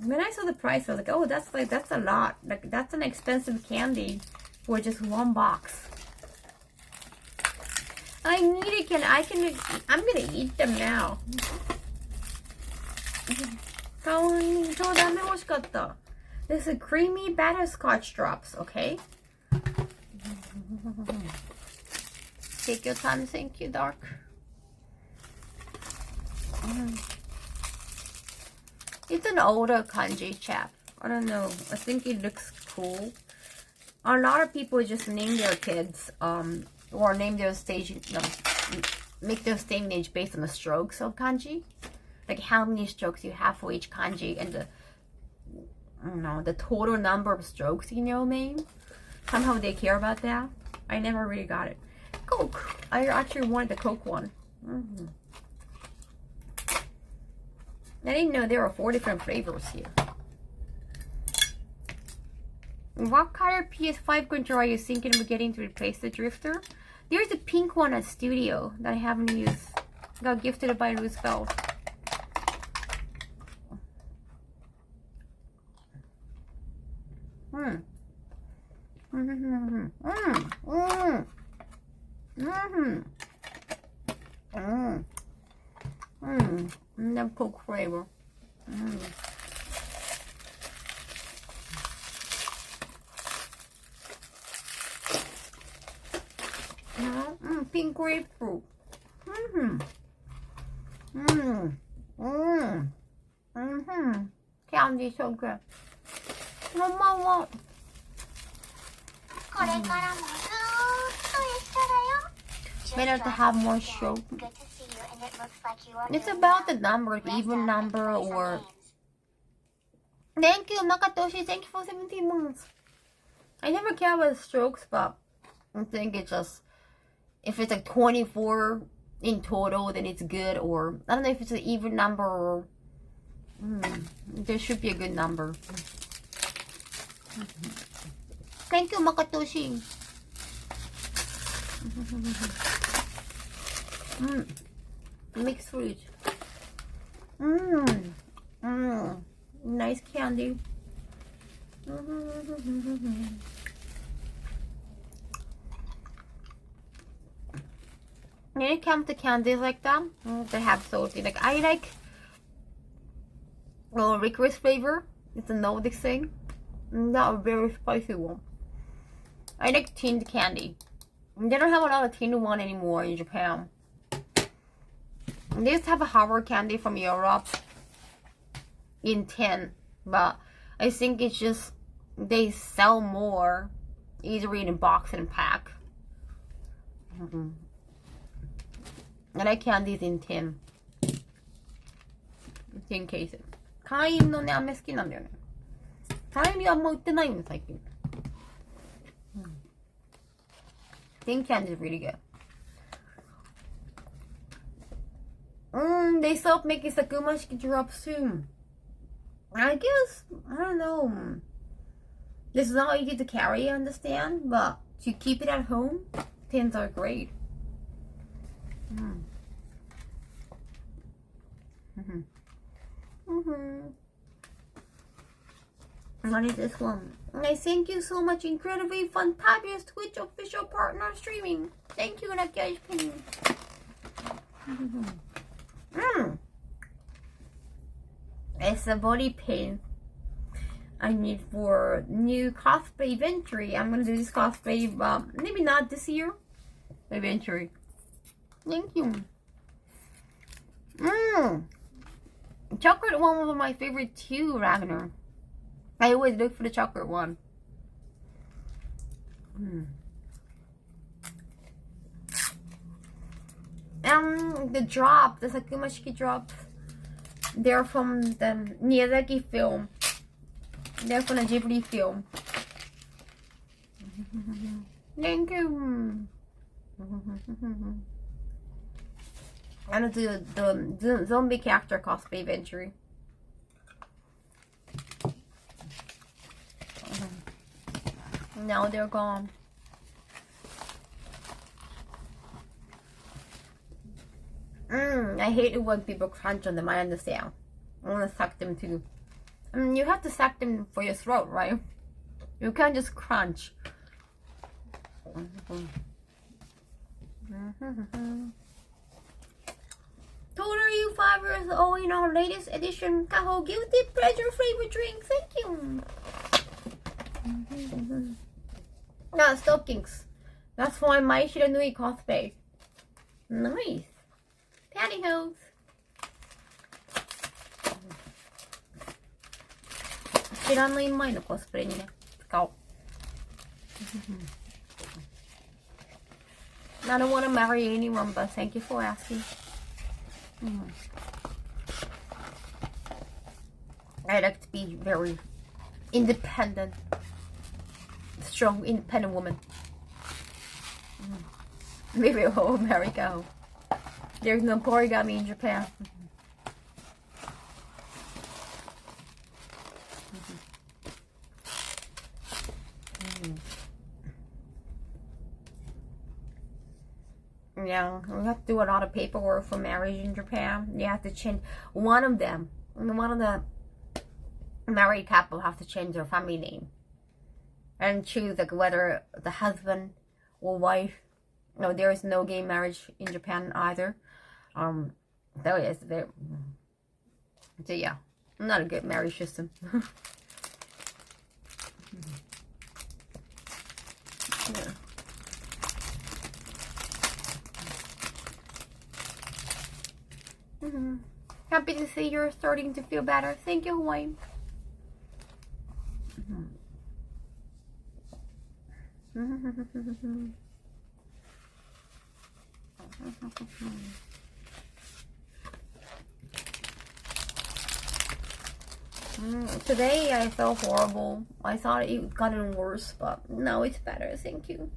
When I saw the price, I was like, oh, that's a lot. Like, that's an expensive candy for just 1 box. I need it, I'm gonna eat them now. かわいい。そうだね、欲しかった。This is creamy butterscotch drops, okay? Take your time, thank you, Dark. It's an older kanji chap. I don't know. I think it looks cool. A lot of people just name their kids, or name their stage, make their stage based on the strokes of kanji. Like how many strokes you have for each kanji and the, I don't know, the total number of strokes in your name. Somehow they care about that. I never really got it. Coke. I actually wanted the Coke one. I didn't know there were 4 different flavors here. What color PS5 controller are you thinking of getting to replace the Drifter? There's a pink one at Studio that I haven't used. Got gifted by Roosevelt. The Coke flavor. Pink grapefruit. Candy so good. Mama. Better to have more soap. Good to see you, and it looks like you are It's doing about well. the number, Rest even up number, and play some or... games. Thank you, Makatoshi. Thank you for 17 months. I never care about strokes, but I think it's just... If it's like 24 in total, then it's good, or... I don't know if it's an even number, or... there should be a good number. Thank you, Makatoshi. Mixed fruit. Nice candy. When it comes to candies like that, they have salty. Like I like licorice flavor. It's a Nordic thing. Not a very spicy one. I like tinned candy. They don't have a lot of tinned one anymore in Japan. They used to have a hard candy from Europe in tin, but I think it's just they sell more easily in a box and pack. I like candies in tin. Tin cases. 会員のね、飴好きなんだよね。大量あんま売ってないの最近。Tin candy is really good. They stop making Sakumashiki drop soon. I guess, I don't know. This is not easy to carry, I understand, but to keep it at home, tins are great. What is this one? I thank you so much, incredibly fantabulous Twitch official partner streaming. Thank you, that guy's penny. It's a body paint I need for new cosplay inventory. I'm gonna do this cosplay, maybe not this year. Eventually. Thank you. Chocolate one was my favorite too, Ragnar. I always look for the chocolate one. The drop, the Sakumashiki drops, they're from the Miyazaki film. They're from the Ghibli film. Thank you. I'm gonna do the zombie character cosplay eventually. Now they're gone. I hate it when people crunch on them. I understand. I want to suck them too. I mean, you have to suck them for your throat, right? You can't just crunch. Totally 5 years old in our latest edition Kaho Guilty Pleasure Flavor Drink. Thank you. No, stockings. That's why my Shiranui cosplay. Nice. Pantyhose. Shiranui mai no cosplay ni ne. Tsukao. I don't want to marry anyone, but thank you for asking. I like to be very independent, strong, independent woman. Maybe I'll marry Kaho. There's no origami in Japan. Yeah, we have to do a lot of paperwork for marriage in Japan. You have to change one of the married couple have to change their family name and choose like whether the husband or wife. No, there is no gay marriage in Japan either. So yes, so yeah, not a good marriage system. Yeah. Happy to see you're starting to feel better. Thank you, Hawaii. Today I felt horrible. I thought it gotten worse, but now it's better. Thank you.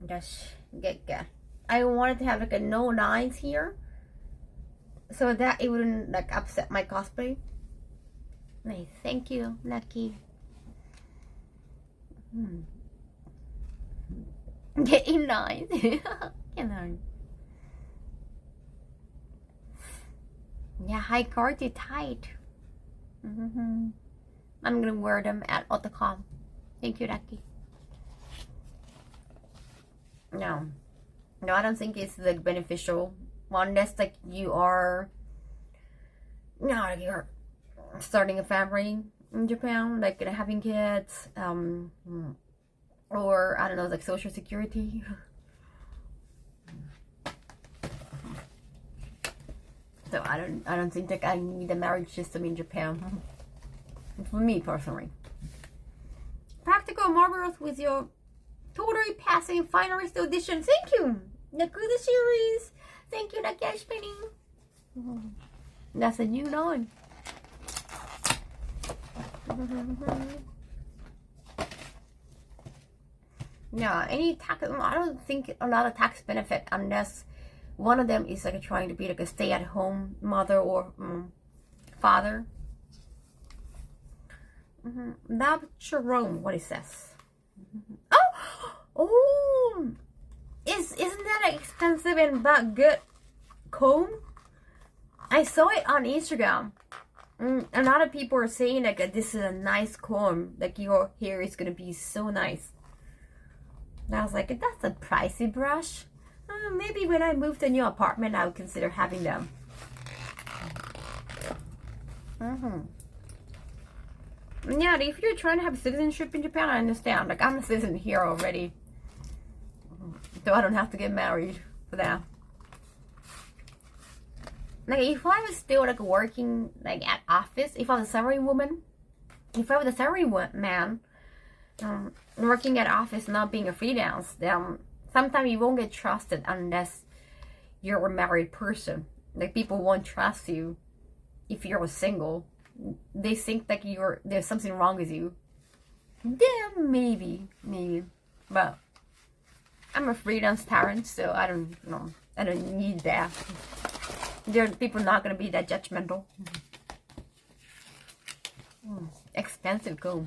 Just get good. I wanted to have like a no lines here, so that it wouldn't like upset my cosplay. Nice, thank you, Lucky. Get in lines. Yeah, high quality tight. I'm gonna wear them at Otakon. Thank you, Lucky. No, I don't think it's like beneficial unless like you are, like you're starting a family in Japan, like having kids, or I don't know, like social security. So I don't think like I need a marriage system in Japan. For me personally. Practical marvelous with your totally passing finalist audition. Thank you, Nakuda series. Thank you, Nakia Spinning. That's a new line. Yeah, any tax. I don't think a lot of tax benefit unless one of them is like trying to be like a stay-at-home mother or father. Not Jerome, what it says. Oh, isn't that expensive and but good comb? I saw it on Instagram. A lot of people are saying like this is a nice comb, like your hair is gonna be so nice. And I was like, that's a pricey brush. Maybe when I move to a new apartment, I would consider having them. Yeah, if you're trying to have citizenship in Japan, I understand. Like, I'm a citizen here already. So I don't have to get married for that. Like, if I was still, like, working, like, at office, if I was a salary woman, if I was a salary man, working at office, not being a freelance, then sometimes you won't get trusted unless you're a married person. Like, people won't trust you if you're single. They think that there's something wrong with you. Then maybe, but I'm a freelance talent, so I don't know. I don't need that. There are people not gonna be that judgmental. Expensive comb.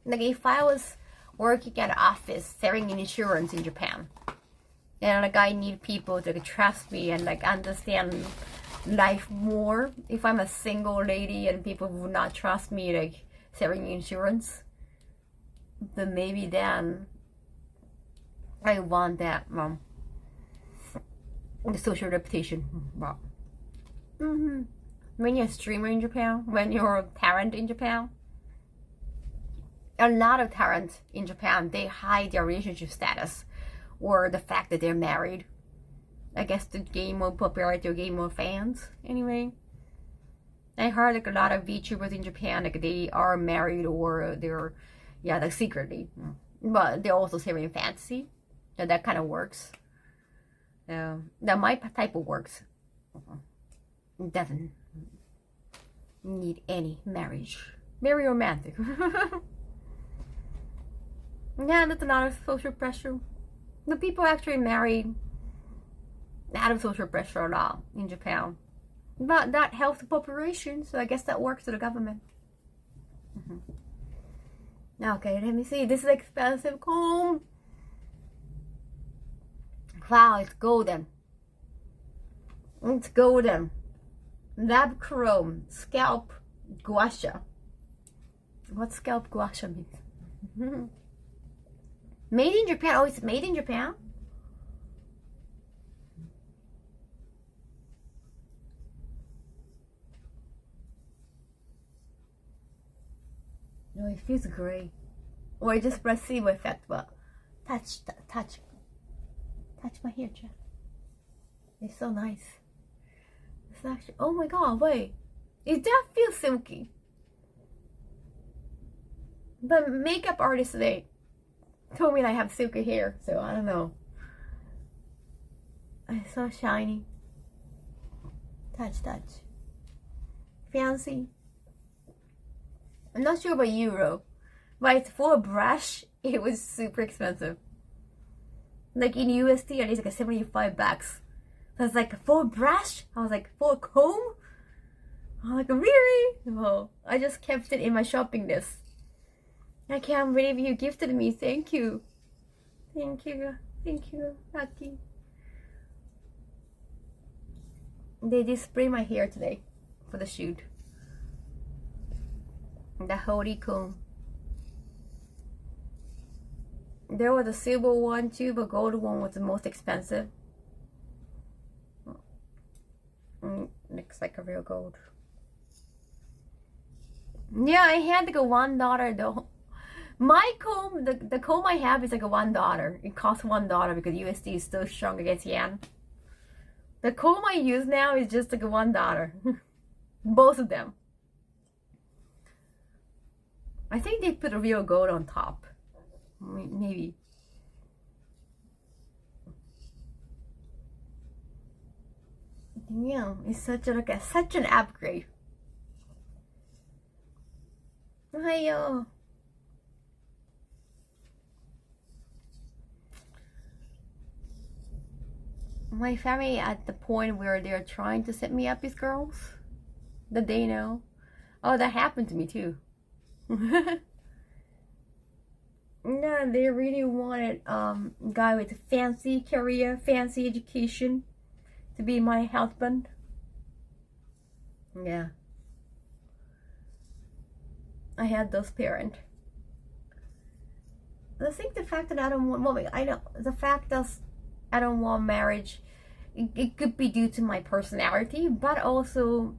Like if I was working at an office selling insurance in Japan, and like I need people to trust me and like understand life more. If I'm a single lady and people would not trust me like selling insurance, then maybe then I want that the social reputation. Wow. When you're a streamer in Japan, when you're a parent in Japan, a lot of parents in Japan, they hide their relationship status or the fact that they're married. I guess to gain more popularity or gain more fans. Anyway, I heard like a lot of VTubers in Japan, like they are married or they're, yeah, like secretly, but they're also saving fantasy. So that kind of works. That my type of works. Doesn't need any marriage. Very romantic. Yeah, that's a lot of social pressure. The people actually married out of social pressure a lot in Japan. But that helps the population, so I guess that works for the government. Okay, let me see. This is expensive comb. Wow, it's golden. It's golden. Lab chrome. Scalp gua sha. What scalp gua sha means? Made in Japan. Oh, it's made in Japan? No, it feels great. Or just placebo effect, but touch my hair, Jeff. It's so nice. It's actually, oh my god, wait. It does feel silky. But makeup artists today told me that I have silky hair, so I don't know. It's so shiny. Touch. Fancy. I'm not sure about euro, but it's for a brush, it was super expensive. Like in USD, at least like $75. So it's like for a brush. I was like, for a comb? I'm like, really? Well, I just kept it in my shopping list. I can't believe you gifted me. Thank you. Thank you, Lucky. They did spray my hair today for the shoot. The holy comb. There was a silver one too, but gold one was the most expensive. Looks like a real gold. Yeah, I had like a $1 though. My comb, the comb I have is like a $1. It costs $1 because USD is so strong against yen. The comb I use now is just like a $1. Both of them. I think they put a real gold on top. Maybe. Yeah, it's such an upgrade. Hiyo. My family at the point where they're trying to set me up with girls that they know. Oh, that happened to me too. Yeah, they really wanted a guy with a fancy career, fancy education to be my husband. Yeah. I had those parents. I think the fact that I don't want, well, I know the fact that I don't want marriage, it could be due to my personality, but also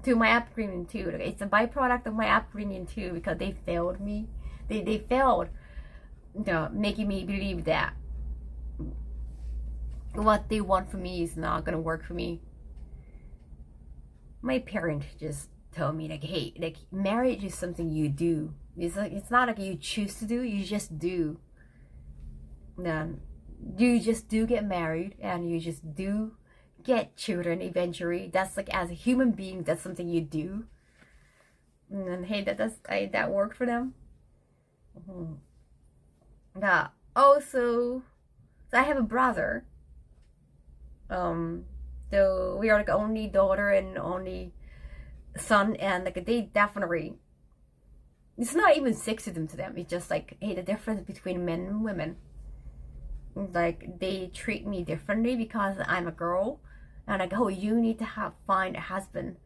to my upbringing too. It's a byproduct of my upbringing too, because they failed me. They failed, making me believe that what they want for me is not gonna work for me. My parents just told me like, hey, like marriage is something you do. It's not like you choose to do, you just do. You just do get married and you just do get children eventually. That's like, as a human being, that's something you do. And hey, that worked for them. Yeah. Also, so I have a brother. So we are like only daughter and only son, and like they definitely, it's not even sexism to them. It's just like, hey, the difference between men and women. Like they treat me differently because I'm a girl, and like, oh, you need to find a husband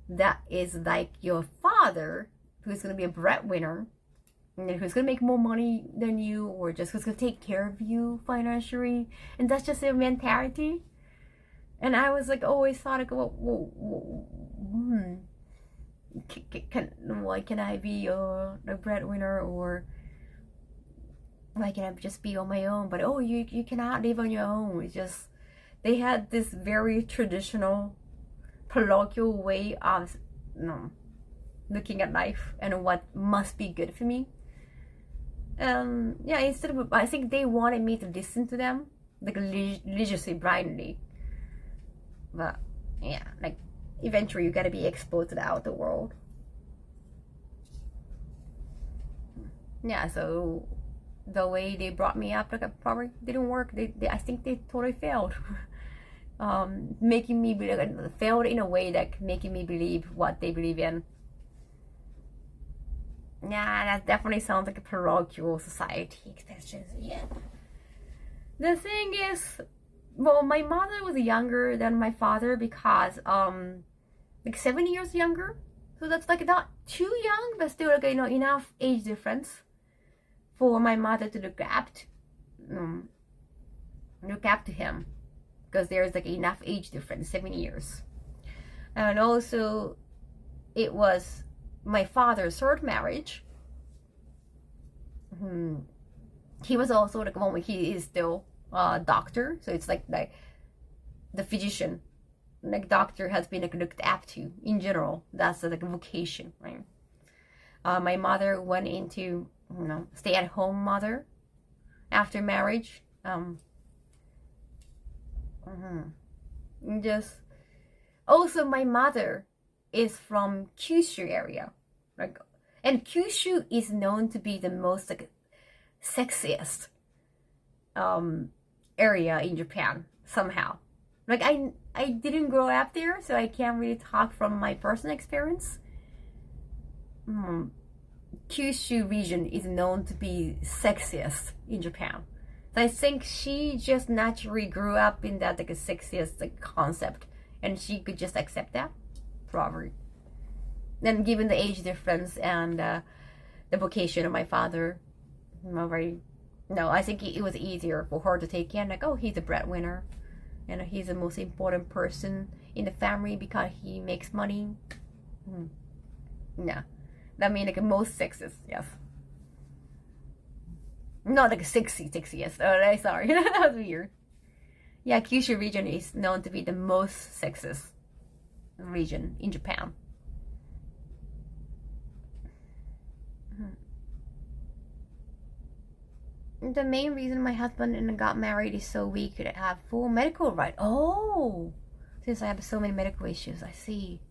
that is like your father, who's gonna be a breadwinner, and then who's gonna make more money than you, or just who's gonna take care of you financially, and that's just their mentality. And I was like, always thought, like, why can I be a breadwinner, or why can I just be on my own? But oh, you cannot live on your own. It's just they had this very traditional, parochial way of looking at life and what must be good for me. Yeah, instead of, I think they wanted me to listen to them, like religiously, blindly. But yeah, like eventually you gotta be exposed to the outer world. Yeah, so the way they brought me up, like, probably didn't work. I think they totally failed. Making me failed in a way that making me believe what they believe in. Yeah, that definitely sounds like a parochial society. Yeah. The thing is, well, my mother was younger than my father because like 7 years younger. So that's like not too young, but still like, enough age difference for my mother to look up to him, because there's like enough age difference, 7 years. And also it was my father's third marriage. He was also like, well, he is still a doctor, so it's like the physician, like doctor has been like looked up to in general. That's like a vocation, right? My mother went into stay-at-home mother after marriage. Just also my mother is from Kyushu area, like, and Kyushu is known to be the most like sexiest area in Japan somehow. Like I didn't grow up there, so I can't really talk from my personal experience. Kyushu region is known to be sexiest in Japan. So I think she just naturally grew up in that like a sexiest like concept, and she could just accept that, probably. Then given the age difference and the vocation of my father, I think it was easier for her to take in, like, oh, he's a breadwinner, and he's the most important person in the family because he makes money. Yeah, that means like most sexist, yes. Not like 60, yes. Oh, sorry, that was weird. Yeah, Kyushu region is known to be the most sexist region in Japan. The main reason my husband got married is so we could have full medical right. Oh, since I have so many medical issues, I see.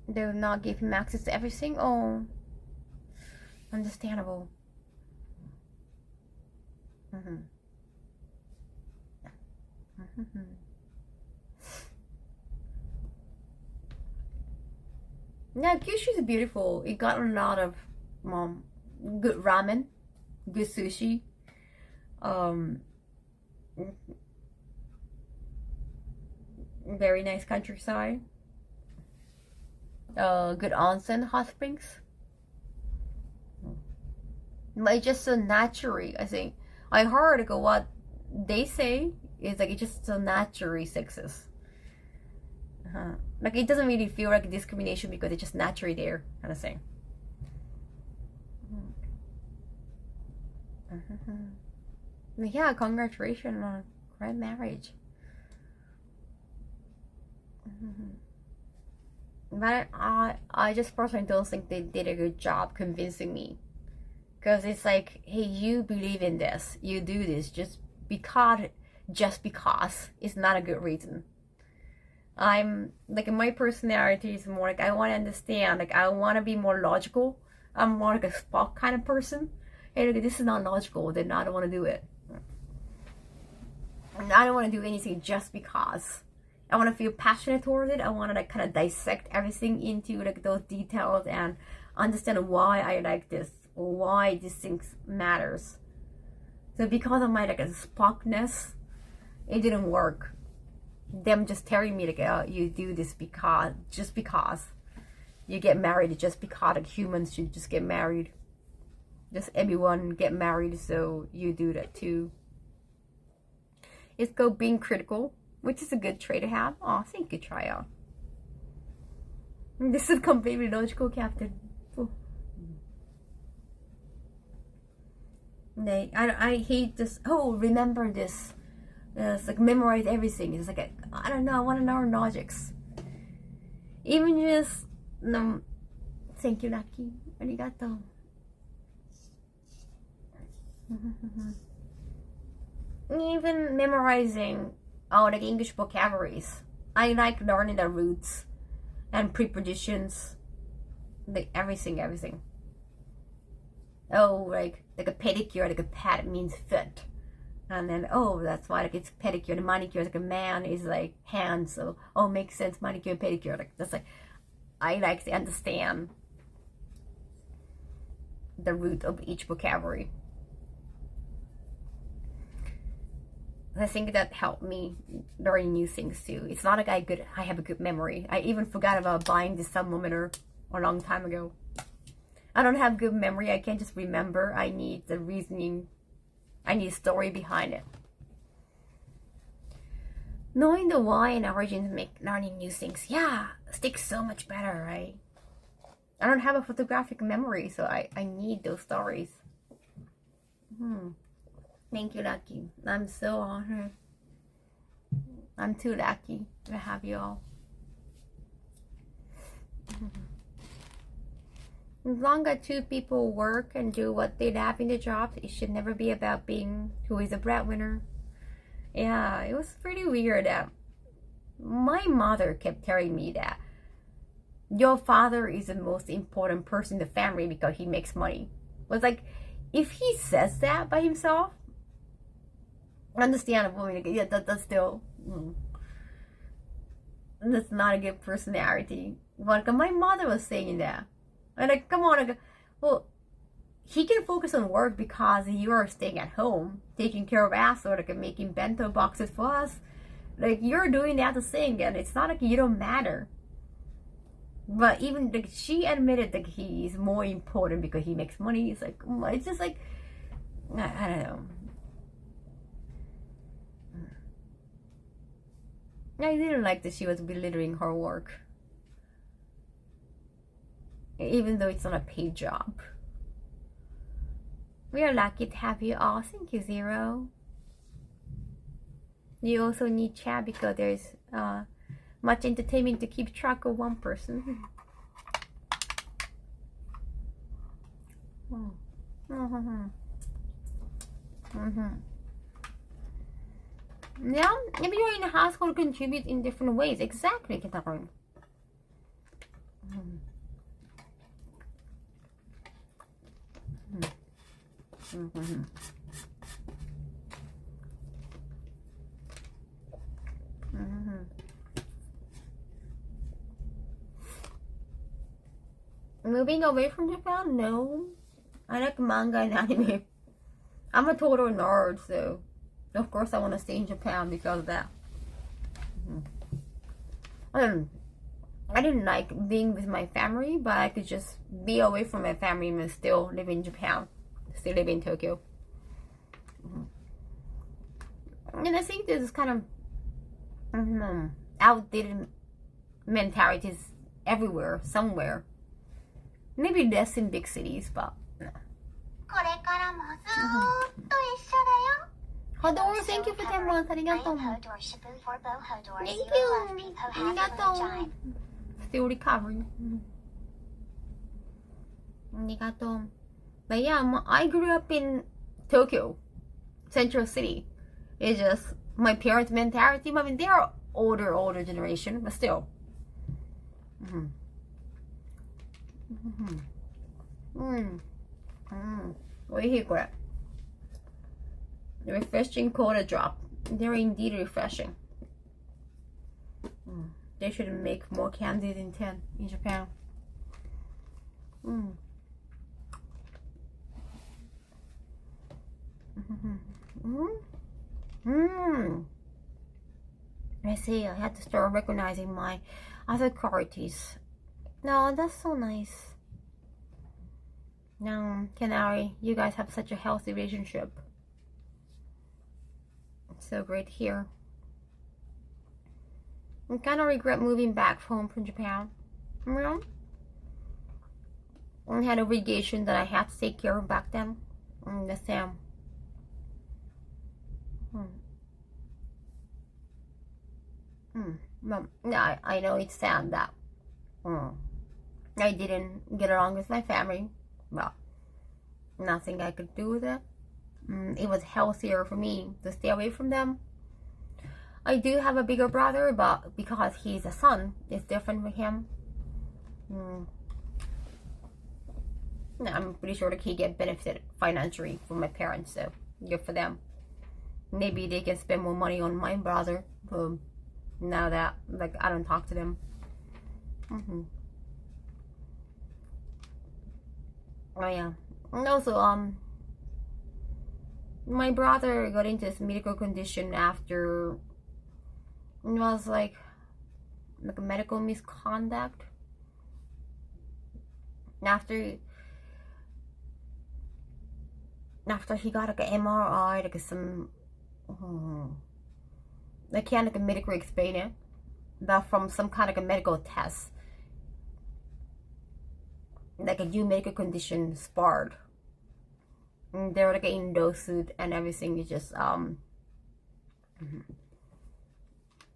They will not give him access to everything. Oh, understandable. Yeah, Kyushu is beautiful. It got a lot of good ramen, good sushi, very nice countryside, good onsen, hot springs. But it's just so naturally, I think. I heard what they say is like it's just so naturally sexist. Like it doesn't really feel like discrimination because it's just naturally there, kind of thing. Yeah, congratulations on a great marriage. But I just personally don't think they did a good job convincing me, because it's like, hey, you believe in this, you do this just because it's not a good reason. I'm like, my personality is more like I want to understand, like I want to be more logical. I'm more like a Spock kind of person. Hey, look, this is not logical, then I don't want to do it. And I don't want to do anything just because. I want to feel passionate towards it. I want to like kind of dissect everything into like those details and understand why I like this or why this thing matters. So because of my like a Spockness, it didn't work. Them just telling me like, oh, you do this because you get married just because like, humans should just get married. Just everyone get married, so you do that too. It's called being critical, which is a good trait to have. Oh, thank you, Tryout. This is completely logical, Captain. Oh. I hate this. Oh, remember this. It's like memorize everything. It's like I don't know. I want to know logics. Even just no. Thank you, Lucky. Arigato. Even memorizing all the English vocabularies. I like learning the roots and prepositions, like everything. Oh, like a pedicure, like a pad means foot, and then oh, that's why like it's pedicure. The manicure, like a man is like hands, so oh, makes sense. Manicure, pedicure, like that's like I like to understand the root of each vocabulary. I think that helped me learning new things too. It's not like I have a good memory. I even forgot about buying this thermometer a long time ago. I don't have good memory. I can't just remember. I need the reasoning. I need a story behind it. Knowing the why and origins make learning new things, yeah, sticks so much better, right? I don't have a photographic memory, so I need those stories. Thank you, Lucky. I'm so honored. I'm too lucky to have you all. As long as two people work and do what they love in the job, it should never be about being who is a breadwinner. Yeah, it was pretty weird that my mother kept telling me that your father is the most important person in the family because he makes money. It was like, if he says that by himself, understandable. Yeah, that's still that's not a good personality. But my mother was saying that, and like, come on, like, well, he can focus on work because you are staying at home, taking care of us, or like making bento boxes for us. Like you're doing that to sing, and it's not like you don't matter. But even like she admitted that he is more important because he makes money. It's like it's just like I don't know. I didn't like that she was belittling her work, even though it's not a paid job. We are lucky to have you all. Thank you, Zero. You also need chat because there's much entertainment to keep track of one person. Yeah, if you're in a household, contribute in different ways. Exactly, Catherine. Moving away from Japan? No. I like manga and anime. I'm a total nerd, so of course I want to stay in Japan because of that. I didn't like being with my family, but I could just be away from my family and still live in Japan. Still live in Tokyo. And I think there's kind of outdated mentalities everywhere, somewhere. Maybe less in big cities, but no. Hodor, thank you for 10 months. Arigato. Thank you. Arigato. Still recovering. Arigato. But yeah, I grew up in Tokyo, Central City. It's just my parents' mentality. I mean, they are older generation, but still. What do you hear? The refreshing cola drop. They're indeed refreshing. They should make more candies in 10 in Japan. I see. I had to start recognizing my other qualities No, that's so nice. Now, Canary, you guys have such a healthy relationship. It's so great here. I kind of regret moving back home from Japan. You know? I had a obligation that I had to take care of back then. The same. Well, yeah, I know it's sad that I didn't get along with my family, but nothing I could do with it. It was healthier for me to stay away from them. I do have a bigger brother, but because he's a son, it's different with him. I'm pretty sure that he get benefited financially from my parents, so good for them. Maybe they can spend more money on my brother. Now that like I don't talk to them. Oh yeah. And also my brother got into this medical condition after it was like a medical misconduct. After he got like an MRI, like some I can't like medically explain it, but from some kind of a medical test, like a new medical condition sparred. And they're like in lawsuit and everything is just So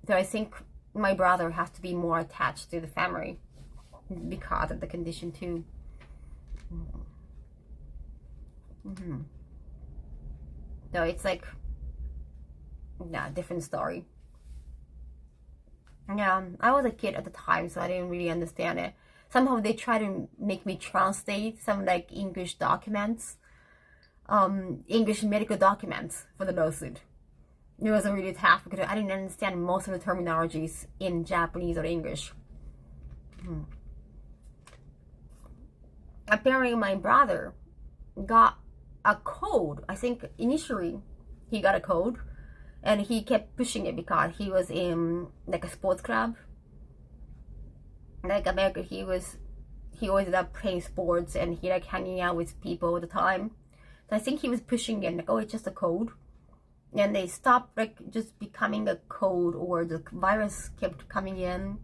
I think my brother has to be more attached to the family because of the condition too. So it's like different story. Yeah, I was a kid at the time, so I didn't really understand it. Somehow they try to make me translate some like English documents, English medical documents for the lawsuit. It was really tough because I didn't understand most of the terminologies in Japanese or English. Apparently my brother got a code. I think initially he got a code and he kept pushing it because he was in like a sports club. Like America, he always loved playing sports and he like hanging out with people all the time. So I think he was pushing it like, oh, it's just a code. And they stopped like just becoming a code, or the virus kept coming in.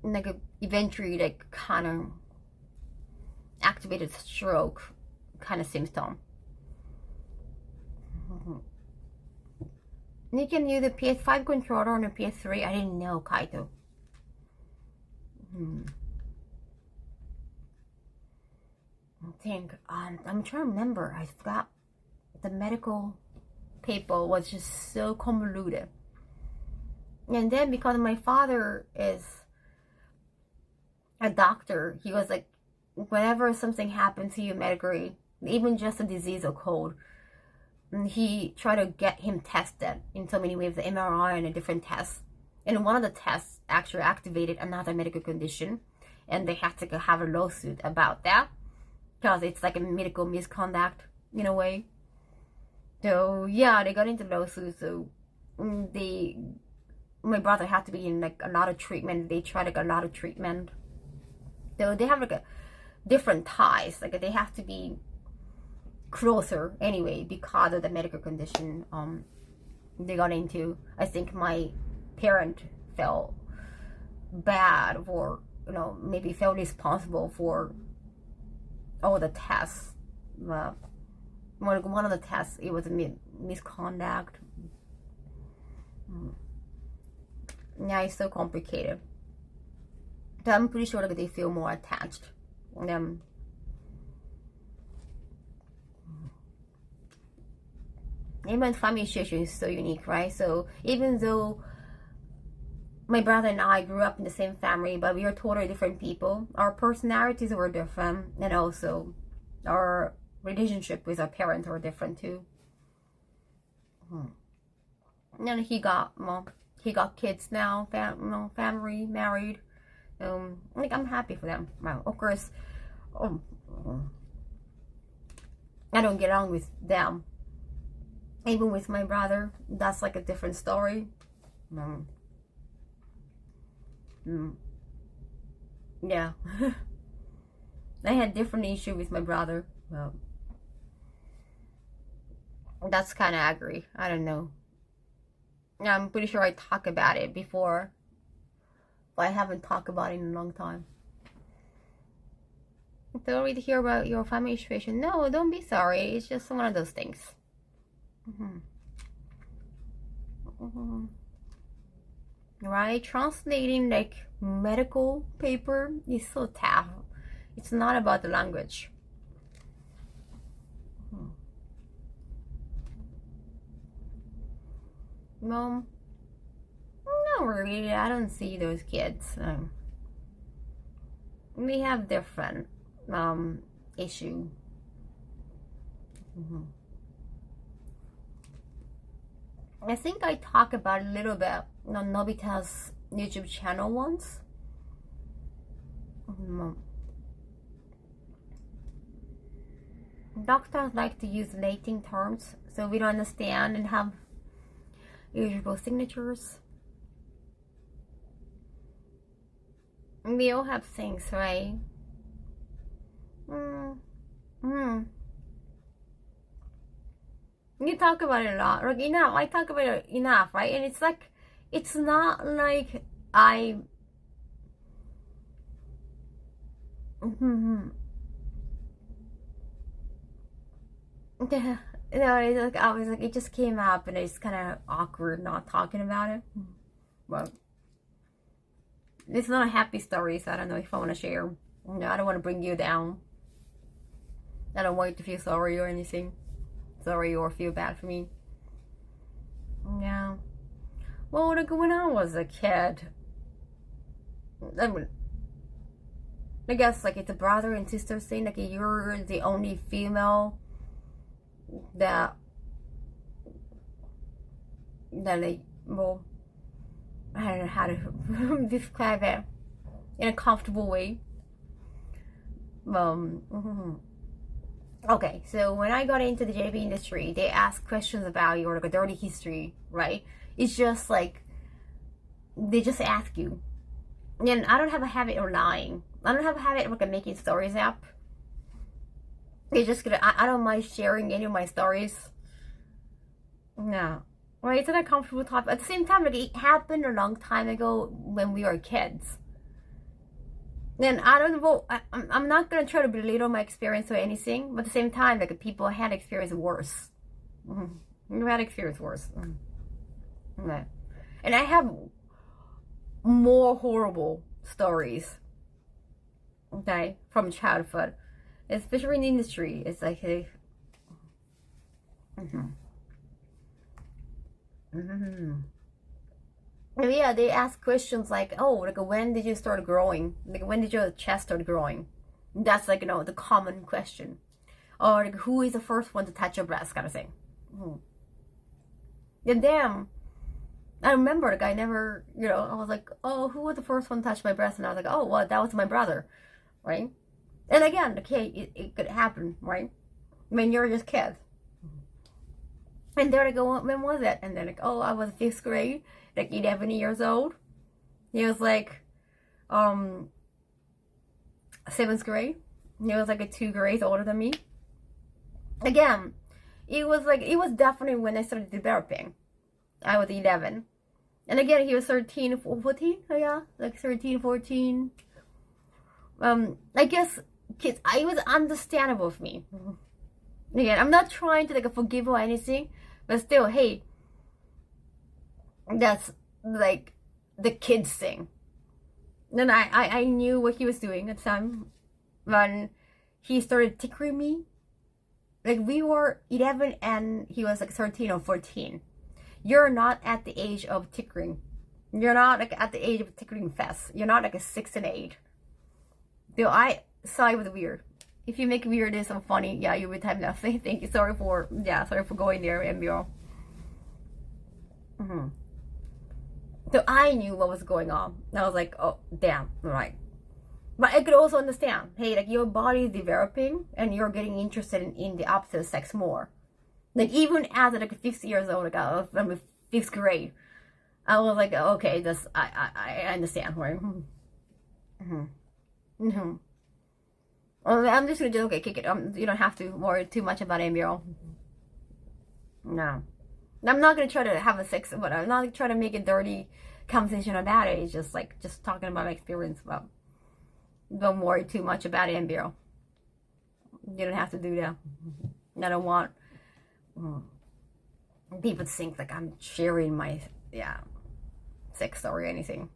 Like eventually like kind of activated stroke kind of symptom. You can use the PS5 controller on a PS3. I didn't know, Kaito. I think I'm trying to remember. I forgot. The medical paper was just so convoluted. And then because my father is a doctor, he was like, whenever something happens to you medically, even just a disease or cold, he tried to get him tested in so many ways, the MRI and a different test. And one of the tests actually activated another medical condition, and they had to have a lawsuit about that because it's like a medical misconduct in a way. So yeah, they got into lawsuit. So my brother had to be in like a lot of treatment. They tried like a lot of treatment. So they have like a different ties. Like they have to be closer anyway because of the medical condition they got into. I think my parent felt bad for, maybe felt responsible for all the tests. One of the tests, it was a misconduct. Yeah, it's so complicated. So I'm pretty sure that they feel more attached. Even family situation is so unique, right? So even though my brother and I grew up in the same family, but we are totally different people, our personalities were different, and also our relationship with our parents were different too. And he got kids now, family, married. Like I'm happy for them. Well, of course, I don't get along with them. Even with my brother, that's like a different story. Yeah. I had different issue with my brother. Well, that's kind of agree. I don't know. I'm pretty sure I talked about it before, but I haven't talked about it in a long time. Don't really hear about your family situation. No, don't be sorry. It's just one of those things. Right? Translating like medical paper is so tough. It's not about the language. No, not really. I don't see those kids. We have different issue. I think I talked about a little bit on Nobita's YouTube channel once. Doctors like to use Latin terms, so we don't understand and have usual signatures. We all have things, right? You talk about it a lot, like enough. I talk about it enough, right? And it's like, it's not like I. Yeah, no, it's like I was like, it just came up, and it's kind of awkward not talking about it. But it's not a happy story, so I don't know if I want to share. No, I don't want to bring you down. I don't want you to feel sorry or anything. Sorry or feel bad for me. Yeah. Well, like when I was a kid, I guess like it's a brother and sister thing. Like you're the only female that like, well, I don't know how to describe it in a comfortable way. Okay, so when I got into the JV industry, they ask questions about your like dirty history, right? It's just like they just ask you, and I don't have a habit of lying. I don't have a habit of like making stories up. They just gonna. I don't mind sharing any of my stories. No, right? It's not a comfortable topic. At the same time, like it happened a long time ago when we were kids. Then I don't know. I'm not gonna try to belittle my experience or anything, but at the same time, like people had experienced worse. You had experienced worse. Yeah. And I have more horrible stories. Okay, from childhood, especially in the industry. It's like yeah, they ask questions like, oh, like when did you start growing? Like when did your chest start growing? That's like, you know, the common question. Or like, who is the first one to touch your breast, kind of thing. And then I remember like I never, you know, I was like, oh, who was the first one to touch my breast? And I was like, oh, well, that was my brother, right? And again, okay, it could happen, right? When you're just kids. And they're like, oh, when was it? And they're like, oh, I was 5th grade, like 11 years old. He was like, 7th grade. He was like 2 grades older than me. Again, it was definitely when I started developing. I was 11. And again, he was 13, 14. Oh, yeah, like 13, 14. I guess kids, it was understandable for me. Again, I'm not trying to like forgive or anything, but still, hey, that's like the kids thing. Then I knew what he was doing at the time when he started tickling me. Like we were 11 and he was like 13 or 14. You're not at the age of tickling. You're not like at the age of tickling fest. You're not like a 6 and 8. Though I saw it was weird. If you make weird so funny, yeah, you would have nothing. Thank you. Sorry for going there, MBO. So I knew what was going on. I was like, oh, damn, right. But I could also understand, hey, like your body is developing and you're getting interested in the opposite sex more. Like even as like 5 years old, like I'm 5th grade, I was like, okay, this I understand. Right? Mm-hmm. Mm-hmm. Well, I'm just gonna do okay. Kick it. You don't have to worry too much about embryo. No, I'm not gonna try to have a sex, but I'm not trying to make a dirty conversation about it. It's just like just talking about my experience. But don't worry too much about embryo. You don't have to do that. I don't want people to think like I'm sharing my sex story or anything.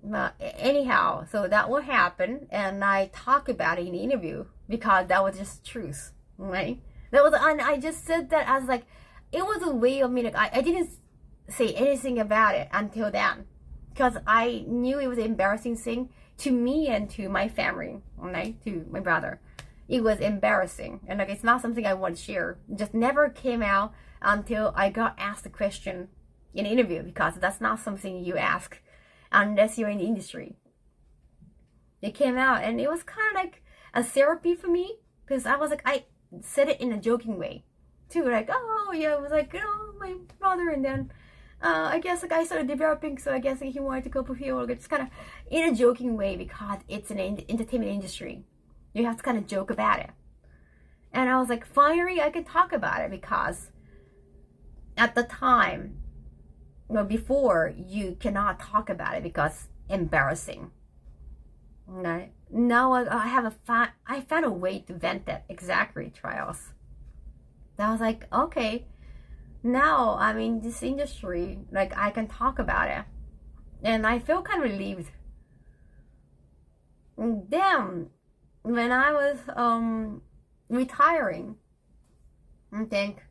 But anyhow, so that will happen, and I talk about it in the interview because that was just truth, right? That was, and I just said that as like, it was a way of me, like, I didn't say anything about it until then, because I knew it was an embarrassing thing to me and to my family, right? To my brother. It was embarrassing, and like, it's not something I want to share. It just never came out until I got asked the question in the interview, because that's not something you ask unless you're in the industry. It came out, and it was kind of like a therapy for me, because I was like, I said it in a joking way too, like, oh yeah, it was like, you know, my brother, and then I guess like I started developing, so I guess like, he wanted to go for field, just kind of in a joking way, because it's an entertainment industry. You have to kind of joke about it. And I was like, finally I can talk about it, because at the time, before, you cannot talk about it because embarrassing. Right? Now I found a way to vent that exaggerate trials. I was like, okay, now I'm in this industry, like I can talk about it, and I feel kind of relieved. And then when I was retiring, I think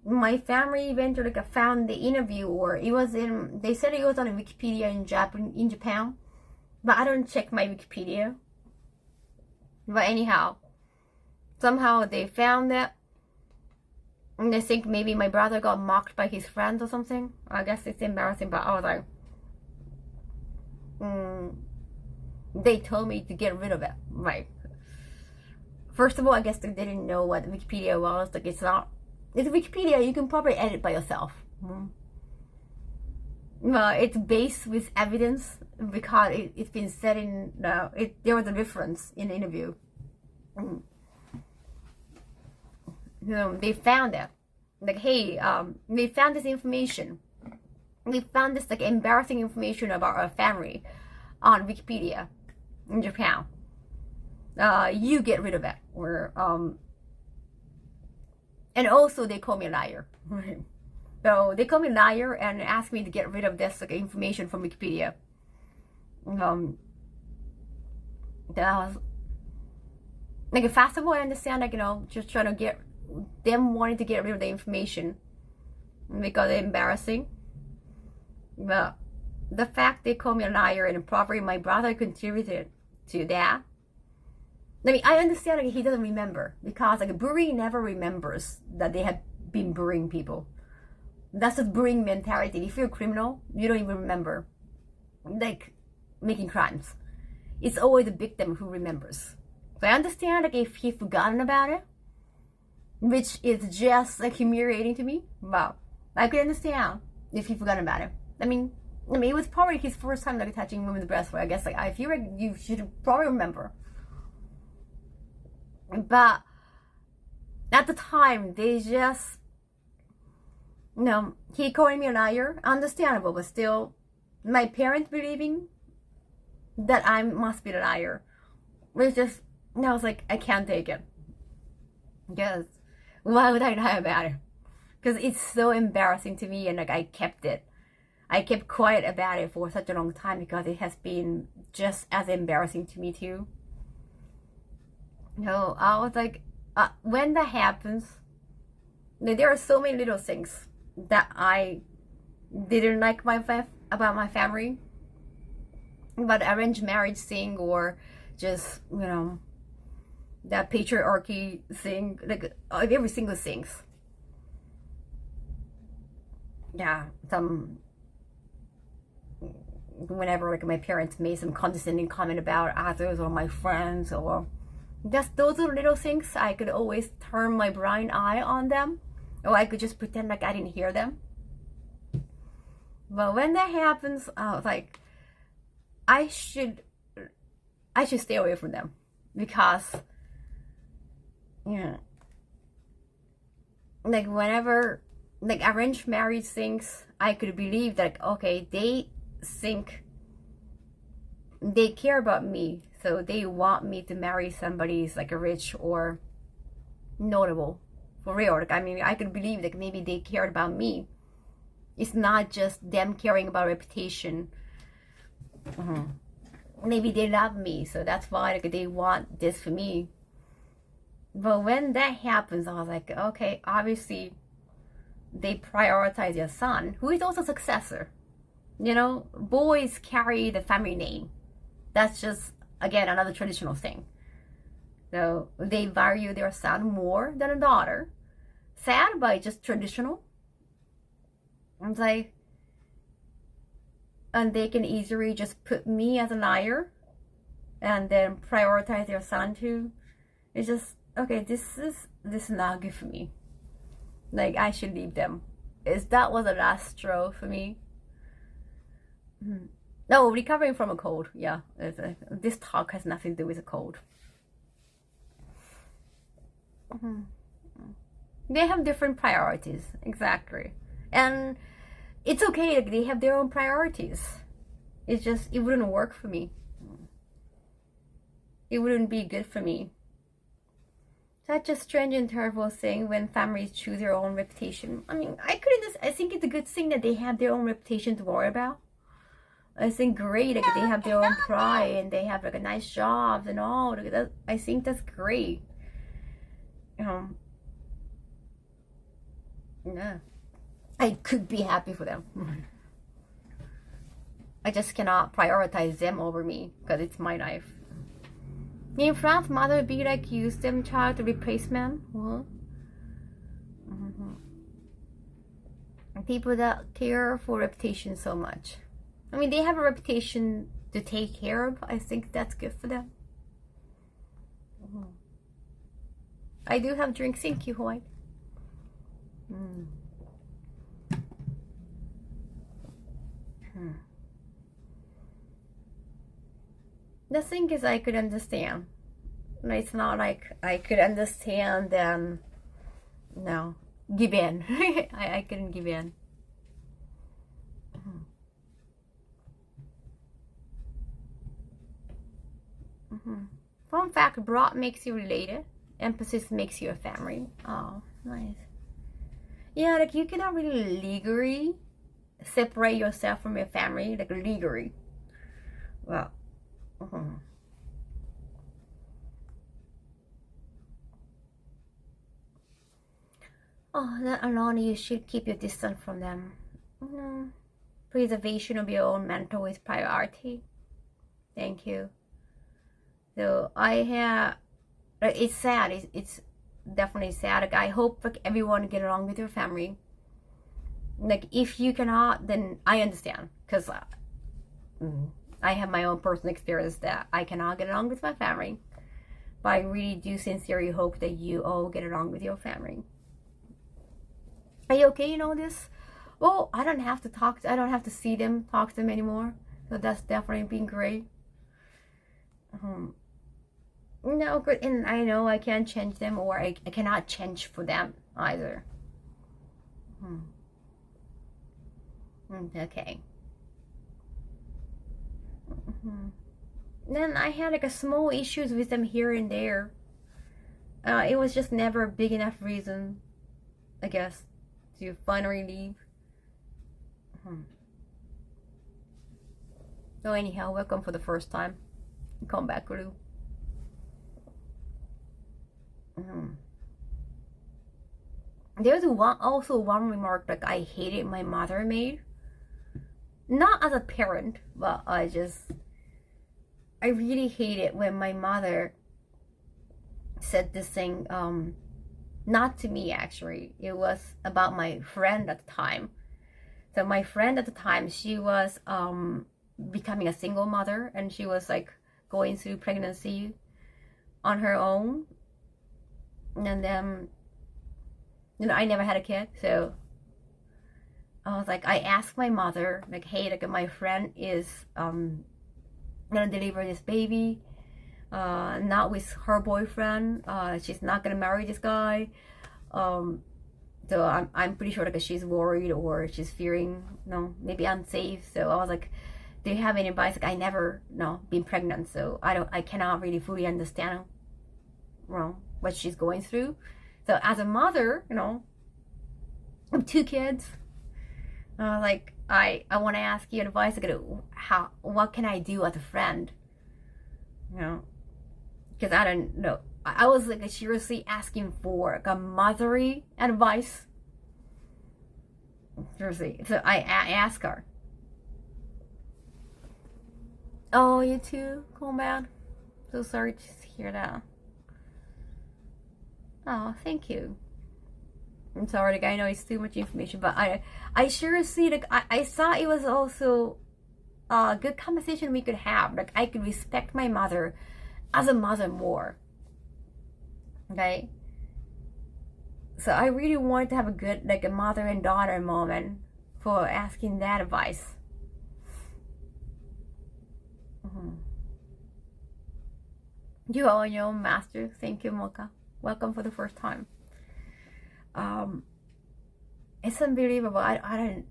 my family eventually found the interview, or it was in, they said it was on Wikipedia in Japan, but I don't check my Wikipedia. But anyhow, somehow they found it, and they think maybe my brother got mocked by his friends or something. I guess it's embarrassing, but I was like, they told me to get rid of it. Right. First of all, I guess they didn't know what Wikipedia was. Like, it's Wikipedia, you can probably edit by yourself. It's based with evidence, because it's been said in, there was a reference in the interview. They found it. Like, hey, they found this information. We found this like embarrassing information about our family on Wikipedia in Japan. You get rid of it. Or, and also they call me a liar. So they call me a liar and ask me to get rid of this like information from Wikipedia. That was like, first of all, I understand, like, just trying to get them wanting to get rid of the information because it's embarrassing. But the fact they call me a liar, and probably my brother contributed to that. I mean, I understand like he doesn't remember, because like a bully never remembers that they have been bullying people. That's the bullying mentality. If you're a criminal, you don't even remember, like, making crimes. It's always the victim who remembers. So I understand like if he's forgotten about it, which is just like humiliating to me. But I can understand if he forgot about it. I mean, it was probably his first time like touching women's breasts. I guess like I feel like you should probably remember. But at the time, they just, he calling me a liar, understandable, but still, my parents believing that I must be a liar was just, I was like, I can't take it. Because why would I lie about it? Because it's so embarrassing to me, and like I kept quiet about it for such a long time, because it has been just as embarrassing to me too. I was like, when that happens, there are so many little things that I didn't like about my family, about arranged marriage thing, or just, that patriarchy thing, like every single things. Yeah, whenever like my parents made some condescending comment about others or my friends, or just those little things, I could always turn my blind eye on them, or I could just pretend like I didn't hear them. But when that happens, I was like, I should stay away from them, because like whenever like arranged marriage things, I could believe that okay, they think they care about me, so they want me to marry somebody who's like rich or notable for real. Like, I mean, I could believe that maybe they cared about me. It's not just them caring about reputation. Maybe they love me, so that's why like they want this for me. But when that happens, I was like, okay, obviously they prioritize their son, who is also successor. You know, boys carry the family name. That's just, again, another traditional thing. So they value their son more than a daughter. Sad, but just traditional. I'm like, and they can easily just put me as a liar and then prioritize their son too. It's just, okay, this is not good for me. Like, I should leave them. That was the last straw for me. No, recovering from a cold. Yeah, this talk has nothing to do with a cold. They have different priorities, exactly. And it's okay, like, they have their own priorities. It's just, it wouldn't work for me. It wouldn't be good for me. Such a strange and terrible thing when families choose their own reputation. I mean, I think it's a good thing that they have their own reputation to worry about. I think great, like they have their own pride and they have like a nice jobs and all. Like, I think that's great. Yeah, I could be happy for them. I just cannot prioritize them over me because it's my life. In France, mother would be like, use them child to replace man. What? People that care for reputation so much. I mean, they have a reputation to take care of. I think that's good for them. I do have drinks. Thank you, Hawaii. The thing is, I could understand. It's not like I could understand and no, give in. I couldn't give in. Fun fact, broad makes you related. Emphasis makes you a family. Oh, nice. Yeah, like you cannot really legally separate yourself from your family, like legally. Well, oh, that alone, you should keep your distance from them. Preservation of your own mental is priority. Thank you. So I have, it's sad. It's definitely sad. Like, I hope like everyone get along with your family. Like, if you cannot, then I understand, because I have my own personal experience that I cannot get along with my family. But I really do sincerely hope that you all get along with your family. Are you okay in all this? Well, I don't have to see them, talk to them anymore. So that's definitely been great. No, good. And I know I can't change them, or I cannot change for them either. Okay. Then I had like a small issues with them here and there. It was just never a big enough reason, I guess, to finally leave. So anyhow, welcome for the first time. Come back, Guru. There's also one remark like I hated my mother made. Not as a parent, but I really hate it when my mother said this thing, not to me actually. It was about my friend at the time. So my friend at the time, she was becoming a single mother, and she was like going through pregnancy on her own. And then, I never had a kid, so I was like, I asked my mother, like, hey, like my friend is gonna deliver this baby, not with her boyfriend. She's not gonna marry this guy. So I'm pretty sure like she's worried or she's fearing, maybe unsafe. So I was like, do you have any advice? Like I never, been pregnant, so I cannot really fully understand, what she's going through. So as a mother, of 2 kids, like I want to ask you advice. Like, what can I do as a friend? Because I don't know. I was like seriously asking for like a motherly advice. Seriously. So I asked her. Oh, you too? Cool, man. So sorry to hear that. Oh, thank you. I'm sorry, like I know it's too much information, but I seriously, like I thought it was also a good conversation we could have. Like I could respect my mother as a mother more. Okay, so I really wanted to have a good, like a mother and daughter moment for asking that advice. You are your own master. Thank you, Mocha. Welcome for the first time. It's unbelievable. I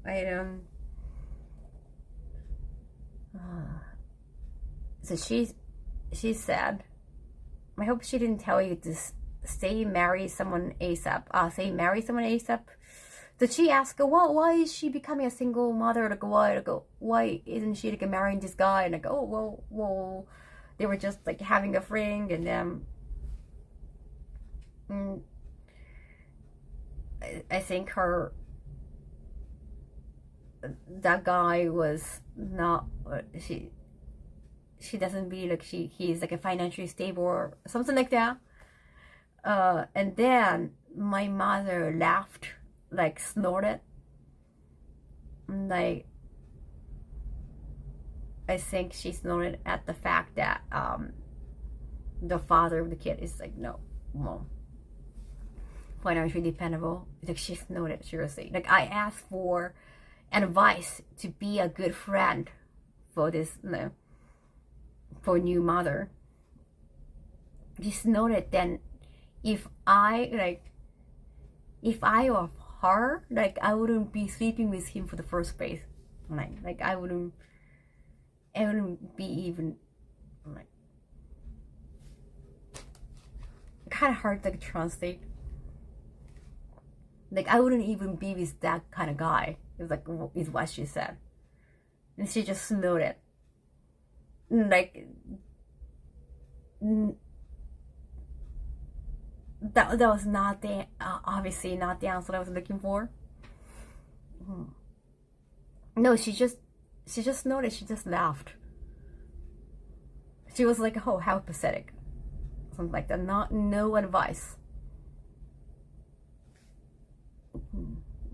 don't. So she said, I hope she didn't tell you to say marry someone ASAP. Say marry someone ASAP. So she asked, why is she becoming a single mother? Like why isn't she like marrying this guy? And like, well, they were just like having a fling, and then I think that guy was not, she doesn't be like he's like a financially stable or something like that. And then my mother laughed, like snorted, like I think she snorted at the fact that the father of the kid is like, no, mom, financially dependable. Like she snorted, seriously. Like I asked for advice to be a good friend for this, for new mother. She noted then if I were her, like I wouldn't be sleeping with him for the first place. Like I wouldn't be even like, kind of hard to like, translate. Like I wouldn't even be with that kind of guy. It was like, is what she said, and she just noted. Like that was not the obviously not the answer I was looking for. No, she just noticed. She just laughed. She was like, oh, how pathetic, something like that. No advice.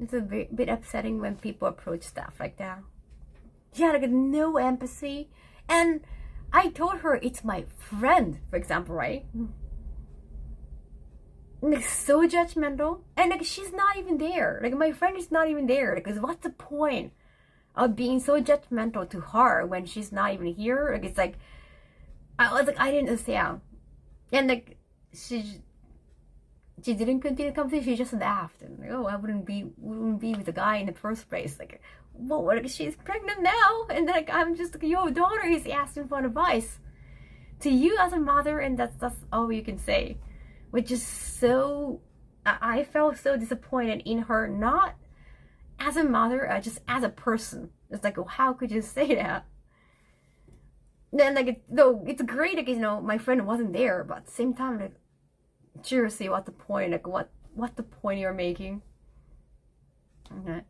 It's a bit upsetting when people approach stuff like that. Yeah, like no empathy. And I told her it's my friend, for example, right? Like so judgmental, and like she's not even there. Like my friend is not even there. Because what's the point of being so judgmental to her when she's not even here? Like it's like I was like I didn't understand, and like she didn't continue the conversation. She just laughed and like, oh, I wouldn't be with the guy in the first place. Like, well, what if she's pregnant now? And like I'm just like, your daughter is asking for advice to you as a mother, and that's all you can say. Which is so, I felt so disappointed in her, not as a mother, just as a person. It's like, well, how could you say that? Then like, though it's great, like my friend wasn't there, but at the same time, like, seriously, what's the point? Like, what's the point you're making? Okay.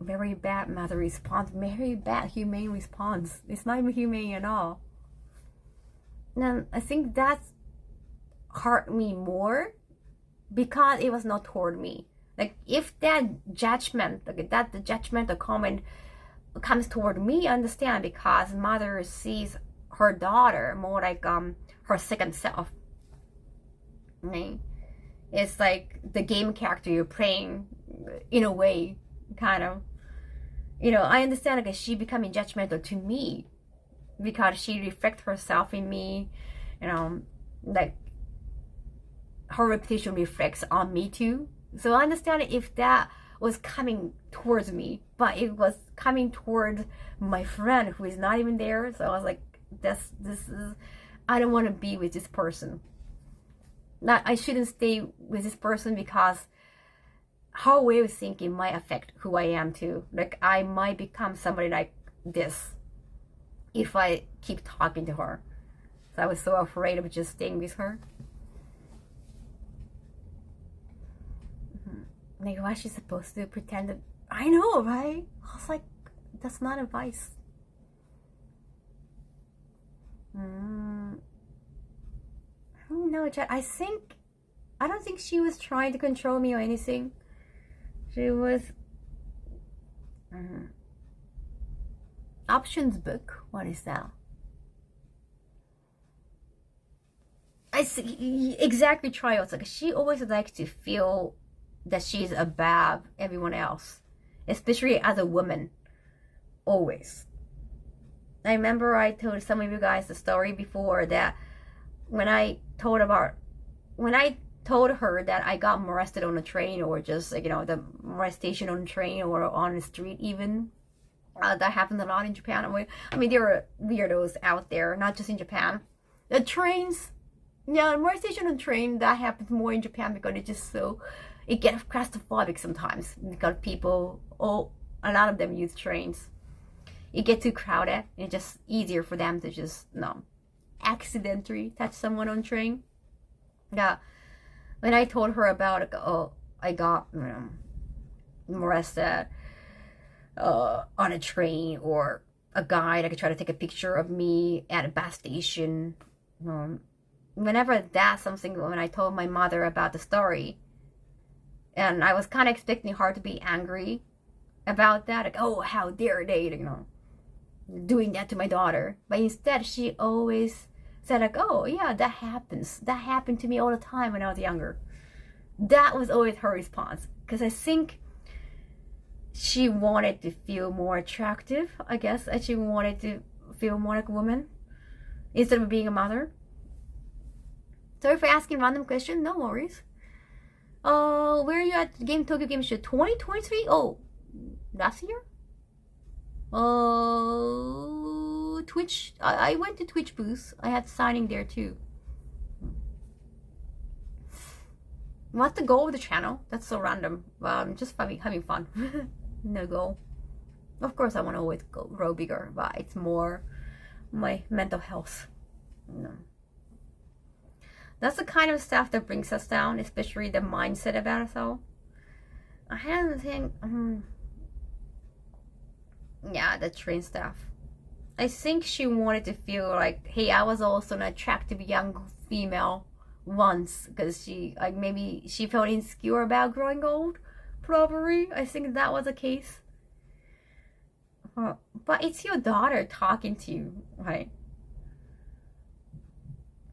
Very bad mother response. Very bad humane response. It's not even humane at all. And I think that's hurt me more because it was not toward me. Like if that judgment, like that the judgmental comment comes toward me, I understand, because mother sees her daughter more like her second self. Right? It's like the game character you're playing, in a way, kind of. I understand like she becoming judgmental to me because she reflects herself in me, like her reputation reflects on me too. So I understand if that was coming towards me, but it was coming towards my friend who is not even there. So I was like, this is, I don't want to be with this person. I shouldn't stay with this person because her way of thinking might affect who I am too. Like I might become somebody like this if I keep talking to her. So I was so afraid of just staying with her. Like, why is she supposed to pretend that? I know, right? I was like, that's not advice. I don't know, Chad. I don't think she was trying to control me or anything. She was... Options book? What is that? I see, exactly trials. Like, she always likes to feel that she's above everyone else, especially as a woman. Always. I remember I told some of you guys the story before that when I told her that I got molested on a train, or just like, the molestation on a train or on the street even. That happens a lot in Japan. I mean, there are weirdos out there, not just in Japan. The trains, molestation on train, that happens more in Japan because it's just so, it gets claustrophobic sometimes because people, a lot of them use trains. It gets too crowded, and it's just easier for them to just, accidentally touch someone on train. Yeah. When I told her about, I got molested on a train, or a guy that could try to take a picture of me at a bus station. Whenever that's something, when I told my mother about the story, and I was kind of expecting her to be angry about that, like, oh, how dare they, doing that to my daughter. But instead, she always said like, oh yeah, that happens. That happened to me all the time when I was younger. That was always her response. Because I think she wanted to feel more attractive, I guess. And she wanted to feel more like a woman instead of being a mother. Sorry for asking random question, no worries. Where are you at Tokyo Game Show 2023? Oh, last year? Twitch. I went to Twitch booth. I had signing there too. What's the goal of the channel? That's so random. Just having fun. No goal. Of course, I want to always grow bigger, but it's more my mental health. That's the kind of stuff that brings us down, especially the mindset about ourselves. I had to think. Yeah, the train stuff. I think she wanted to feel like, hey, I was also an attractive young female once, because maybe she felt insecure about growing old. Probably, I think that was the case. But it's your daughter talking to you, right?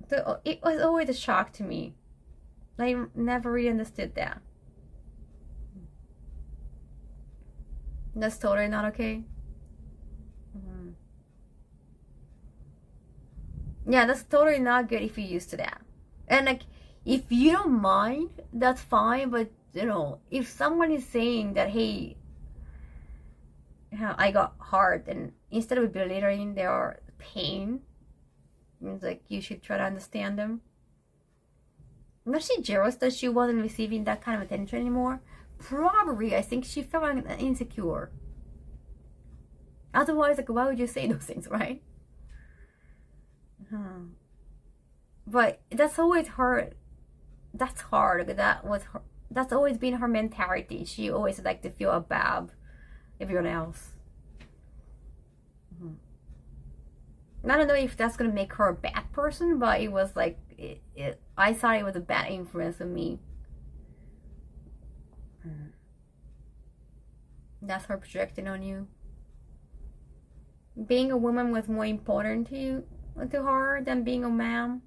So it was always a shock to me. I never really understood that. That's totally not okay. Yeah, that's totally not good if you're used to that. And like, if you don't mind, that's fine. But if someone is saying that, hey, I got hurt, and instead of belittling their pain, it's like you should try to understand them. Was she jealous that she wasn't receiving that kind of attention anymore? Probably. I think she felt insecure. Otherwise, like, why would you say those things, right? But that's always her. That's hard. That's always been her mentality. She always liked to feel above everyone else. I don't know if that's gonna make her a bad person, but it was like I thought it was a bad influence on me. That's her projecting on you. Being a woman was more important to her than being a man.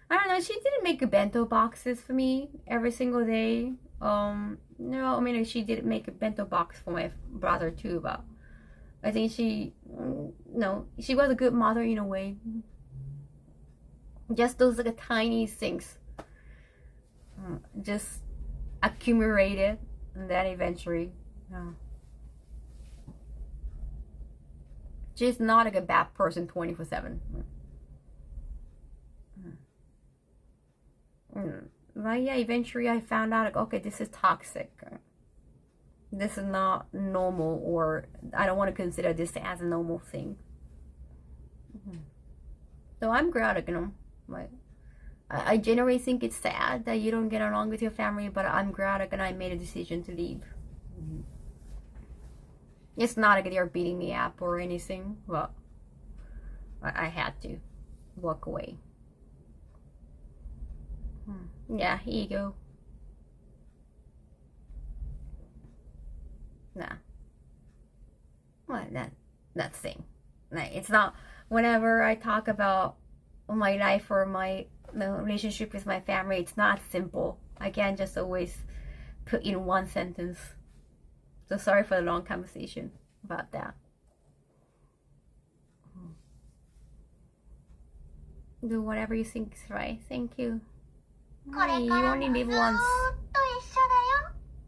I don't know. She didn't make bento boxes for me every single day. No, I mean she did make a bento box for my brother too, but I think she, no, she was a good mother in a way. Just those like tiny things, just accumulated, and then eventually, she's not like a bad person 24/7. But yeah, eventually I found out like, okay, this is toxic. This is not normal, or I don't want to consider this as a normal thing. So I'm glad, like, like, I generally think it's sad that you don't get along with your family, but I'm glad like, I made a decision to leave. It's not like they're beating me up or anything, but I had to walk away. Yeah, here you go. Nah. Well, that thing. Like, it's not, whenever I talk about my life or my relationship with my family, it's not simple. I can't just always put in one sentence. So sorry for the long conversation about that. Do whatever you think is right. Thank you. Hey, you only live once.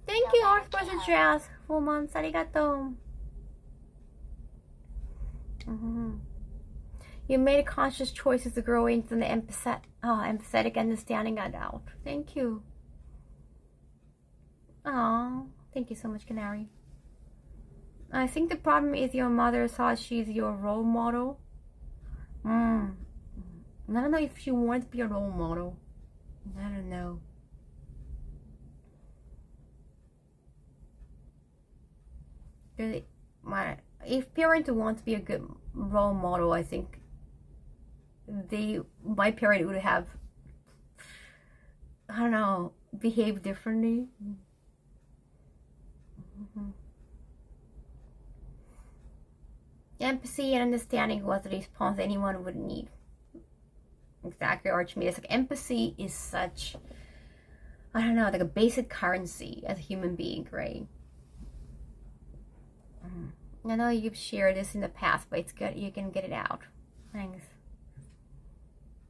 Thank you, Earth Person Jazz. 4 months. Arigato. You made conscious choices to grow into an empathetic understanding adult. Thank you. Oh, thank you so much, Canary. I think the problem is your mother thought she's your role model. I don't know if she wanted to be a role model. I don't know. If parents want to be a good role model, I think my parent would have, I don't know, behaved differently. Empathy and understanding was the response anyone would need. Exactly, Archimedes. Like, empathy is such, I don't know, like a basic currency as a human being, right? I know you've shared this in the past, but it's good you can get it out. Thanks.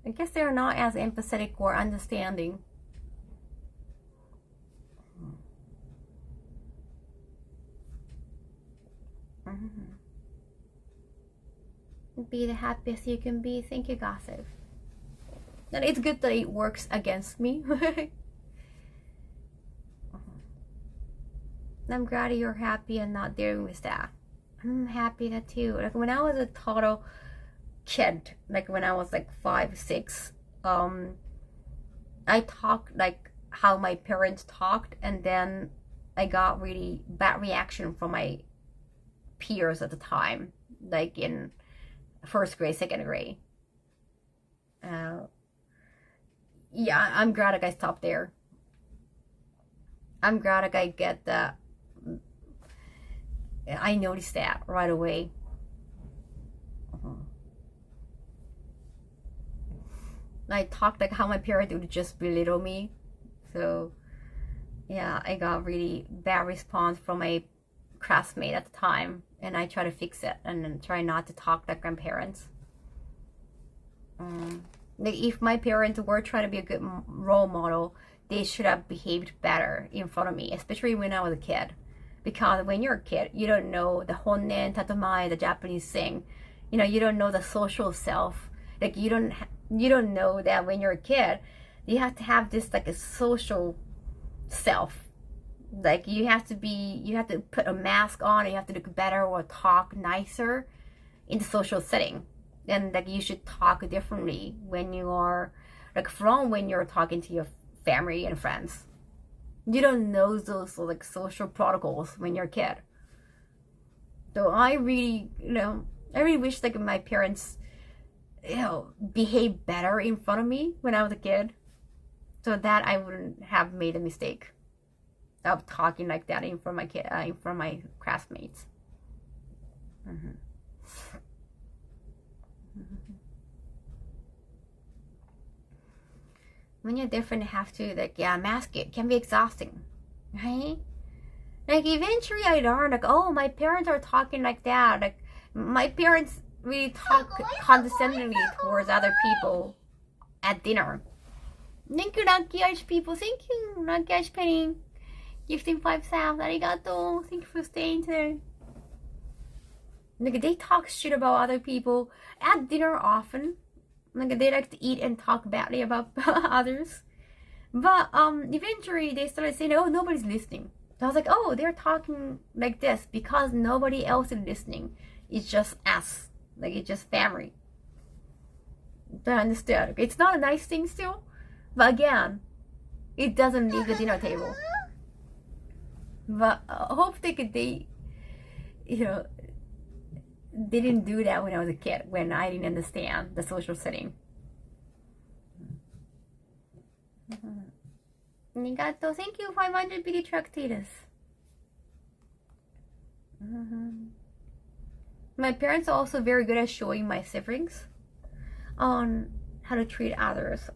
I guess they're not as empathetic or understanding. Be the happiest you can be. Thank you, Gossip. And it's good that it works against me. I'm glad you're happy and not dealing with that. I'm happy that too. Like, when I was a total kid, like when I was like 5, 6, I talked like how my parents talked, and then I got really bad reaction from my peers at the time, like in 1st grade, 2nd grade. Yeah, I'm glad like I stopped there. I'm glad like I get that. I noticed that right away. I talked like how my parents would just belittle me. So yeah, I got really bad response from my classmate at the time, and I try to fix it and then try not to talk like grandparents. Like, if my parents were trying to be a good role model, they should have behaved better in front of me, especially when I was a kid. Because when you're a kid, you don't know the honnen, tatomai, the Japanese thing. You know, you don't know the social self. Like, you don't know that when you're a kid, you have to have this like a social self. Like, you have to put a mask on, you have to look better or talk nicer in the social setting. And like, you should talk differently when you are like, from when you're talking to your family and friends. You don't know those like social protocols when you're a kid. So I really wish like my parents, behave better in front of me when I was a kid, so that I wouldn't have made a mistake of talking like that in front of my classmates. when you're different, you have to like mask it. It can be exhausting, right? Like eventually I learned like, oh, my parents are talking like that. Like my parents really talk condescendingly towards other people at dinner. Thank you, Lucky Arch people. Thank you, Lucky Arch Penny. Gifting 5 subs. Arigato. Thank you for staying today. Like they talk shit about other people at dinner often. Like they like to eat and talk badly about others. But eventually they started saying, oh, nobody's listening. So I was like, oh, they're talking like this because nobody else is listening. It's just us. Like it's just family. I understood. It's not a nice thing still. But again, it doesn't leave the dinner table. But I hope they didn't do that when I was a kid, when I didn't understand the social setting. Arigato. Thank you, 500 BD Tractatus. My parents are also very good at showing my siblings on how to treat others.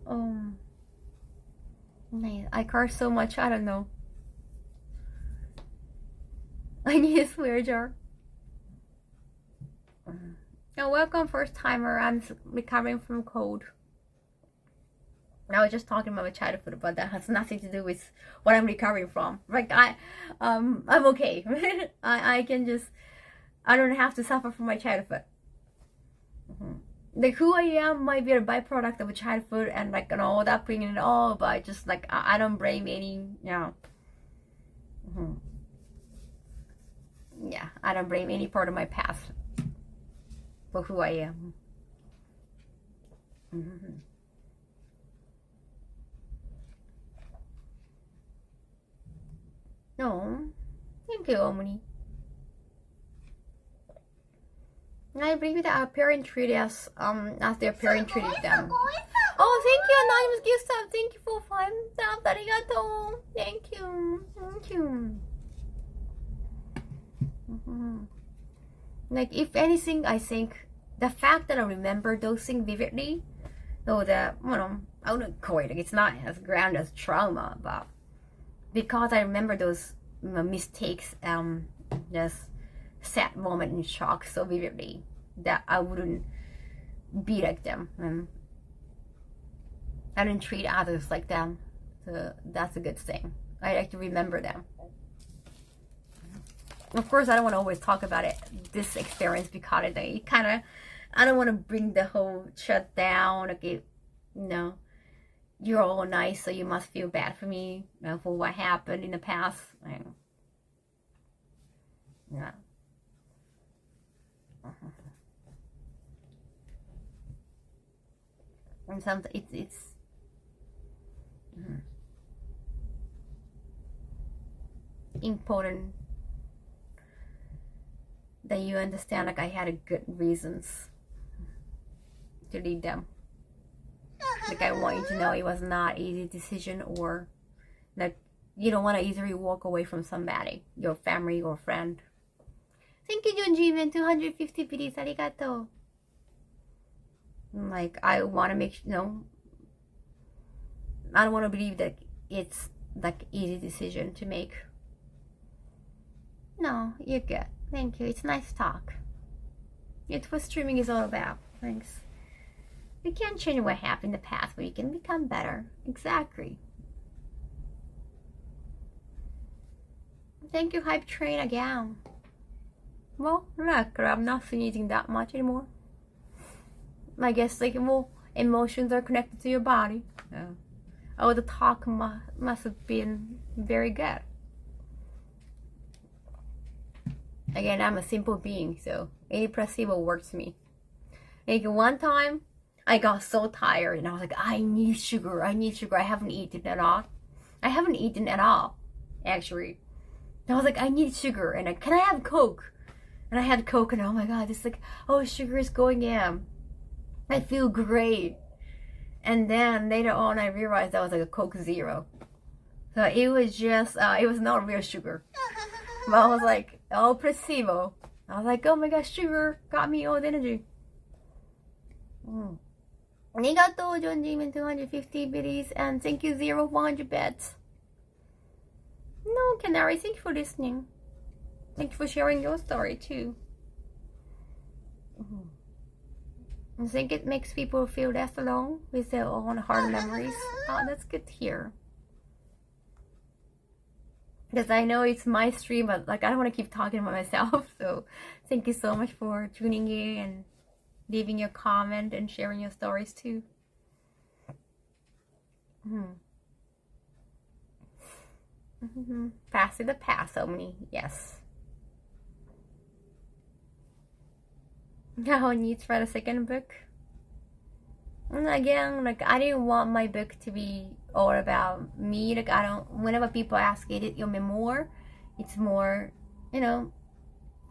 Nice. I curse so much, I don't know. I need a swear jar. Oh, welcome, first timer. I'm recovering from cold. I was just talking about my childhood, but that has nothing to do with what I'm recovering from. Like I'm okay. I don't have to suffer from my childhood. Like who I am might be a byproduct of a childhood and like all that upbringing and all, but just like I don't blame any, Yeah, I don't blame any part of my past for who I am. No, thank you, Omni. I believe that our parent treated us as their parent treated them. Oh, thank you, anonymous gift sub. Thank you for 5 subs. Arigato. Thank you. Thank you. Like if anything, I think the fact that I remember those things vividly, though that I wouldn't call it. Like, it's not as ground as trauma, but because I remember those mistakes, just sad moment in shock so vividly that I wouldn't be like them. I didn't treat others like them, so that's a good thing. I like to remember them. Of course, I don't want to always talk about it, this experience, because I don't want to bring the whole shut down. Okay, you're all nice, so you must feel bad for me, for what happened in the past. Yeah. And sometimes it's important that you understand, like I had a good reasons to lead them. Like I want you to know it was not an easy decision, or that you don't want to easily walk away from somebody, your family or friend. Thank you, Junjiman. 250 PDs. Arigato. Like I want to make I don't want to believe that it's like easy decision to make. No, you're good. Thank you. It's nice talk. It's what streaming is all about. Thanks. We can't change what happened in the past, but we can become better. Exactly. Thank you, Hype Train, again. Well, look, I'm not sneezing that much anymore. I guess like more emotions are connected to your body. Yeah. Oh, the talk must have been very good. Again, I'm a simple being, so any placebo works for me. Like one time, I got so tired and I was like, I need sugar. I haven't eaten at all. Actually. And I was like, I need sugar. And can I have Coke? And I had Coke, and oh my god, it's like, oh, sugar is going in. I feel great. And then later on, I realized that was like a Coke Zero. So it was just, it was not real sugar. But I was like, oh, placebo. I was like, oh my gosh, sugar got me all the energy. Arigato, John Demon 250 biddies, and thank you 100 bets. No, Canary, thank you for listening. Thank you for sharing your story too. I think it makes people feel less alone with their own hard memories. Oh, that's good to hear. Because I know it's my stream, but like I don't want to keep talking about myself. So thank you so much for tuning in and leaving your comment and sharing your stories too. Passing the past, so many, yes. Now needs to write a second book. And again, like I didn't want my book to be all about me. Like I don't. Whenever people ask, "Is it your memoir?" It's more, you know,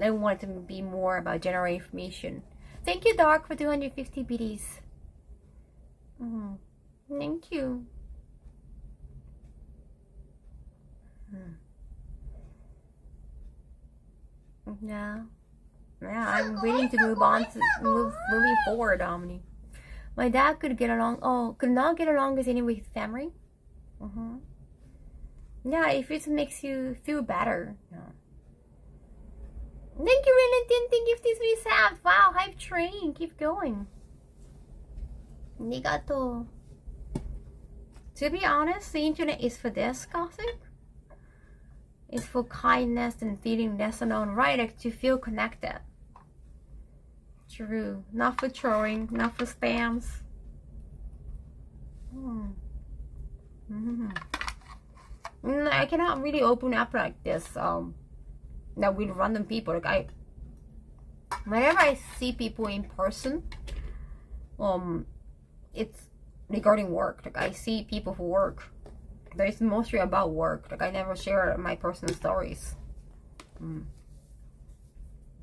I want it to be more about general information. Thank you, Dark, for 250 BDs. Thank you. Yeah, I'm waiting to move on to moving forward, Omni. My dad could not get along with any with his family. Yeah, if it makes you feel better. Yeah. Thank you, Renantin. Thank you for this reset. Wow, hype train. Keep going. Arigato. To be honest, the internet is for this, Gothic. It's for kindness and feeling less alone, right? Like to feel connected. True. Not for trolling, not for spams. I cannot really open up like this. That with random people. Like whenever I see people in person, it's regarding work. Like I see people who work. But it's mostly about work. Like I never share my personal stories.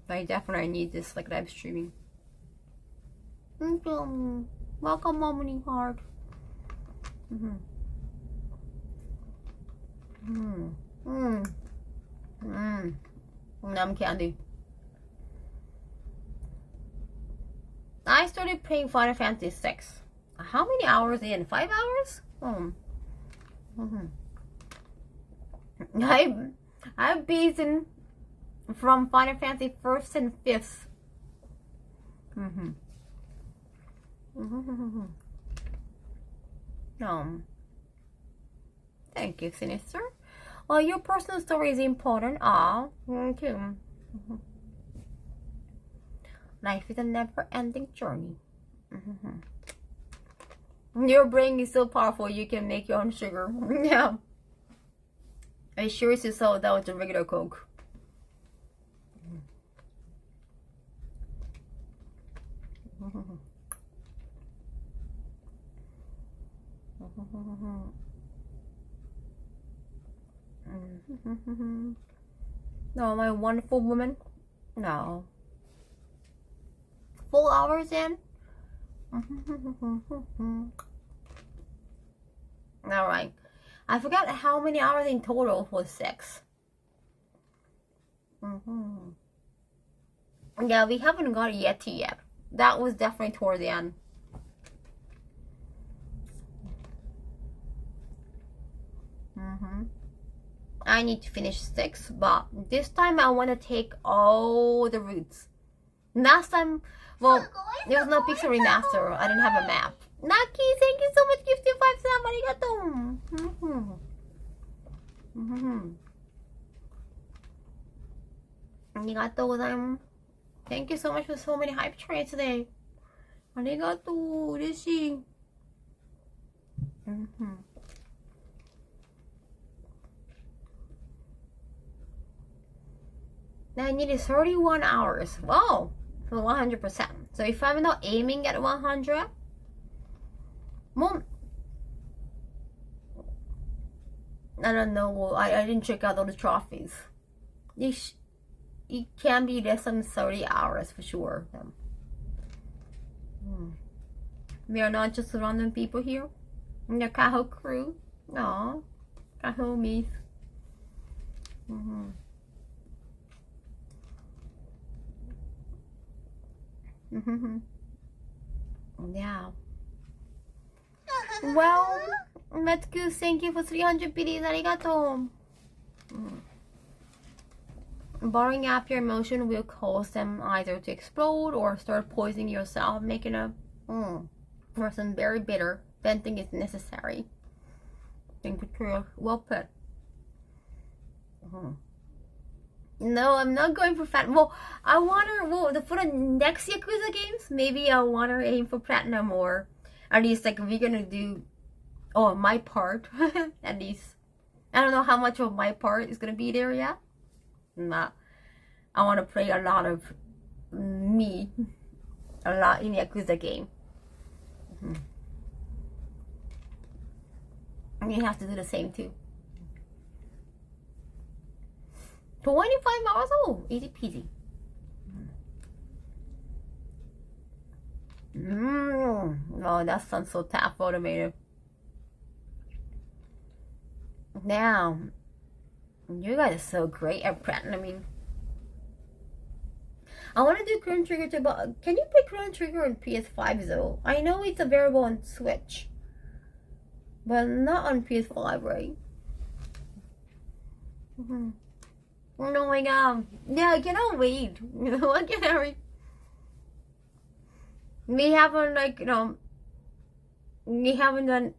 I definitely need this like live streaming. Welcome, Mommy Heart. Numb candy. I started playing Final Fantasy 6. How many hours in? 5 hours? I've beaten from Final Fantasy 1st and 5th. Thank you, Sinister. Well, your personal story is important. Thank you. Life is a never-ending journey. Your brain is so powerful, you can make your own sugar. Yeah. I sure as you saw that was a regular Coke. No, my wonderful woman. No. 4 hours in. Alright. I forgot how many hours in total for 6. Yeah, we haven't got Yeti yet. That was definitely toward the end. I need to finish 6, but this time I want to take all the routes. Last time, well, there was no Pixel Remaster. I didn't have a map. Naki, thank you so much, gifted 5 arigato. Arigato gozaimasu. Thank you so much for so many hype trains today. Arigato, ureshii. I needed 31 hours. Wow, for 100%. So if I'm not aiming at 100, well, I don't know. I didn't check out all the trophies. It can be less than 30 hours for sure. We are not just random people here. The Kaho crew. No, Kaho me. Yeah. Well, let's go. Thank you for 300 biddies. Arigato. Bottling up your emotion will cause them either to explode or start poisoning yourself, making a person very bitter. Venting is necessary. Thank you. Well put. No, I'm not going for fat. Well, I wonder, for the next Yakuza games, maybe I want to aim for platinum, or at least like we're gonna do, my part, at least. I don't know how much of my part is gonna be there yet. Nah, I want to play a lot of me, a lot in Yakuza game. And you have to do the same too. 25 hours? Oh, easy peasy. Oh, that sounds so tough, automated. Now, you guys are so great at platinuming. I want to do Chrono Trigger too, but can you play Chrono Trigger on PS5 though? I know it's available on Switch, but not on PS5, right? Oh my god. Yeah, I cannot wait. You know, I cannot wait. We haven't, like, you know, we haven't done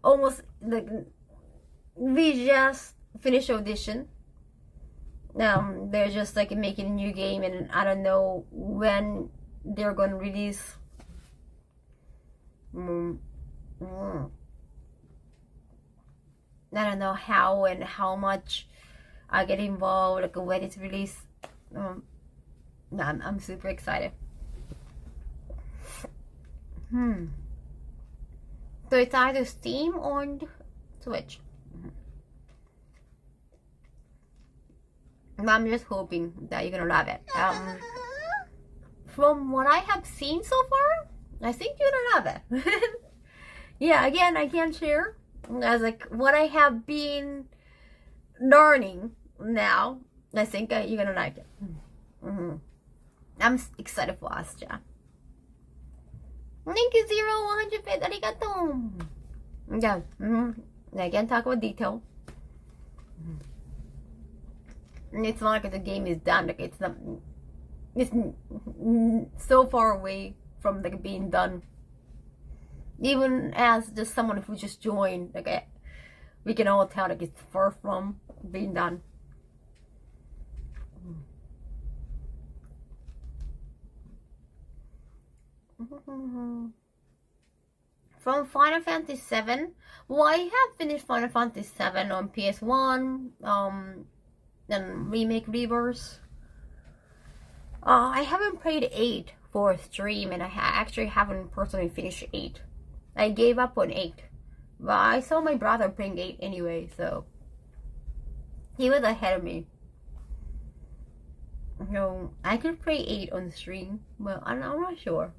almost, like, we just finished audition. They're just, like, making a new game, and I don't know when they're gonna release. I don't know how and how much I get involved, like when it's released. I'm super excited. So it's either Steam or Switch. I'm just hoping that you're gonna love it. From what I have seen so far, I think you're gonna love it. Yeah, again, I can't share as like what I have been learning now. I think you're gonna like it. I'm excited for us, ja. Thank you, 100 bits. Arigato. Yeah. Again, talk about detail. And it's not like the game is done. Like it's not. It's so far away from like being done. Even as just someone who just joined, like we can all tell like it's far from being done. From Final Fantasy VII. Well, I have finished Final Fantasy VII on PS1, then Remake Reverse. I haven't played 8 for a stream, and I actually haven't personally finished 8. I gave up on 8. But I saw my brother playing 8 anyway, so he was ahead of me. So I could play 8 on the stream, but I'm not sure.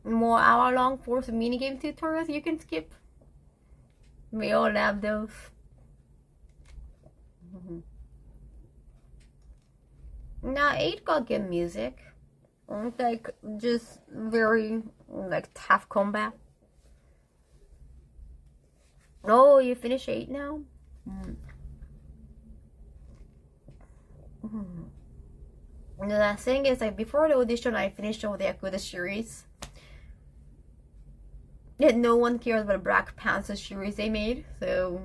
More hour-long Force minigame tutorials you can skip. We all love those. Now 8 got good music. Like just very like tough combat. Oh, you finished 8 now? The thing is, like before the audition, I finished all the Yakuza series. Yeah, no one cares about the Black Panther series they made, so.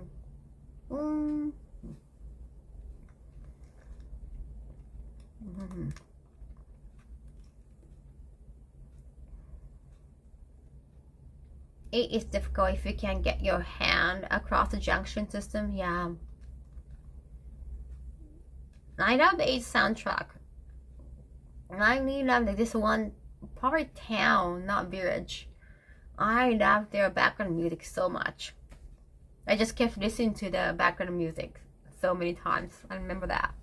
It is difficult if you can't get your hand across the junction system. Yeah. I love the 8 soundtrack. I really love this one, probably town, not village. I love their background music so much. I just kept listening to the background music so many times. I remember that.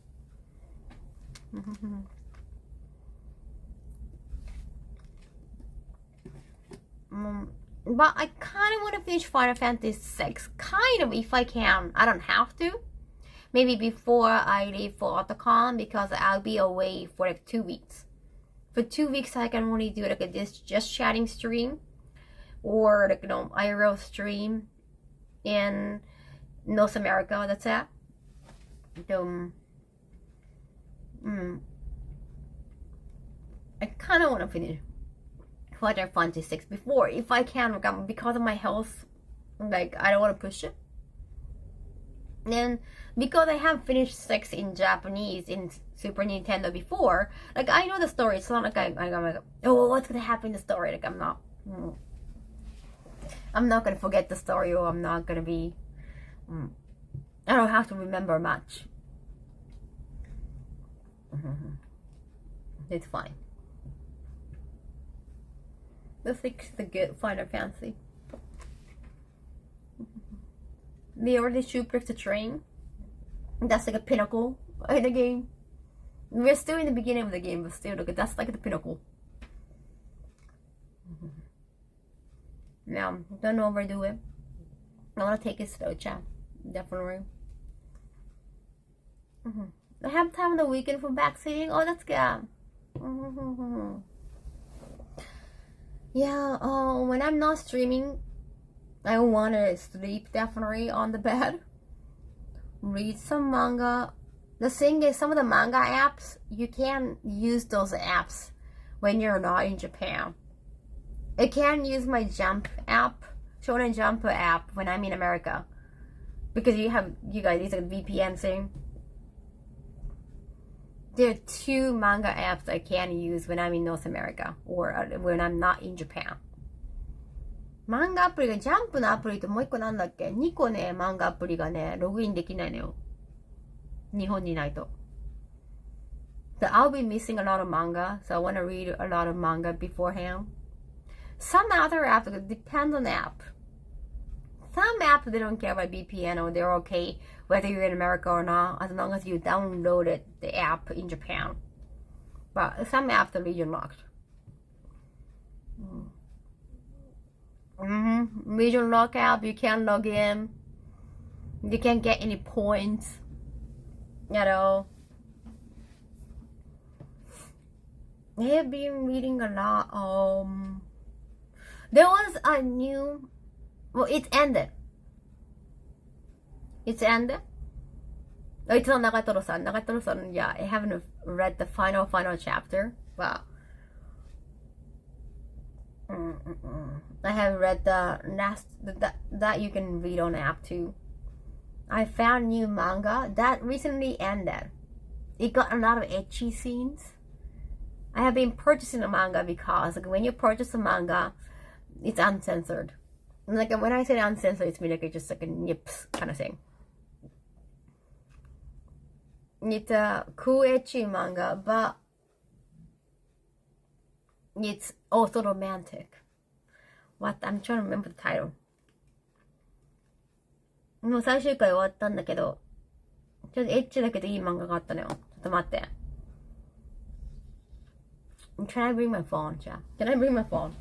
But I kind of want to finish Final Fantasy VI. Kind of, if I can. I don't have to. Maybe before I leave for Otakon, because I'll be away for like 2 weeks. For 2 weeks, I can only do like this just chatting stream or like IRL stream in North America. That's it. I kind of want to finish Final Fantasy 6 before, if I can, because of my health. Like, I don't want to push it. And because I have finished 6 in Japanese in Super Nintendo before, like, I know the story. It's not like I'm like, oh, what's gonna happen in the story? Like, I'm not gonna forget the story, or I'm not gonna be, I don't have to remember much. It's fine. The 6 is a good Final Fantasy. They already shipwrecked the train. That's like a pinnacle in the game. We're still in the beginning of the game, but still, look, that's like the pinnacle. Now, don't overdo it. I want to take it slow, chat. Definitely. I have time on the weekend for backseating. Oh, that's good. Yeah, when I'm not streaming, I want to sleep definitely on the bed. Read some manga. The thing is, some of the manga apps, you can't use those apps when you're not in Japan. I can use my Jump app, Shonen Jump app, when I'm in America. Because you guys, these are VPN thing. There are 2 manga apps I can use when I'm in North America or when I'm not in Japan. 漫画アプリがジャンプのアプリともう1個なんだっけ ?2 個ね、漫画アプリがね、ログインできないのよ。日本にいないと。So I'll be missing a lot of manga, so I want to read a lot of manga beforehand. Some other apps, it depends on the app. Some apps, they don't care about VPN, or they're okay whether you're in America or not, as long as you downloaded the app in Japan. But some apps are region locked. Region lock app, you can't log in. You can't get any points at all. I have been reading a lot. There was a new. Well, it ended. It's ended. Oh, it's on Nagatoro-san. Nagatoro-san, yeah, I haven't read the final chapter, but I have read the last that you can read on the app too. I found new manga that recently ended. It got a lot of ecchi scenes. I have been purchasing the manga because like, when you purchase a manga, it's uncensored. Like when I say uncensored, it's mean like it's just like a nips kind of thing. It's a cool ecchi manga, but it's also romantic. What? I'm trying to remember the title. もう最終回終わったんだけど、ちょっとエッチだけどいい漫画があったのよ。ちょっと待って。Can I bring my phone, Jack? Can I bring my phone?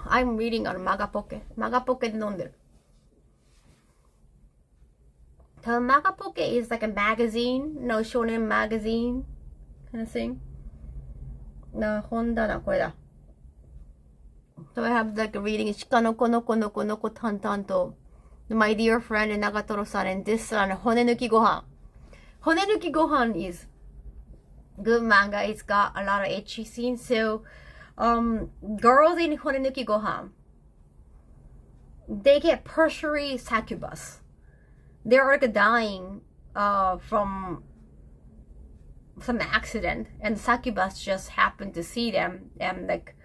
I'm reading on Maga Poke. Maga Poke で飲んでる。The Maga Poke is like a magazine, no shonen magazine kind of thing. No, Honda, これだ。So I have like reading Shikanoko Noko Noko Noko Tantanto, My Dear Friend and Nagatoro-san, and this one, Honenuki Gohan. Honenuki Gohan is good manga. It's got a lot of ecchi scenes. So, girls in Honenuki Gohan, they get tertiary succubus. They're like dying from some accident, and succubus just happen to see them and like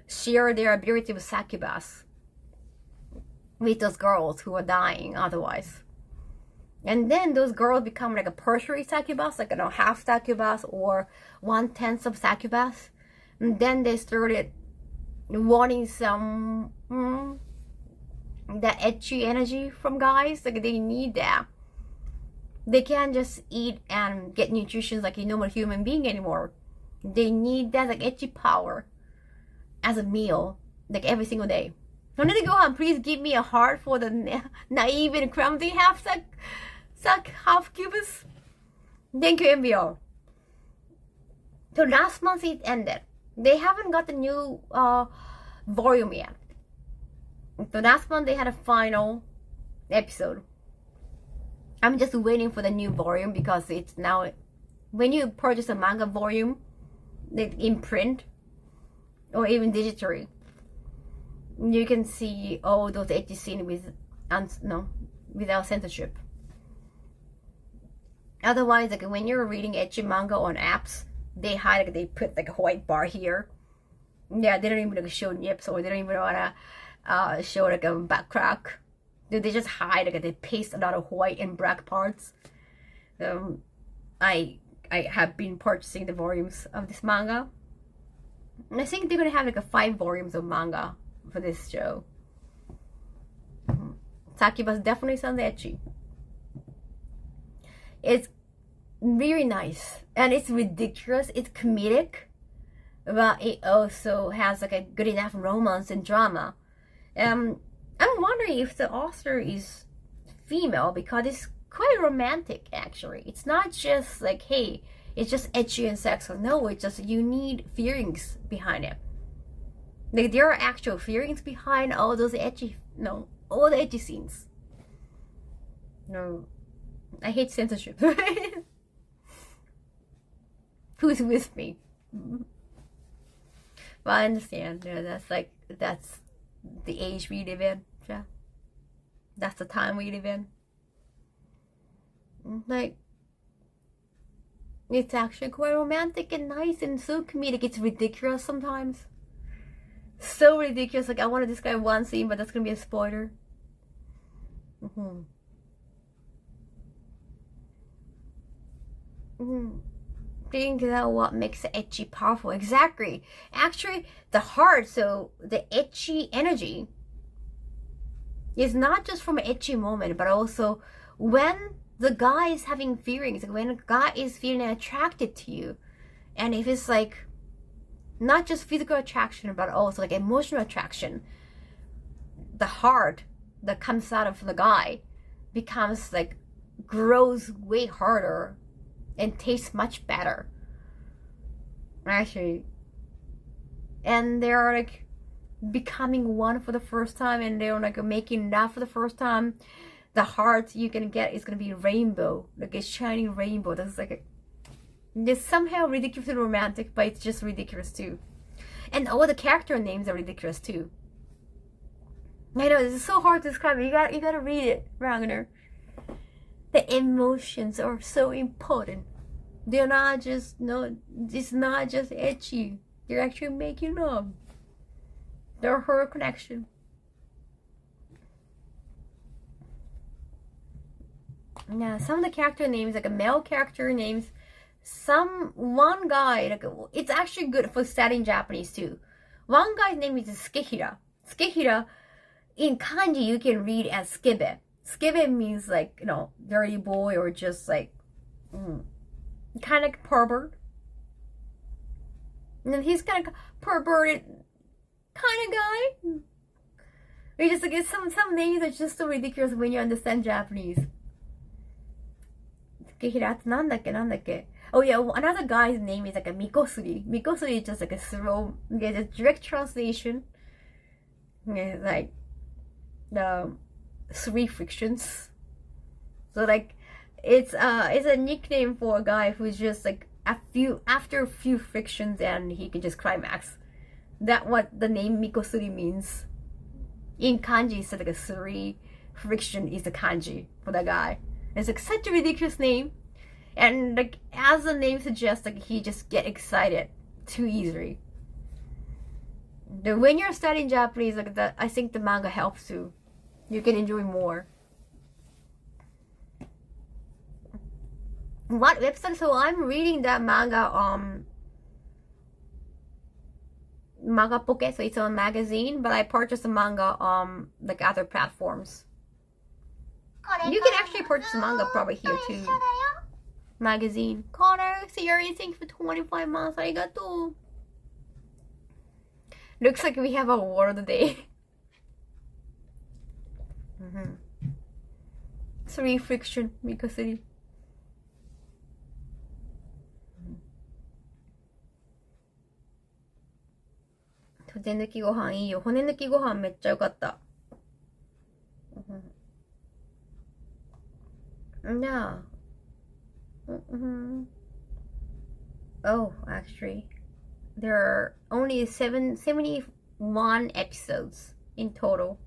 share their ability with succubus with those girls who are dying otherwise. And then those girls become like a tertiary succubus, like half succubus or 1/10 of succubus. And then they started wanting some that ecchi energy from guys. Like they need that. They can't just eat and get nutrition like a normal human being anymore. They need that like ecchi power as a meal, like every single day. Wanted to go on, please give me a heart for the naive and clumsy half cubes. Thank you, MBR. So last month it ended. They haven't got the new volume yet. So last month they had a final episode. I'm just waiting for the new volume because it's now, when you purchase a manga volume, in print or even digitally, you can see all those ecchi scenes without censorship. Otherwise, like when you're reading ecchi manga on apps, they hide, like they put like a white bar here. Yeah, they don't even like show nips, or they don't even wanna show like a back crack. They just hide, like they paste a lot of white and black parts. I have been purchasing the volumes of this manga. And I think they're gonna have like 5 volumes of manga for this show. Sakiba's definitely sounds ecchi. It's really nice and it's ridiculous. It's comedic, but it also has like a good enough romance and drama. I'm wondering if the author is female, because it's quite romantic actually. It's not just like, hey, it's just ecchi and sex. No, it's just you need feelings behind it. Like there are actual feelings behind all those ecchi, all the ecchi scenes. No, I hate censorship. Who's with me? But I understand. That's the age we live in. Yeah, that's the time we live in. Like, it's actually quite romantic and nice and so comedic. It's ridiculous sometimes. So ridiculous. Like, I want to describe one scene, but that's gonna be a spoiler. Think that what makes ecchi powerful. Exactly. Actually, the heart, so the ecchi energy is not just from an ecchi moment, but also when the guy is having feelings, like when a guy is feeling attracted to you, and if it's like not just physical attraction but also like emotional attraction, the heart that comes out of the guy becomes like, grows way harder and tastes much better actually. And they're like becoming one for the first time, and they're like making love for the first time. The heart you can get is gonna be rainbow, like a shining rainbow. That's like it's somehow ridiculously romantic, but it's just ridiculous too. And all the character names are ridiculous too. I know, it's so hard to describe it. You gotta read it, Ragnar. The emotions are so important. They're not just it's not just ecchi. They're actually making love. They're her connection. Yeah, some of the character names, like a male character names, one guy, like it's actually good for studying Japanese too. One guy's name is Skehira. Skehira, in kanji you can read as skibe. Skibe means like, dirty boy, or just like kind of like pervert. And he's kind of perverted kind of guy. We just like some names are just so ridiculous when you understand Japanese. Oh yeah, another guy's name is like a Mikosuri. Mikosuri is just like a slow, a direct translation. Yeah, like the 3 frictions. So like it's a nickname for a guy who's just like after a few frictions and he can just climax. That's what the name Mikosuri means. In kanji, it's like a 3 friction is the kanji for the guy. It's like such a ridiculous name, and like as the name suggests, like he just get excited too easily. When you're studying Japanese, like that, I think the manga helps you. You can enjoy more. What website? So I'm reading that manga Manga Poke, so it's on magazine, but I purchased the manga on like other platforms. You can actually purchase the manga probably here too. Magazine. Connor, Siri, thank you for 25 months. Arigato. Looks like we have a word day. 3 friction 3かすり。骨抜きご飯いいよ。骨抜きご飯めっちゃ良かった。Yeah. Oh, actually, there are only 71 episodes in total.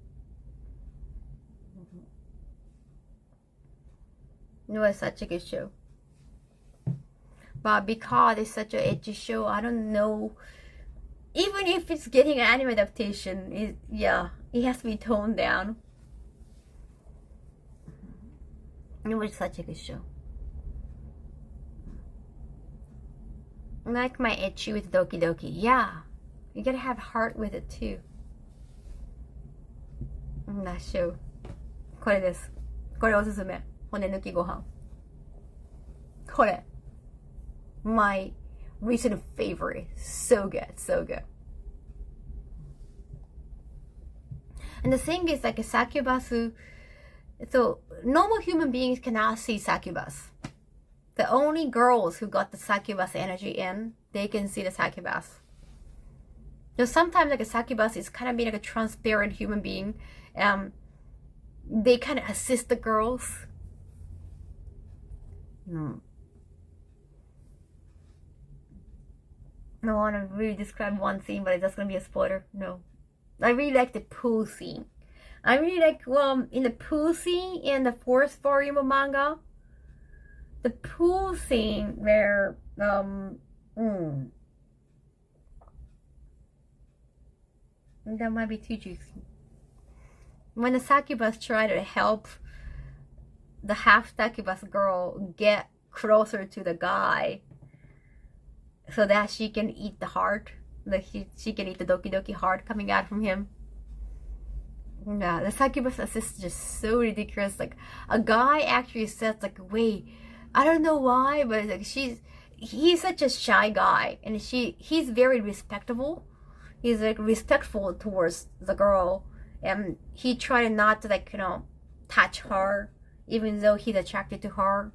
It was such a good show. But because it's such an edgy show, I don't know. Even if it's getting an anime adaptation, it has to be toned down. It was such a good show. I like my ecchi with Doki Doki. Yeah, you gotta have heart with it too. That show. これです。これおすすめ。骨抜きご飯。これ。My recent favorite. So good, so good. And the thing is, like a succubus, so normal human beings cannot see succubus. The only girls who got the succubus energy in, they can see the succubus. So sometimes like a succubus is kind of being like a transparent human being. They kind of assist the girls. I want to really describe one scene, but that's going to be a spoiler. No. I really like the pool scene. I really like in the pool scene in the 4th volume of manga. The pool scene where that might be too juicy. When the succubus try to help the half succubus girl get closer to the guy so that she can eat the heart, like she can eat the Doki Doki heart coming out from him. Yeah, the succubus assist is just so ridiculous. Like a guy actually says like, wait, I don't know why, but like he's such a shy guy, and he's very respectable. He's like respectful towards the girl, and he tried not to like touch her, even though he's attracted to her.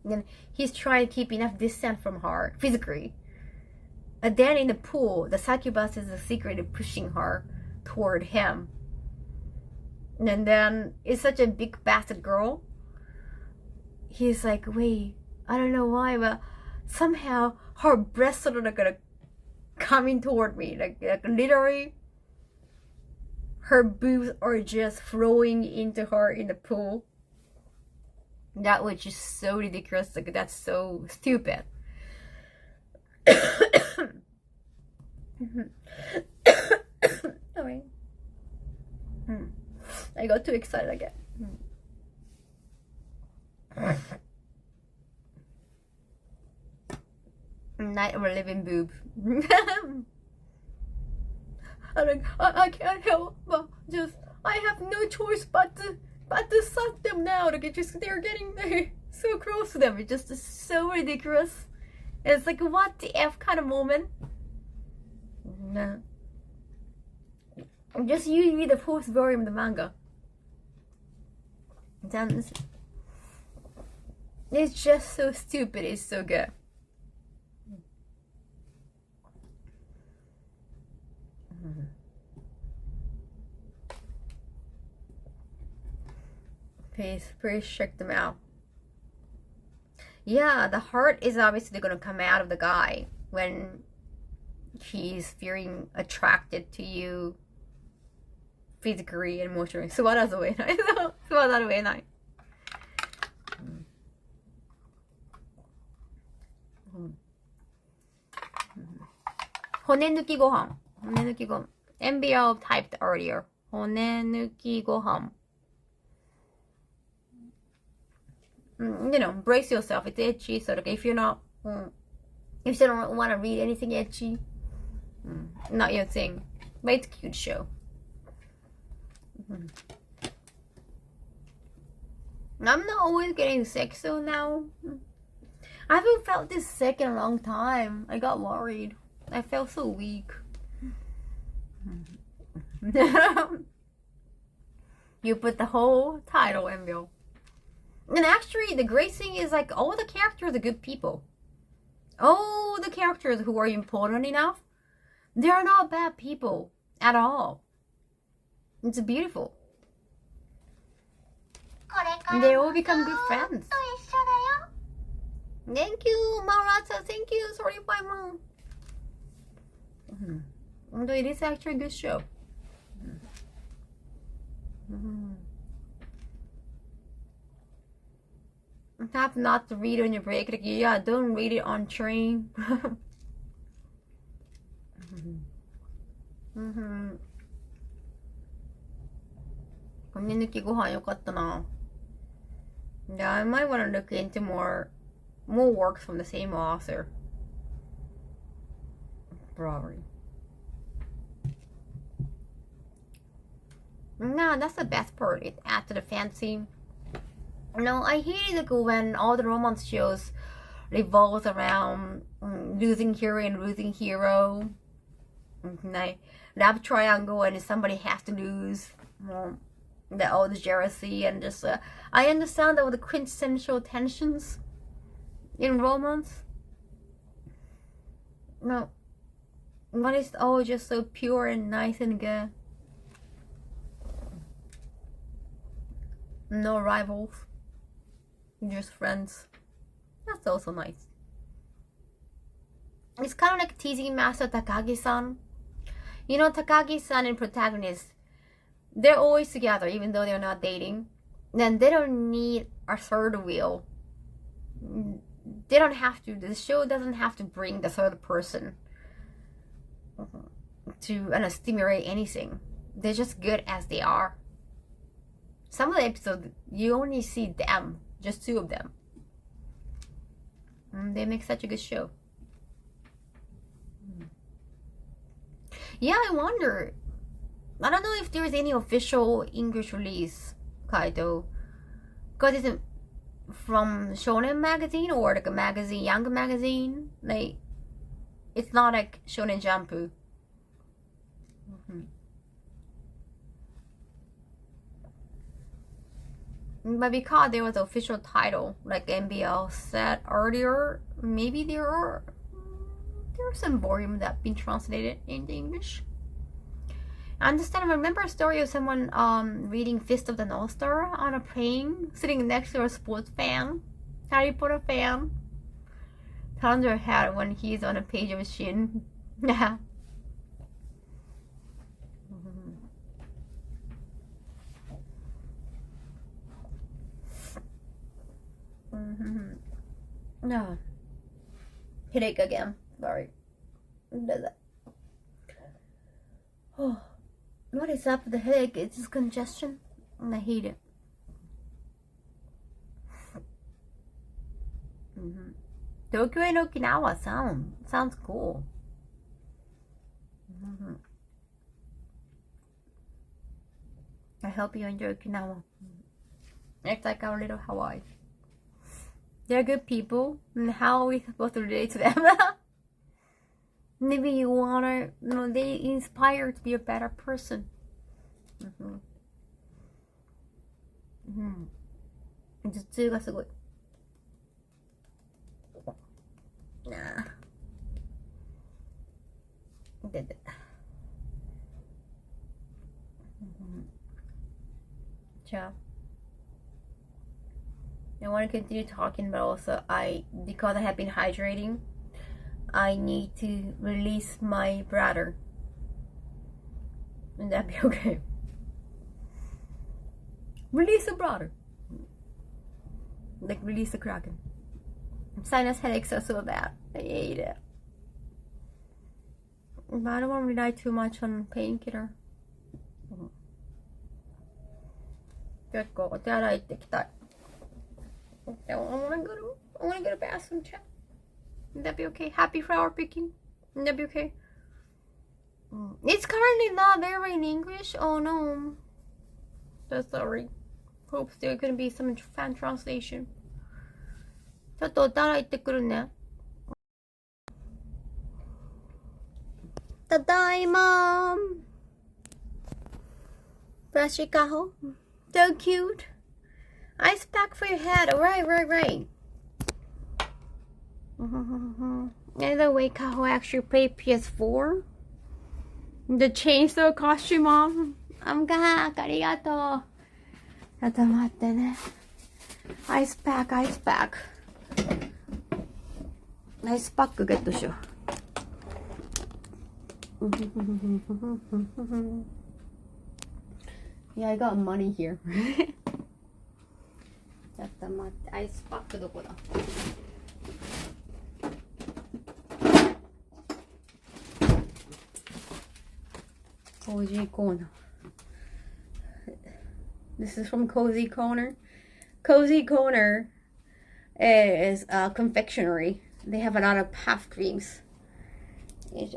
And he's trying to keep enough distance from her physically. And then in the pool, the succubus is secretly pushing her toward him. And then it's such a big bastard girl. He's like, wait, I don't know why, but somehow her breasts are like gonna coming toward me, like literally her boobs are just flowing into her in the pool. That was just so ridiculous. Like that's so stupid. Sorry. I got too excited again. Night of a living boob. I can't help but just I have no choice but to suck them now. Like it just they're getting so close to them. It's just so ridiculous. It's like what the F kind of moment. No. Just you read the 4th volume of the manga. Then it's just so stupid. It's so good. Please check them out. Yeah, the heart is obviously going to come out of the guy when he's feeling attracted to you physically and emotionally. 座らざるを得ない。座らざるを得ない。骨抜きご飯。骨抜きご飯。MBL typed earlier. 骨抜きご飯。You know, brace yourself. It's itchy, so like if you're not, if you don't want to read anything itchy, not your thing. But it's a cute show. I'm not always getting sick, so now I haven't felt this sick in a long time. I got worried. I felt so weak. You put the whole title in Bill. And actually, the great thing is like all the characters are good people. All the characters who are important enough, they are not bad people at all. It's beautiful. And they all become good friends. Thank you, Marata. Thank you. Sorry, bye, Mom. Although it is actually a good show. Have not to read on your break. Like, yeah, don't read it on train. Yeah, I might want to look into more works from the same author. Probably. No, that's the best part. It adds to the fantasy. No, I hate it when all the romance shows revolve around losing hero and losing hero. Like love triangle and somebody has to lose. All the jealousy and just I understand all the quintessential tensions in romance. No, but it's all just so pure and nice and good. No rivals, just friends. That's also nice. It's kind of like teasing Master Takagi-san. You know, Takagi-san and protagonist, they're always together even though they're not dating. Then they don't need a third wheel. They don't have to. The show doesn't have to bring the third person to stimulate anything. They're just good as they are. Some of the episodes, you only see them, just two of them. They make such a good show. Yeah, I wonder. I don't know if there's any official English release, Kaito. Because it's from Shonen magazine or like a magazine, young magazine. Like, it's not like Shonen Jump. But because there was an official title, like MBL said earlier, maybe there are some volumes that have been translated into English. I understand. I remember a story of someone reading Fist of the North Star on a plane, sitting next to a sports fan, Harry Potter fan. Turns her head when he's on a page of Shin. Yeah. No. Headache again. Sorry. Oh, what is up with the headache? It's just congestion. And I hate it. Tokyo and Okinawa sounds cool. I hope you enjoy Okinawa. It's like our little Hawaii. They're good people, and how are we supposed to relate to them? Maybe you wanna, they inspire you to be a better person. Jutsu がすごい。Ciao. I want to continue talking, but also because I have been hydrating, I need to release my bladder. And that'd be okay. Release the bladder. Like release the kraken. Sinus headaches are so bad. I hate it. But I don't want to rely too much on painkiller. 結構お手洗い行ってきたい。I want to go to bathroom chat. Would that be okay? Happy flower picking? Would that be okay? It's currently not there in English. Oh no. So sorry. Hope there gonna be some fan translation. ちょっとお手洗い行ってくるね。ただいまー。ブラシカホ So cute. Ice pack for your head. Right. By the way, Kaho actually played PS4. The chainsaw costume on. ありがとう。ちょっと待ってね。アイスパック。アイスパックゲットしよう。Yeah, I got money here. ちょっと待って、アイスパックどこだ？Cozy Corner. This is from Cozy Corner. Cozy Corner is a confectionery. They have a lot of puff creams. Is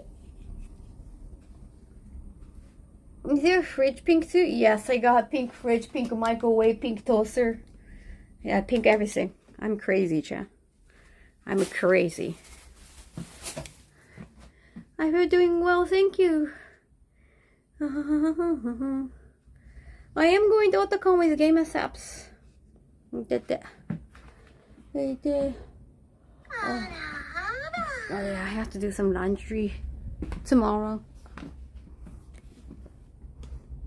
there a fridge pink too? Yes, I got pink fridge, pink microwave, pink toaster. Yeah, pink everything. I'm crazy, Cha. I'm crazy. I hope you're doing well, thank you. I am going to Otakon with Game of Saps. Oh yeah, I have to do some laundry tomorrow.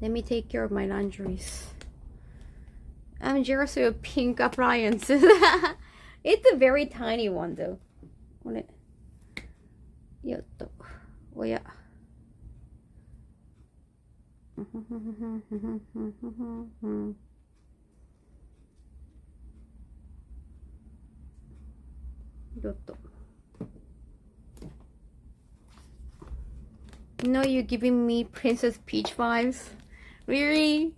Let me take care of my laundries. I'm jealous of a pink appliance. It's a very tiny one though. Oh yeah. No, you're giving me Princess Peach vibes. Really?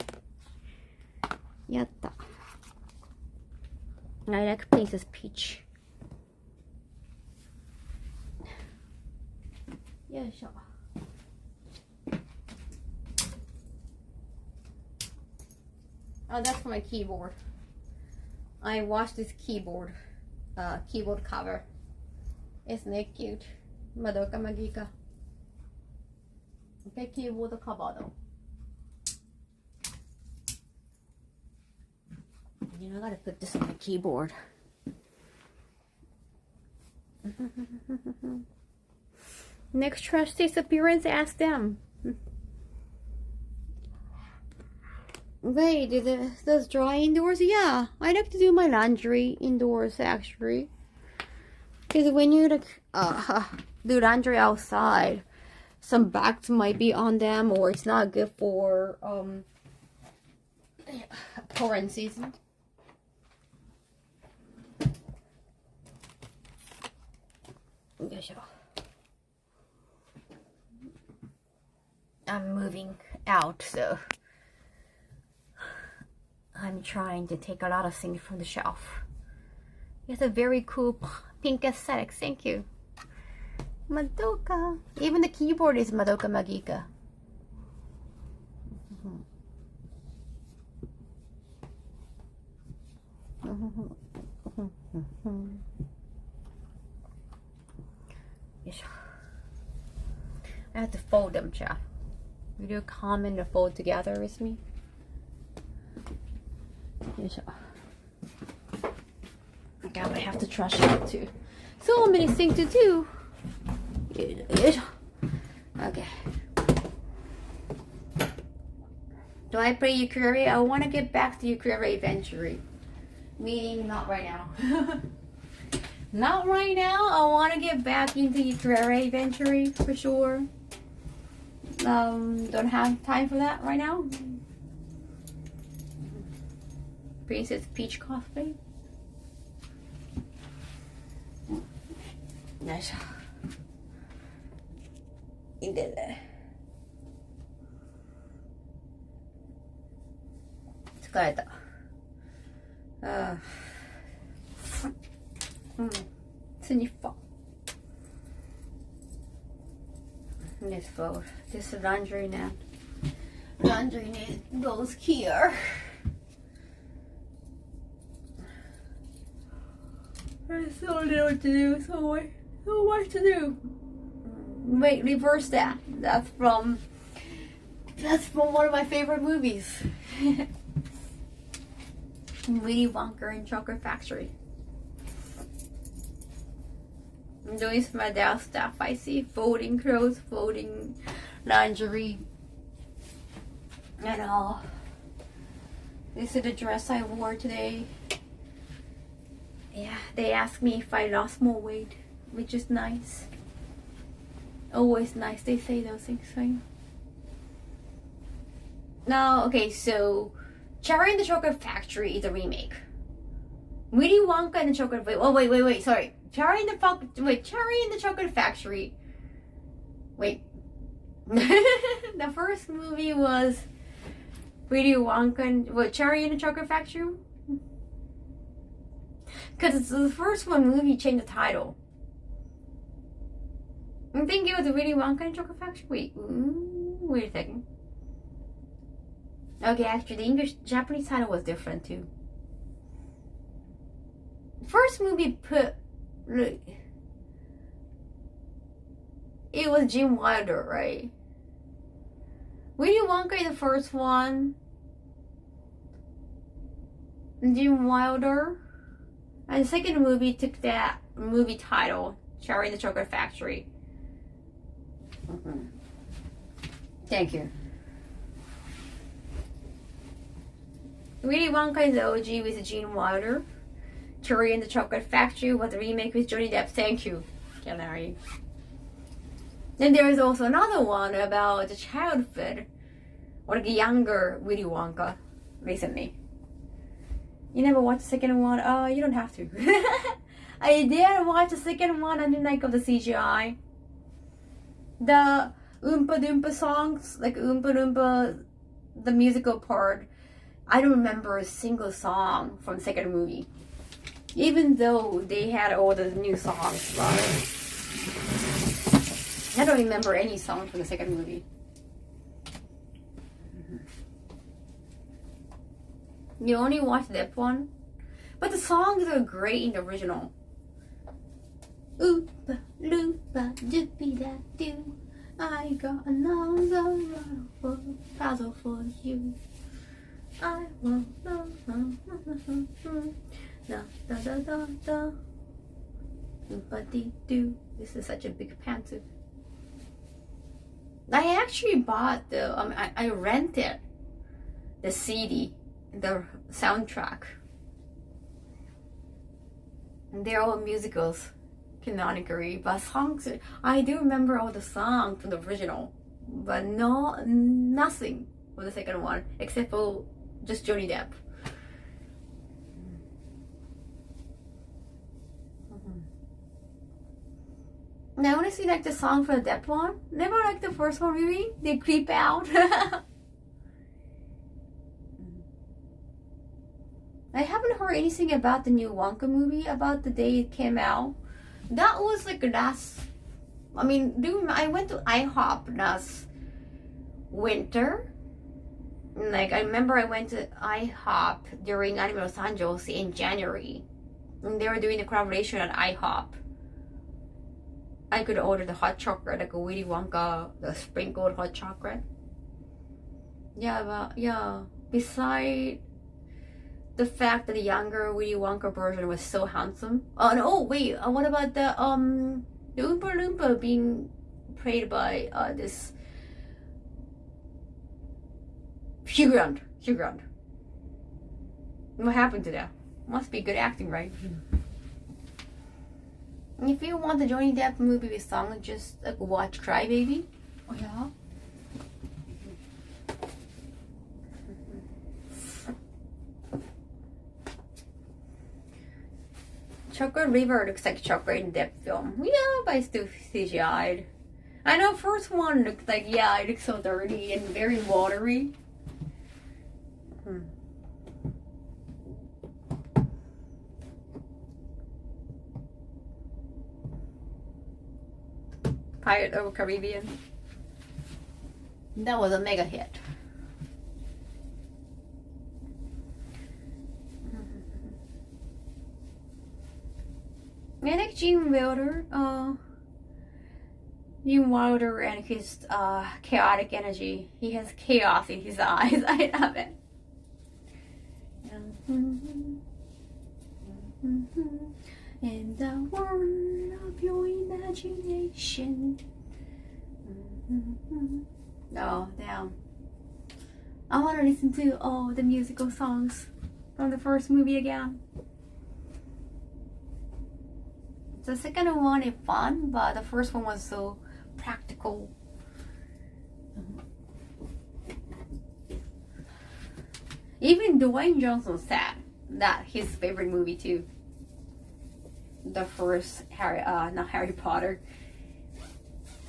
Yatta. I like Princess Peach. Yoisho. Oh, that's for my keyboard. I washed this keyboard cover. Isn't it cute? Madoka Magica. Okay, keyboard cover though. You know, I gotta put this on my keyboard. Next trash taste appearance, ask them. Wait, does dry indoors? Yeah, I like to do my laundry indoors actually. Because when you like do laundry outside, some bugs might be on them, or it's not good for pouring season. I'm moving out, so I'm trying to take a lot of things from the shelf. It's a very cool pink aesthetic. Thank you. Madoka. Even the keyboard is Madoka Magica. I have to fold them, Jeff. Will you come and fold together with me? Okay, I'm gonna have to trash it out too. So many things to do. Okay. Do I play ukulele? I want to get back to ukulele eventually. Meaning not right now. Not right now. I want to get back into ukulele eventually for sure. Don't have time for that right now. Princess Peach cosplay. Nice. いいんだよね。疲れた。ああ。スニッパー。Let's fold. This is laundry net. Laundry net goes here. There's so little to do, so much to do. Wait, reverse that. That's from one of my favorite movies. Willy Wonka and Chocolate Factory. I'm doing some Adele stuff. I see folding clothes, folding lingerie, and all. This is the dress I wore today. Yeah, they asked me if I lost more weight, which is nice. Always nice. They say those things, right? Now, okay, so Charlie and the Chocolate Factory is a remake. Willy Wonka and the Chocolate. Wait. Sorry. Charlie and the Chocolate Factory. Wait. The first movie was Willy Wonka and Charlie and the Chocolate Factory. Because the first movie changed the title. I think it was Willy Wonka and Chocolate Factory. Wait a second. Okay, actually, the Japanese title was different too. First movie it was Jim Wilder, right? Willy Wonka is the first one. Jim Wilder. And the second movie took that movie title, Charlie and the Chocolate Factory. Thank you. Willy Wonka is the OG with Gene Wilder. Charlie and the Chocolate Factory was a remake with Johnny Depp. Thank you, Canary. Then there is also another one about the childhood or the younger Willy Wonka recently. You never watched the second one? Oh, you don't have to. I did watch the second one. I didn't like of the CGI. The Oompa Doompa songs, like Oompa Loompa, the musical part, I don't remember a single song from the second movie. Even though they had all the new songs, but I don't remember any song from the second movie. You only watched that one? But the songs are great in the original. Oompa Loompa Doopy Da Doo, I got another puzzle for you. I won't know. Da da da da da. Oompa Dee Doo. This is such a big pantsuit. I actually bought the I rented the CD, the soundtrack. And they're all musicals, canonically, but songs. I do remember all the songs from the original, but nothing for the second one except for just Johnny Depp. I honestly like the song for the Depp one. Never liked the first one really. They creep out. I haven't heard anything about the new Wonka movie, about the day it came out. That was like last. I went to IHOP last winter. Like, I remember I went to IHOP during Anime Los Angeles in January. And they were doing a collaboration at IHOP. I could order the hot chocolate, like a Willy Wonka, the sprinkled hot chocolate. Yeah, but yeah. Besides the fact that the younger Willy Wonka version was so handsome. Oh no! Wait. What about the Oompa Loompa being played by this Hugh Grant? What happened to that? Must be good acting, right? If you want the Johnny Depp movie with song, just like watch Cry Baby. Oh yeah. Chocolate River looks like chocolate in Depp film. Yeah, but it's still CGI'd. I know first one looked like, yeah, it looks so dirty and very watery. Pirate of the Caribbean. That was a mega hit. I like Gene Wilder. Gene Wilder and his chaotic energy. He has chaos in his eyes. I love it. in the world of your imagination. Oh, damn. I want to listen to all the musical songs from the first movie again. The second one is fun, but the first one was so practical. Even Dwayne Johnson said that his favorite movie too. The first not Harry Potter,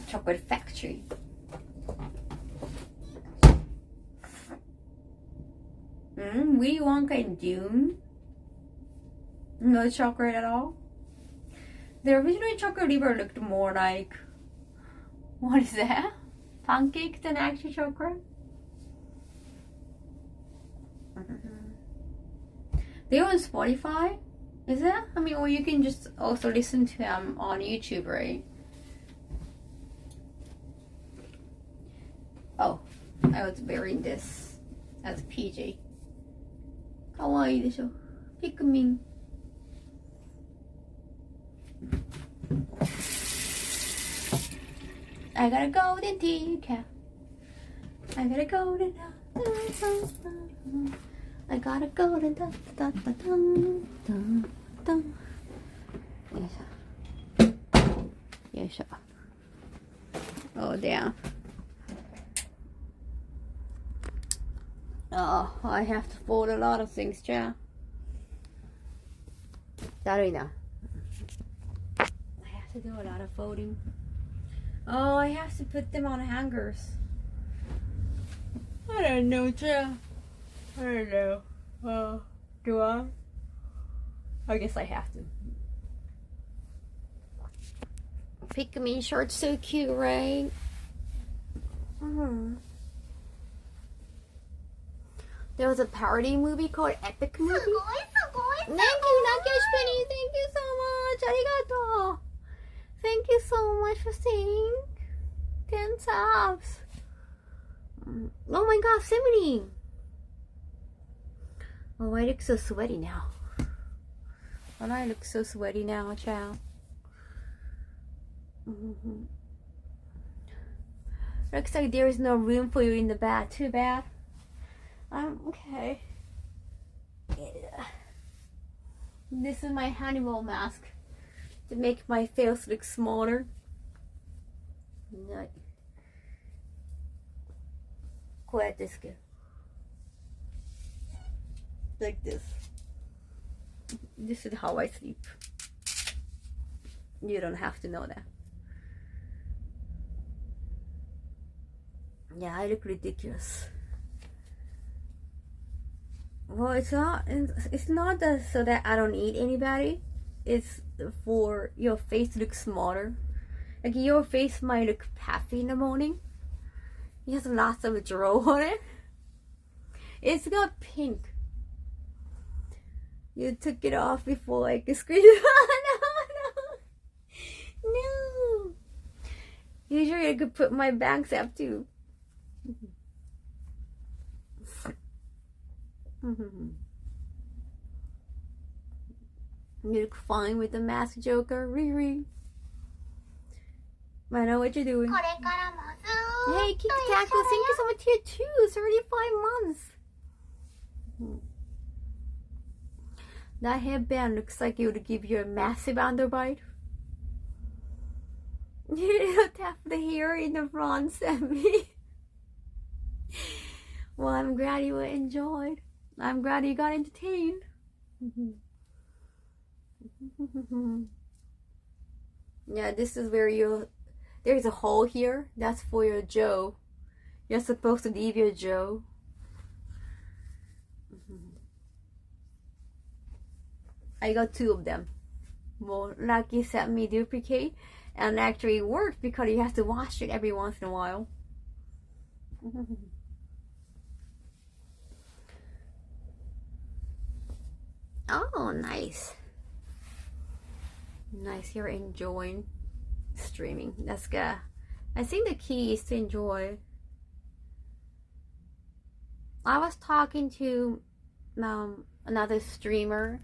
Chocolate Factory. Willy Wonka and Dune. No chocolate at all. The original chocolate liver looked more like, what is that? Pancake than actual chocolate? They're on Spotify, is it? I mean, or you can just also listen to them on YouTube, right? Oh, I was wearing this as a PJ. かわいいでしょ。ピクミン。I got a golden teacup. I got a golden. I got a golden. Yes. Oh damn. Oh, I have to fold a lot of things, yeah. だるいな。I have to do a lot of folding. Oh, I have to put them on hangers. I don't know, Joe. I don't know. Do I? I guess I have to. Pikmin shirt's so cute, right? There was a parody movie called Epic Movie. Thank you, Nakesh Penny. Thank you so much. Arigato. Thank you so much for saying 10 subs. Oh my god, 70. Oh, I look so sweaty now. And I look so sweaty now, child. Looks like there is no room for you in the bed. Too bad. Okay. Yeah. This is my Hannibal mask to make my face look smaller. Like this. This is how I sleep. You don't have to know that. Yeah, I look ridiculous. Well, it's not that so that I don't eat anybody. It's for your face to look smaller. Like your face might look puffy in the morning. It has lots of drool on it. It's got pink. You took it off before I could scream. No. Usually I could put my bangs up too. You look fine with the mask, Joker. Riri. I know what you're doing. Hey, Kiki Taco, thank you so much here too. 35 months. That headband looks like it would give you a massive underbite. You tap the hair in the front, Sammy. Well, I'm glad you enjoyed. I'm glad you got entertained. Yeah, this is where there's a hole here. That's for your jaw. You're supposed to leave your jaw. I got 2 of them. Well, Lucky sent me duplicate, and actually it worked because you have to wash it every once in a while. Oh, nice. Nice, you're enjoying streaming. That's good. I think the key is to enjoy. I was talking to another streamer,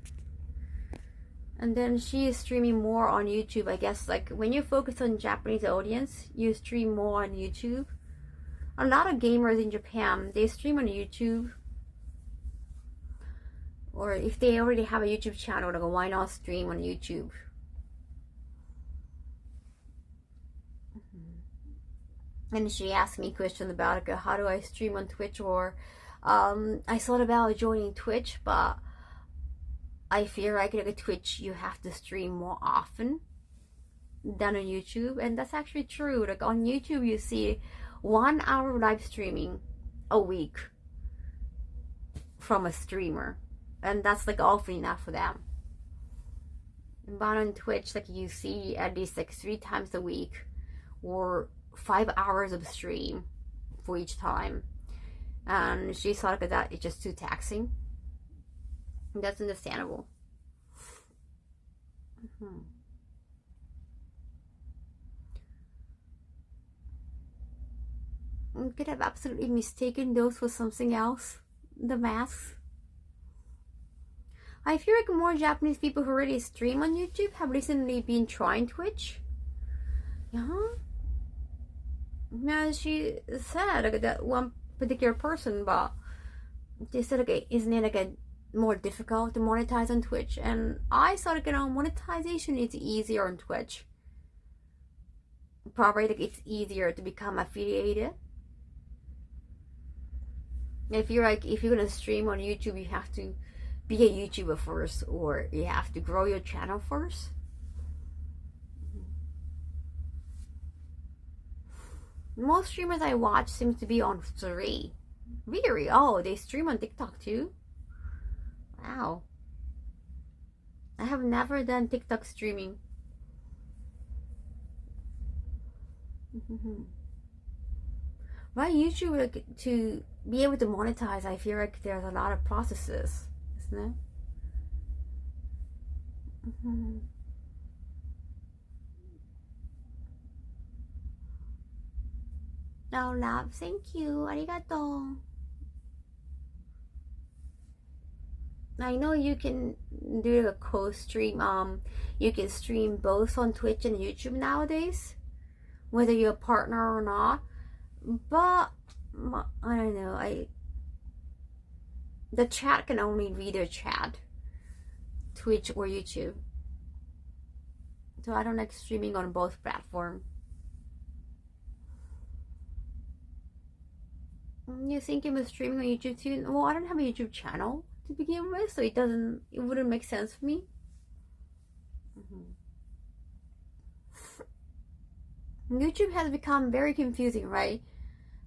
And then she is streaming more on YouTube. I guess like when you focus on Japanese audience, you stream more on YouTube. A lot of gamers in Japan, they stream on YouTube. Or if they already have a YouTube channel, like why not stream on YouTube? And she asked me a question about like, how do I stream on Twitch, or I thought about joining Twitch, but I feel like Twitch you have to stream more often than on YouTube, and that's actually true. Like on YouTube you see 1 hour live streaming a week from a streamer, and that's like awful enough for them. But on Twitch, like you see at least like 3 times a week or 5 hours of stream for each time, and she thought that it's just too taxing. That's understandable. I could have absolutely mistaken those for something else. The masks. I feel like more Japanese people who already stream on YouTube have recently been trying Twitch. Yeah. Now she said like, that one particular person, but they said like, isn't it like a more difficult to monetize on Twitch? And I thought monetization is easier on Twitch. Probably like it's easier to become affiliated. If you're gonna stream on YouTube, you have to be a YouTuber first, or you have to grow your channel first. Most streamers I watch seem to be on 3. Really? Oh, they stream on TikTok too? Wow. I have never done TikTok streaming. Right, YouTube, like, to be able to monetize, I feel like there's a lot of processes, isn't it? Oh, love, thank you. Arigato. I know you can do a co-stream. You can stream both on Twitch and YouTube nowadays, whether you're a partner or not. But I don't know. The chat can only read their chat, Twitch or YouTube. So I don't like streaming on both platforms. You think I'm streaming on YouTube too? Well, I don't have a YouTube channel to begin with, so it wouldn't make sense for me. YouTube has become very confusing, right?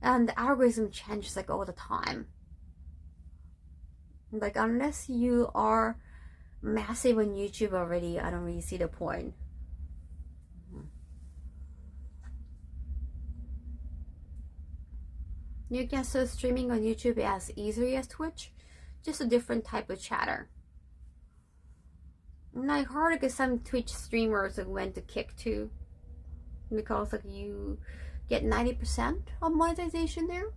And the algorithm changes like all the time. Like unless you are massive on YouTube already, I don't really see the point. You can start streaming on YouTube as easily as Twitch, just a different type of chatter. And I heard like some Twitch streamers went to Kick too, because like you get 90% of monetization there.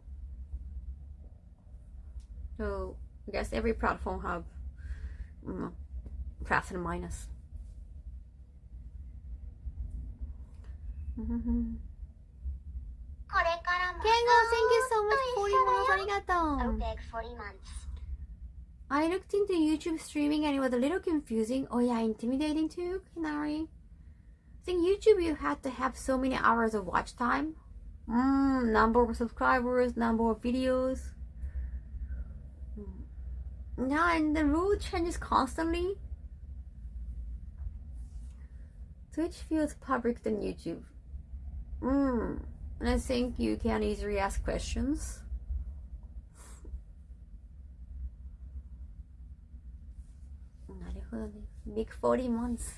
So I guess every platform have plus and minus. Kengo, thank you so much for 40 months. Arigato. Obeg 40 months. I looked into YouTube streaming and it was a little confusing. Oh yeah, intimidating too, Kanari. I think YouTube you had to have so many hours of watch time. Number of subscribers, number of videos. Yeah, and the rule changes constantly. Twitch feels public than YouTube. And I think you can easily ask questions. Big 40 months.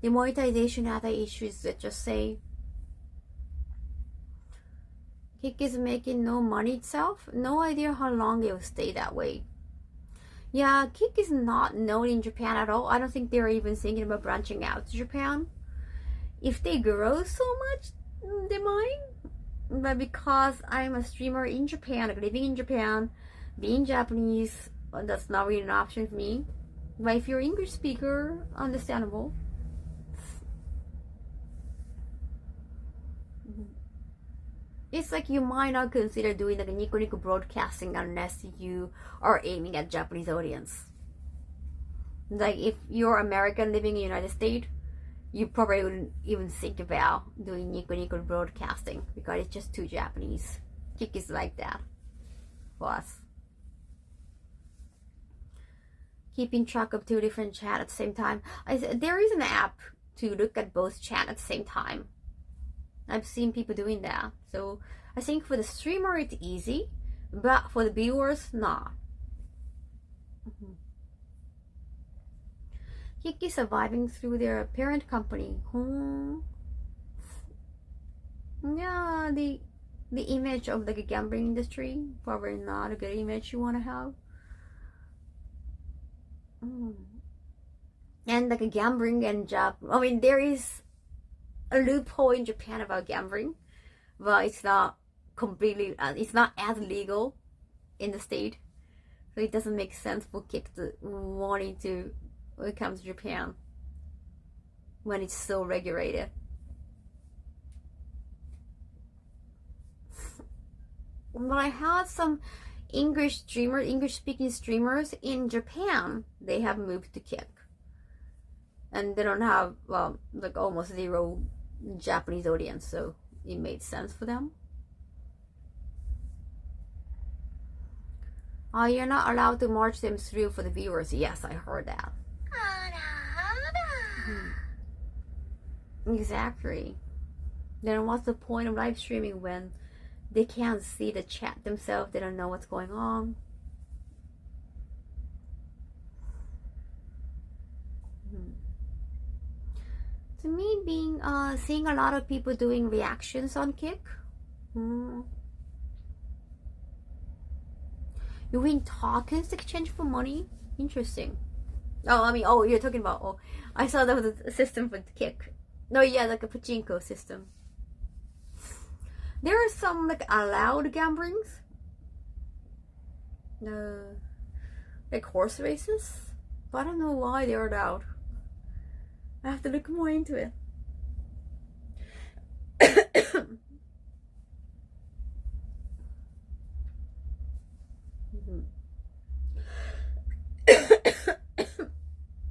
The monetization other issues that just say Kick is making no money itself. No idea how long it will stay that way. Yeah, Kick is not known in Japan at all. I don't think they're even thinking about branching out to Japan. If they grow so much, they might. But because I'm a streamer in Japan, like living in Japan, being Japanese, that's not really an option for me. But if you're English speaker, understandable. It's like you might not consider doing like a Nico Nico broadcasting unless you are aiming at Japanese audience. Like if you're American living in the United States, you probably wouldn't even think about doing Nico Nico broadcasting because it's just too Japanese. Kick is like that for us. Keeping track of 2 different chats at the same time. There is an app to look at both chats at the same time. I've seen people doing that. So I think for the streamer it's easy, but for the viewers, not. Kiki surviving through their parent company. Yeah, the image of like a gambling industry, probably not a good image you want to have. And like a gambling and I mean, there is a loophole in Japan about gambling, but it's not completely, it's not as legal in the state, so it doesn't make sense for kids to wanting to when it comes to Japan when it's so regulated. But I had some English speaking streamers in Japan. They have moved to Kick, and they don't have like almost 0 Japanese audience, so it made sense for them. Oh, you're not allowed to march them through for the viewers. Yes, I heard that. Exactly. Then what's the point of live streaming when they can't see the chat themselves? They don't know what's going on. To me, seeing a lot of people doing reactions on Kick. You win tokens to exchange for money? Interesting. Oh, you're talking about, I saw that was a system for Kick. No, yeah, like a pachinko system. There are some like allowed gamblings. Like horse races. But I don't know why they're allowed. I have to look more into it.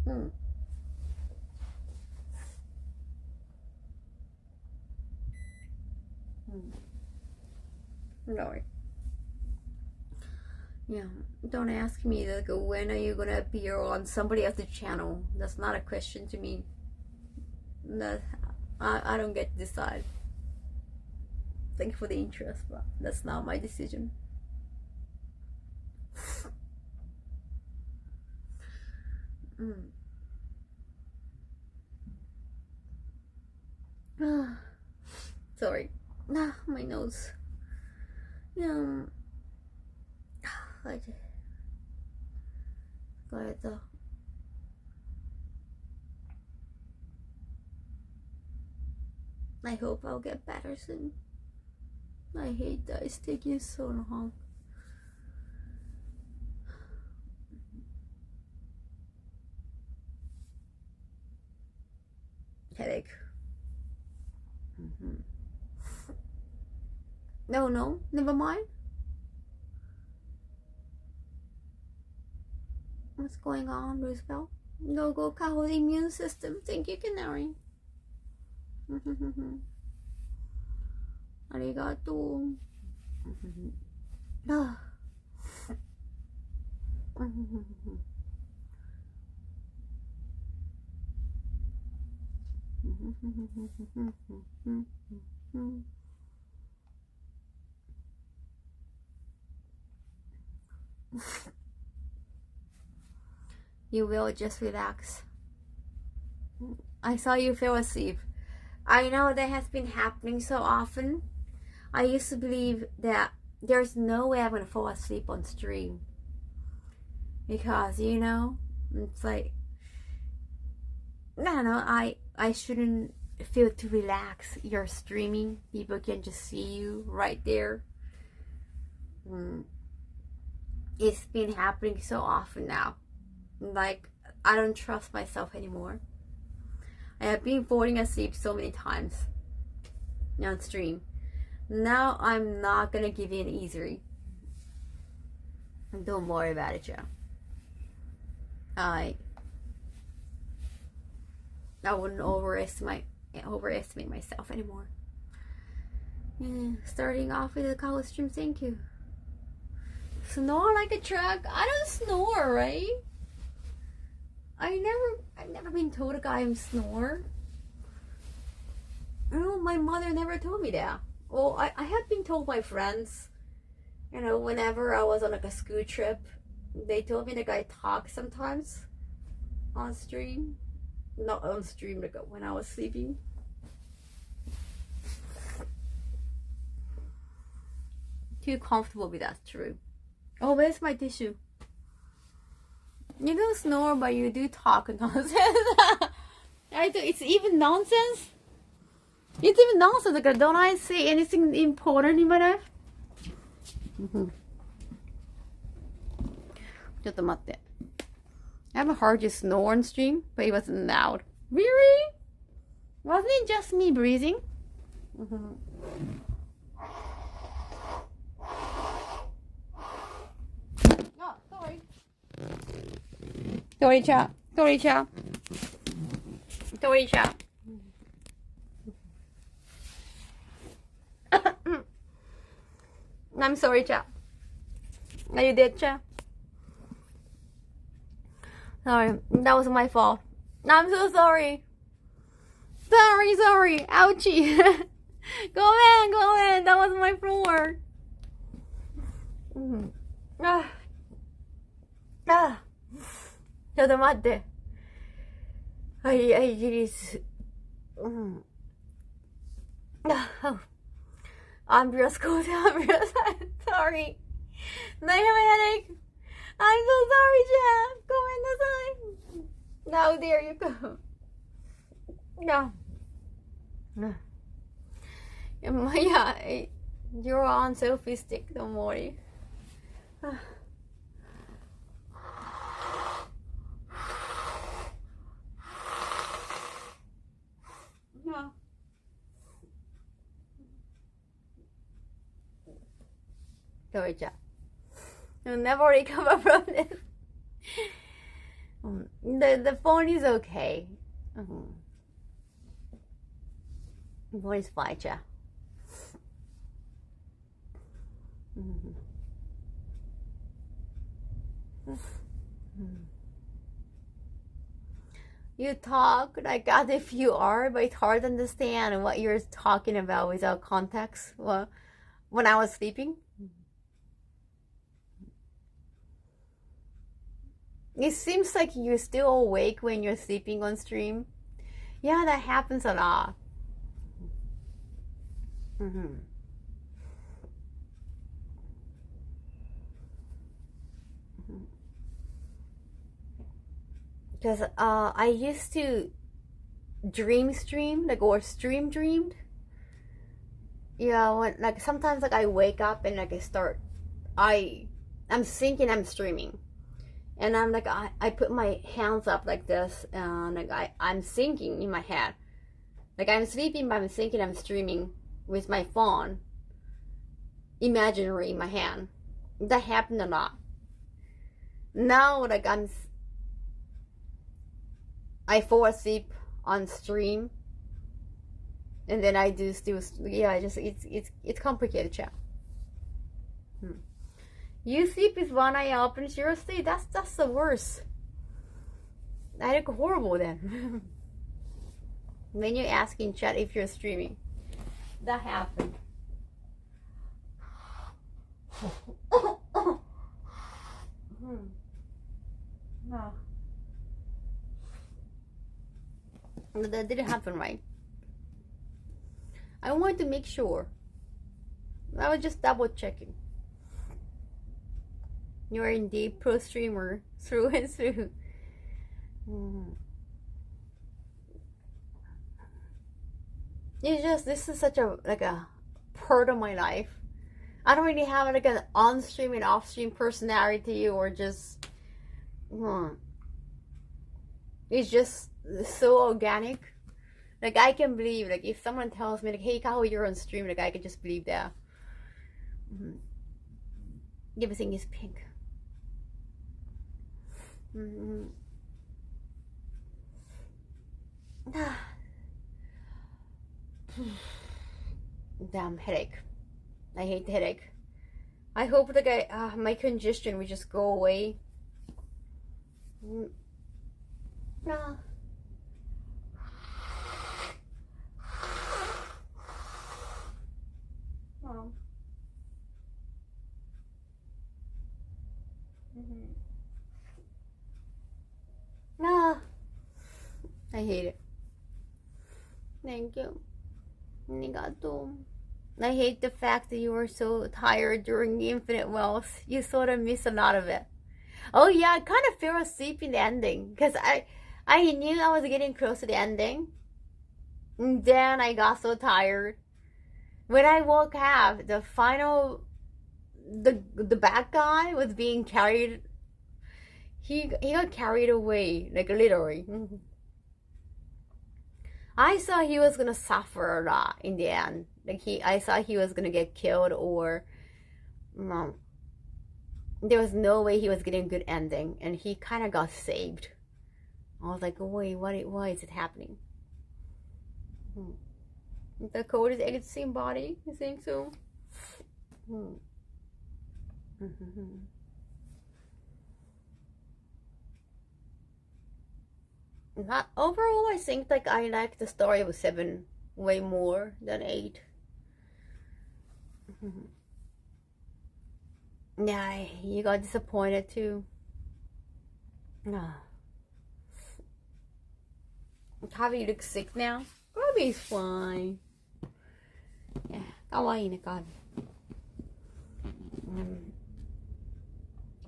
No. Yeah, don't ask me like when are you gonna appear on somebody else's channel. That's not a question to me. I don't get to decide. Thank you for the interest, but that's not my decision. Sorry. My nose. Yeah. I hope I'll get better soon. I hate that it's taking so long. Headache. No, never mind. What's going on, Roosevelt? Go Kaho's immune system. Thank you, Canary. Arigato. You will just relax. I saw you fell asleep. I know that has been happening so often. I used to believe that there's no way I'm gonna fall asleep on stream. Because, it's like, I don't know, I shouldn't feel to relax. You're streaming. People can just see you right there. It's been happening so often now. Like, I don't trust myself anymore. I have been falling asleep so many times on stream. Now I'm not gonna give in easily. Don't worry about it, Joe. I wouldn't overestimate myself anymore. Yeah, starting off with a Kaho stream, thank you. Snore like a truck. I don't snore, right? I've never been told a guy I'm snore. Oh, my mother never told me that. Well, I have been told by friends, you know, whenever I was on like a school trip, they told me that I talk sometimes on stream. Not on stream, like when I was sleeping. Too comfortable with that, true. Oh, where's my tissue? You don't snore, but you do talk nonsense. I do. It's even nonsense. It's even nonsense. Like, don't I say anything important in my life? ちょっと待って。I haven't heard you snore on stream, but it wasn't loud. Really? Wasn't it just me breathing? Oh, sorry. Sorry, chat. Sorry, chat. Sorry, chat. I'm sorry, chat. Are you dead, chat? Sorry, that was my fault. I'm so sorry. Sorry. Ouchie. Go in. That was my floor. Ah. ちょっと待って。はい、イギリス。I'm just cold. Sorry. I have a headache. I'm so sorry, Jeff. Go inside. Now there you go. No. Yeah, you're on selfie stick. Don't worry. No. Sorry, Jeff. You'll never recover from this. The phone is okay. The phone is fine, Jeff. You talk like as if you are, but it's hard to understand what you're talking about without context. Well, when I was sleeping. It seems like you're still awake when you're sleeping on stream. Yeah, that happens a lot. Because I used to stream, like, or dreamed. Yeah, when, like, sometimes like I wake up and like I'm thinking I'm streaming. And I'm like, I put my hands up like this, and like I'm thinking in my head. Like I'm sleeping, but I'm thinking I'm streaming with my phone, imaginary in my hand. That happened a lot. Now, like I fall asleep on stream, and then I do still, yeah, it's complicated, chat. You sleep with one eye open, seriously? That's the worst. I look horrible then. When you ask in chat if you're streaming, that happened. No. That didn't happen, right? I wanted to make sure. I was just double checking. You are indeed pro streamer through and through. It's just, this is such a part of my life. I don't really have like an on stream and off stream personality, or just It's just so organic. Like, I can believe, like, if someone tells me, like, hey, Kaho, you're on stream, like, I can just believe that. Everything is pink. Damn headache. I hate the headache. I hope that my congestion will just go away. No. Oh. No. I hate it. Thank you. Arigato. I hate the fact that you were so tired during the Infinite Wealth. You sort of missed a lot of it. Oh yeah, I kind of fell asleep in the ending because I knew I was getting close to the ending. And then I got so tired. When I woke up, the final, the bad guy was being carried. He got carried away, like literally. I thought he was gonna suffer a lot in the end. Like I thought he was gonna get killed, or there was no way he was getting a good ending, and he kind of got saved. I was like, wait, why is it happening? The code is the same body, you think so? Overall, I think like I like the story of 7 way more than 8. Yeah, you got disappointed too. Javi looks sick now. Robbie's fine. Yeah, kawaii na God.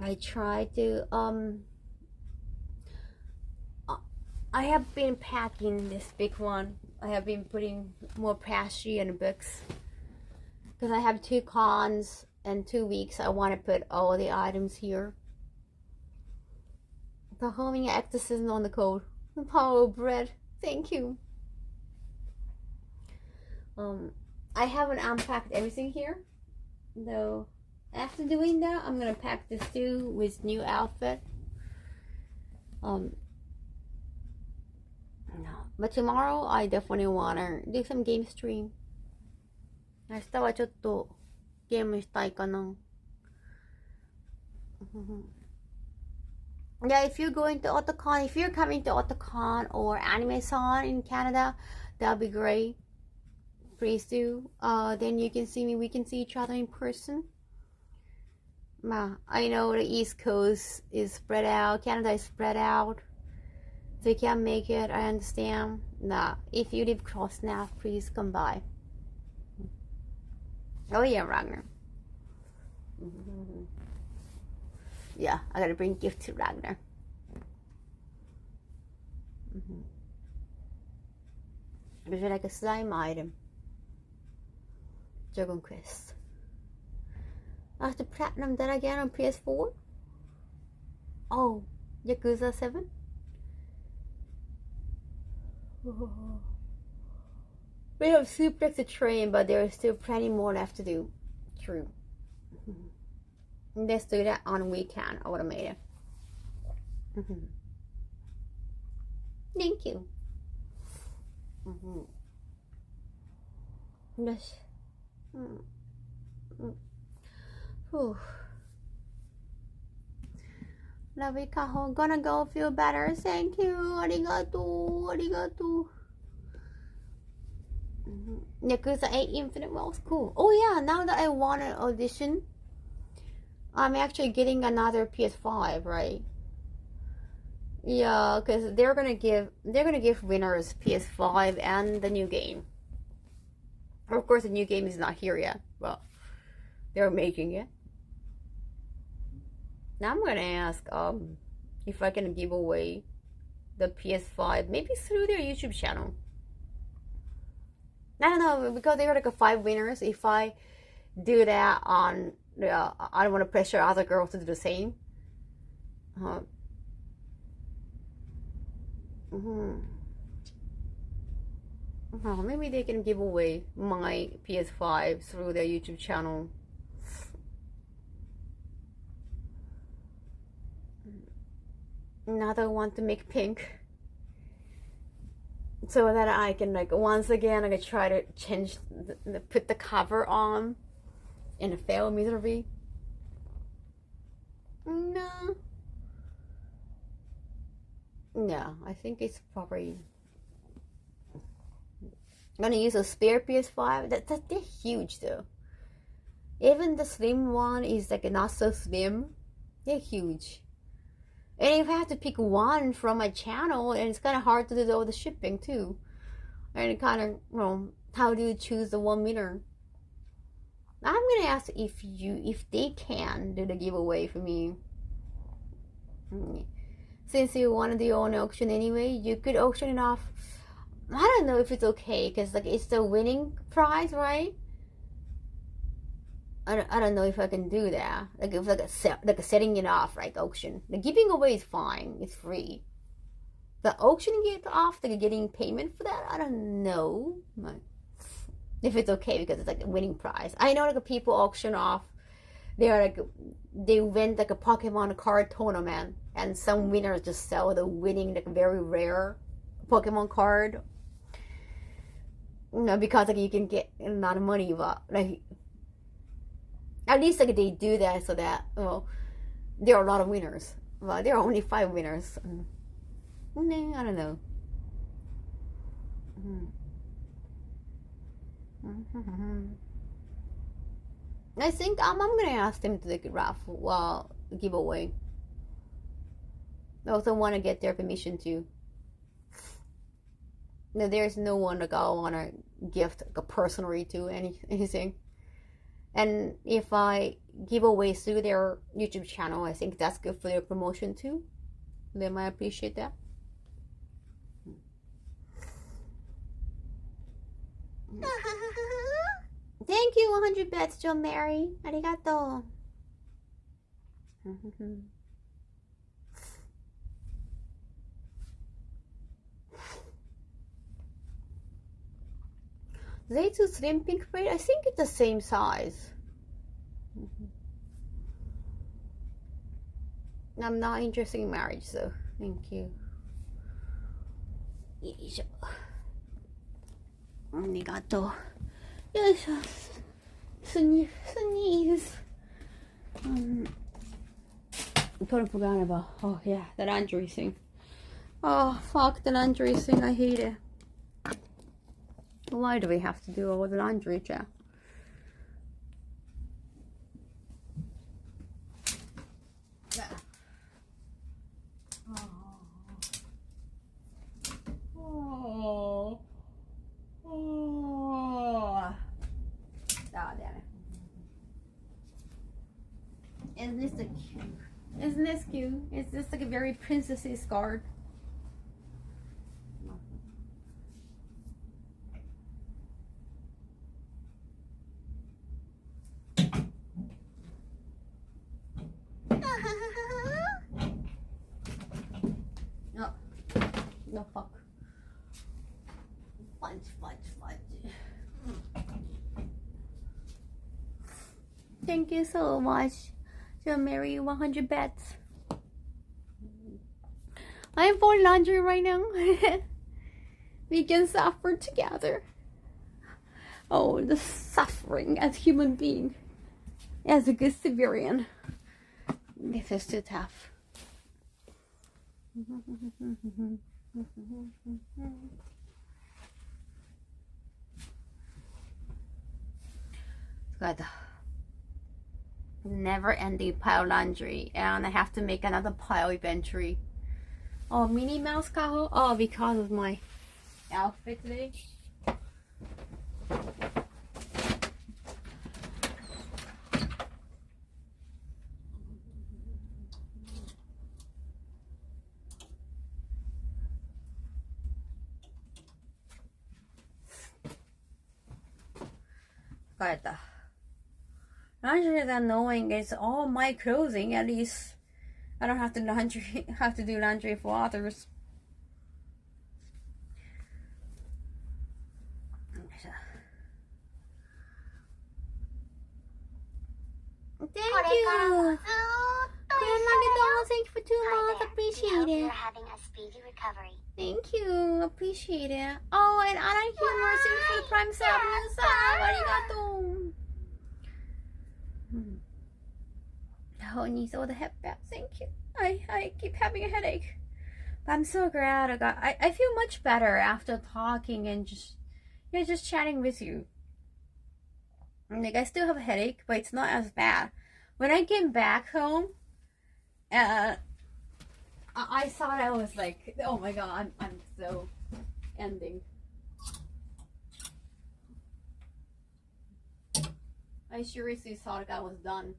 I try to I have been packing this big one. I have been putting more pastry and books because I have 2 cons and 2 weeks. I want to put all the items here. The homing exorcism on the code. The power of bread. Thank you. I haven't unpacked everything here, though. After doing that, I'm gonna pack this too with new outfit. No, but tomorrow I definitely wanna do some game stream. 明日はちょっとゲームしたいかな。Yeah, if you're going to Otakon, if you're coming to Otakon or Anime-san in Canada, that'd be great. Please do. Then you can see me. We can see each other in person. I know the East Coast is spread out. Canada is spread out. So you can't make it. I understand. Nah, if you live close enough, please come by. Oh yeah, Ragnar. Yeah, I gotta bring gift to Ragnar. Would you like a slime item? Dragon Quest. After platinum that again on PS4? Oh, Yakuza 7? Oh. We have suplexed the train, but there is still plenty more left to do. True. Let's do that on weekend. I would have made it. Thank you. Yes. Love you, Kaho. Gonna go feel better. Thank you. Arigato. Arigato. Yakuza 8 Infinite Wealth. Cool. Oh yeah, now that I won an audition, I'm actually getting another PS5, right? Yeah, because they're gonna give winners PS5 and the new game. Of course, the new game is not here yet. Well, they're making it. Now I'm gonna ask if I can give away the PS5, maybe through their YouTube channel. I don't know, because they are like 5 winners. If I do that on, I don't want to pressure other girls to do the same. Oh, maybe they can give away my PS5 through their YouTube channel. Another one to make pink, so that I can like once again I can try to change put the cover on and fail miserably. No, I think it's probably I'm gonna use a spare PS5. They're huge though. Even the slim one is like not so slim. They're huge. And if I have to pick one from my channel, and it's kind of hard to do all the shipping too. And it kind of, you know, how do you choose the 1 meter? I'm gonna ask if they can do the giveaway for me. Since you want to do your own auction anyway, you could auction it off. I don't know if it's okay, because like it's the winning prize, right? I don't know if I can do that. Like if like a setting it off, like auction. The giving away is fine. It's free. The auctioning it off, like getting payment for that, I don't know. Like, if it's okay because it's like a winning prize. I know like people auction off. They win like a Pokemon card tournament, and some winners just sell the winning like very rare Pokemon card. You know, because like you can get a lot of money, but like at least like they do that so that, well, there are a lot of winners. Well, there are only 5 winners. I don't know. I think I'm gonna ask them to like raffle giveaway. I also want to get their permission too. No, there's no one like I want to gift like, personally to anything. And if I give away through their YouTube channel, I think that's good for their promotion too. They might appreciate that. Thank you, 100 bets, John Mary. Arigato. They do slim pink braid. I think it's the same size. I'm not interested in marriage, so thank you. Arigato. Yes, sneeze. I totally forgot about. Oh yeah, the laundry thing. Oh fuck the laundry thing. I hate it. Why do we have to do all the laundry, Jack? Oh, damn it. Isn't this the cute? Isn't this cute? It's just like a very princessy scarf. No fuck. Fudge. Thank you so much, John Mary. 100 bets. I'm for laundry right now. We can suffer together. Oh, the suffering as human being, as a good Siberian. This is too tough. Good. Never ending pile laundry, and I have to make another pile eventually. Oh, Minnie Mouse Kaho? Oh, because of my outfit today. Got it. Laundry is annoying. It's all my clothing. At least I don't have to do laundry for others. you. Grandma, thank you for 2 months. Hi there. We Appreciate hope it. you're having a speedy recovery. Thank you. Appreciate it. Oh, and Anna Humor, thank you for the Prime sub. Arigato. Oh, needs all the headband. Thank you. I keep having a headache. But I'm so glad I feel much better after talking and just chatting with you. Like, I still have a headache, but it's not as bad. When I came back home, I thought I was like, oh my god, I'm so ending. I seriously thought I was done.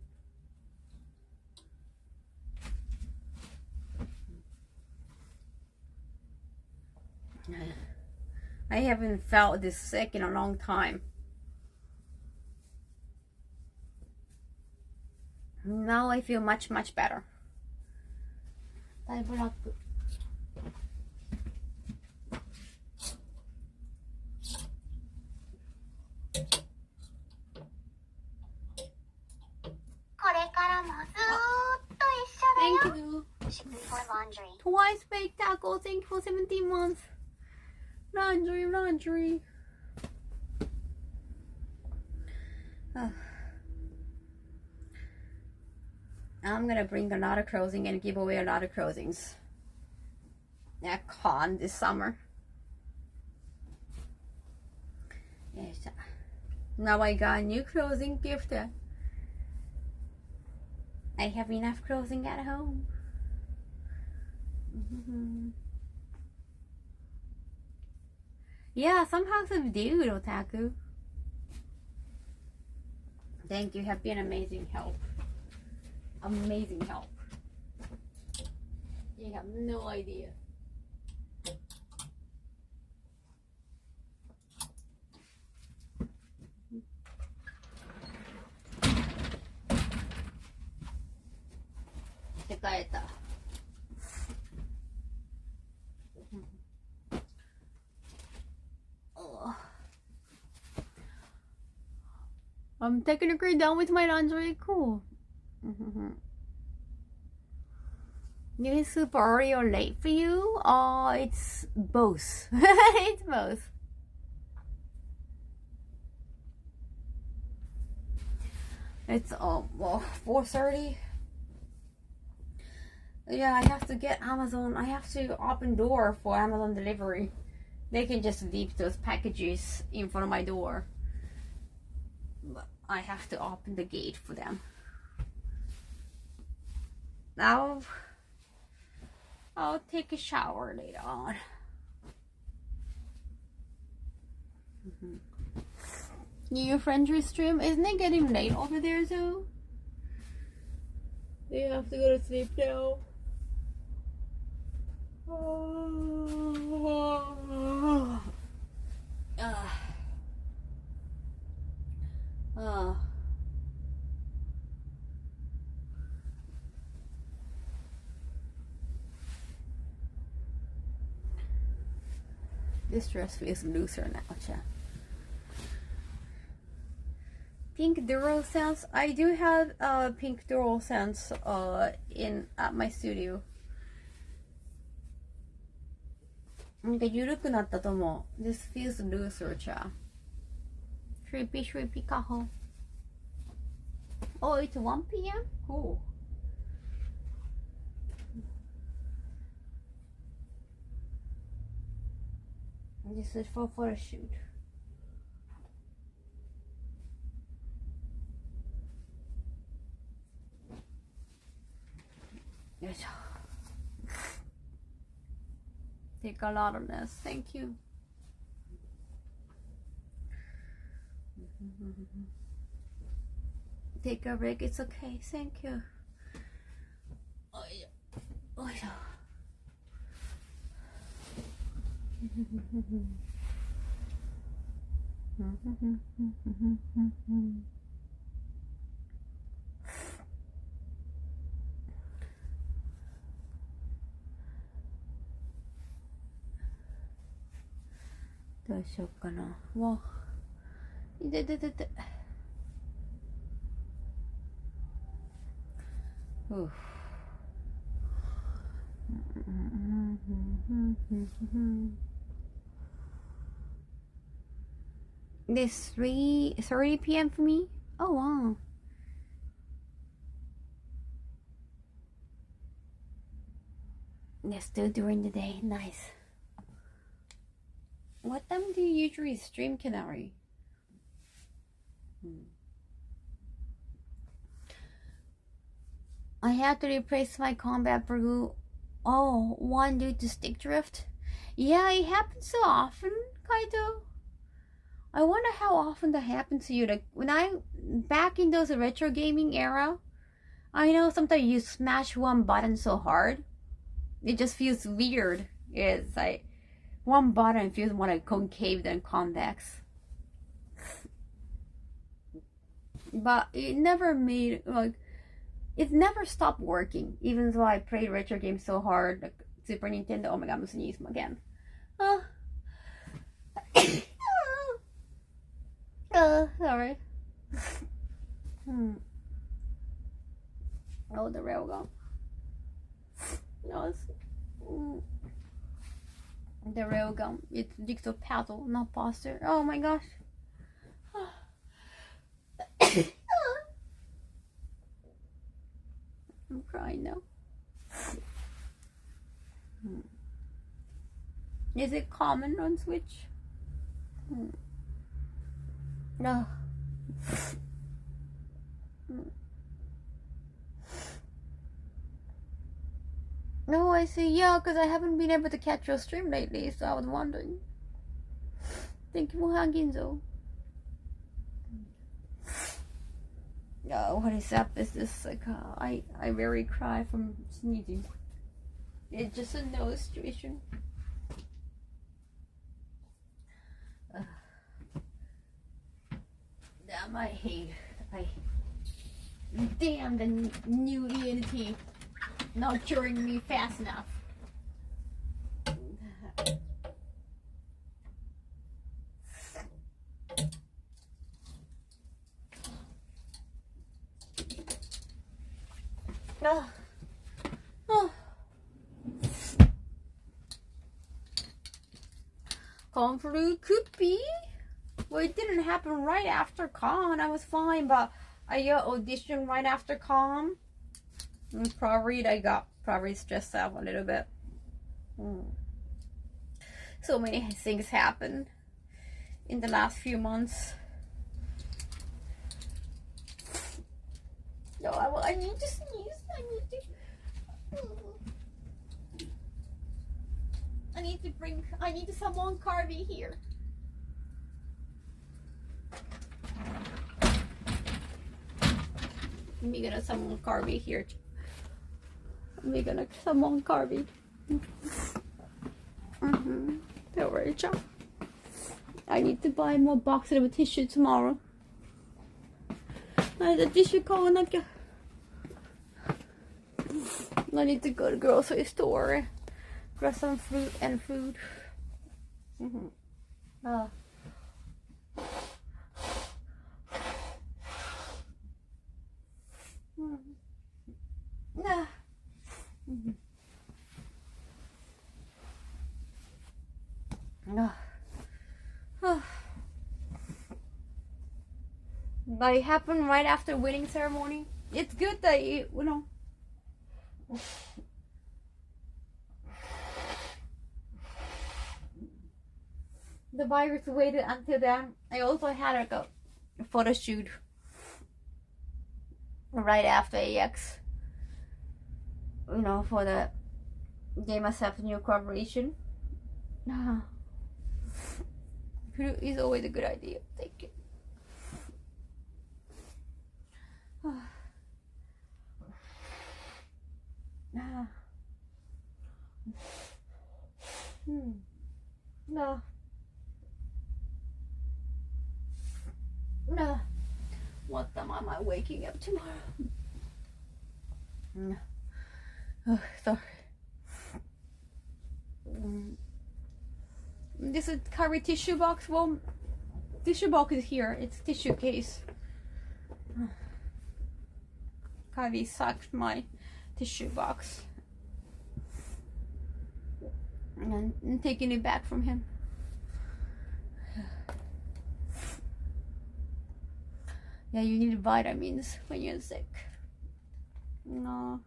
I haven't felt this sick in a long time. Now I feel much better. だいぶ楽。Thank you. For laundry. Twice baked taco. Thank you for 17 months. Laundry. I'm gonna bring a lot of clothing and give away a lot of clothings at con this summer. Yes. Now I got new clothing gifted. I have enough clothing at home. Yeah, some houses do, Otaku. Thank you, have been amazing help. Amazing help. You have no idea. I'm technically done with my laundry. Cool. Is it super early or late for you? It's both. It's both. It's 4:30. Yeah, I have to get Amazon. I have to open door for Amazon delivery. They can just leave those packages in front of my door, but I have to open the gate for them. Now I'll take a shower later on. New friendly stream, isn't it getting late over there though? They have to go to sleep now. This dress feels looser now, chat. Pink Dural Sense. I do have pink Dural Sense at my studio. なんか緩くなったと思う。This feels looser, cha. Shrimpy Kaho. Oh, it's 1 p.m.? Cool. This is for a photo shoot. Yes. Take a lot of this. Thank you. Take a break. It's okay. Thank you. Oh yeah. Oh yeah. どうしようかな。わあ。いてててて。Oof. This 3:30 p.m. for me? Oh wow. Yes, still during the day. Nice. What time do you usually stream, Canary? I have to replace my combat brew. Oh, one due to stick drift. Yeah, it happens so often, Kaito. I wonder how often that happens to you. Like when I'm back in those retro gaming era, I know sometimes you smash one button so hard, it just feels weird. It's like one button feels more like concave than convex. But it never made like it never stopped working. Even though I played retro games so hard, like Super Nintendo. Oh my god, I'm sneezing again. Sorry. Oh, the railgun. No, it's the railgun. It's jigsaw puzzle, not poster. Oh my gosh. I'm crying now. Is it common on Switch? No. No, I see. Yeah, because I haven't been able to catch your stream lately, so I was wondering. Thank you for hanging, though. What is up? Is this like I rarely cry from sneezing. It's just a nose situation. Damn, I hate. Damn the new ENT not curing me fast enough. Con flu could be. Well, it didn't happen right after con. I was fine, but I auditioned right after con. And probably I got stressed out a little bit. So many things happened in the last few months. No, I need to sneeze. I need to summon Carby here. I'm gonna summon Carby here. I'm gonna summon Carby. Don't worry, John. I need to buy more boxes of tissue tomorrow. I need a tissue call. I need to go to the grocery store, grab some fruit and food. But it happened right after wedding ceremony. It's good that you know. The virus waited until then. I also had like a photo shoot right after AX. You know, for the Game Accept new corporation. Fruit is always a good idea. Thank you. No. What time am I waking up tomorrow? Oh, sorry. This is curry tissue box. Well, tissue box is here. It's tissue case. Curry sucked my tissue box. And I'm taking it back from him. Yeah, you need vitamins when you're sick. No.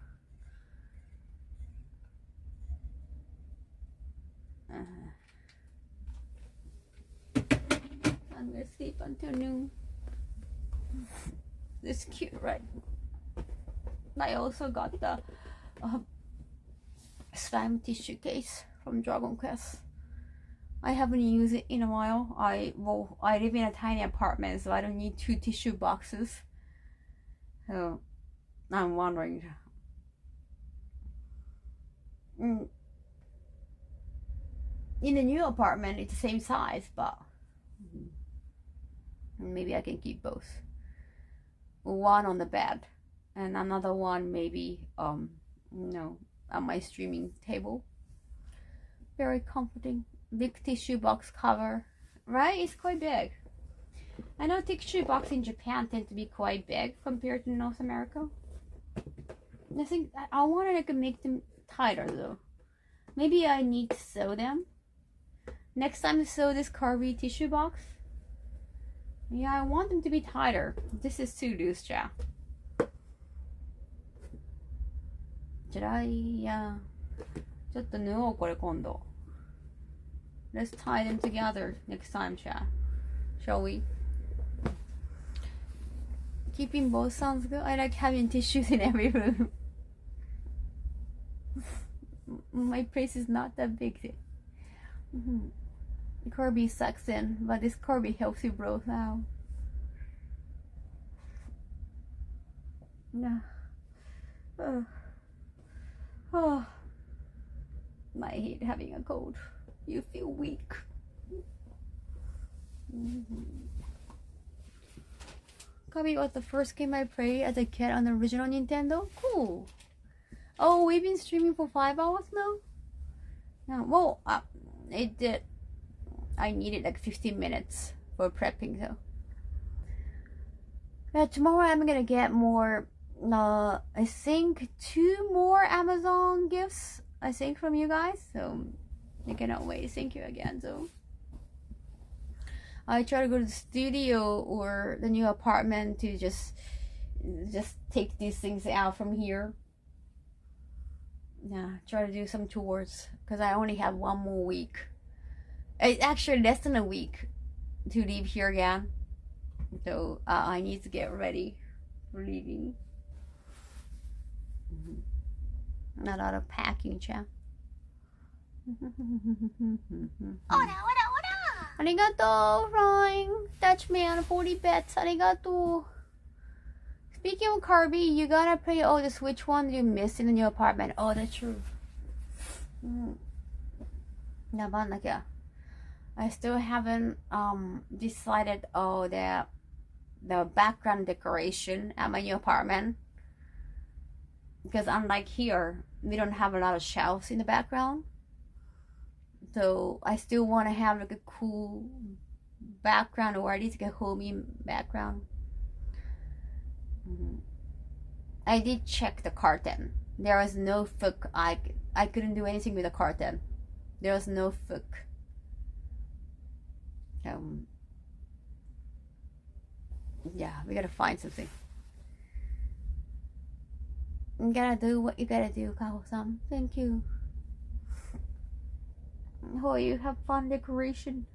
I'm gonna sleep until noon. This is cute, right? I also got the slime tissue case from Dragon Quest. I haven't used it in a while. I live in a tiny apartment, so I don't need 2 tissue boxes. So I'm wondering. In the new apartment, it's the same size, but maybe I can keep both. One on the bed, and another one maybe on my streaming table. Very comforting. Big tissue box cover, right? It's quite big. I know tissue box in Japan tend to be quite big compared to North America. I think I want to make them tighter though. Maybe I need to sew them. Next time I sew this Kirby tissue box. Yeah, I want them to be tighter. This is too loose, yeah. Should I, ちょっと縫おうこれ今度. Let's tie them together next time, shall we? Keeping both sounds good. I like having tissues in every room. My place is not that big. Kirby sucks in, but this Kirby helps you breathe out. Yeah. Oh. I hate having a cold. You feel weak. Kirby was the first game I played as a kid on the original Nintendo. Cool. Oh, we've been streaming for 5 hours now? Yeah, well, it did. I needed like 15 minutes for prepping though. Yeah, tomorrow I'm gonna get more, I think 2 more Amazon gifts, I think, from you guys. So I cannot wait. Thank you again. So I try to go to the studio or the new apartment to just take these things out from here. Yeah, try to do some tours because I only have 1 more week. It's actually less than a week to leave here again. So I need to get ready for leaving. A lot of packing, chat. Arigato, Flying Dutchman, 40 bits. Arigato. Speaking of Kirby, you gotta play all the Switch one you missed in the new apartment. Oh, that's true. I still haven't decided the background decoration at my new apartment, because unlike here, we don't have a lot of shelves in the background. So I still want to have like a cool background, or at least like a homey background. I did check the curtain. There was no hook. I couldn't do anything with the curtain. There was no hook. Yeah, we gotta find something. You gotta do what you gotta do, Kaho-san. Thank you. Oh, you have fun decoration.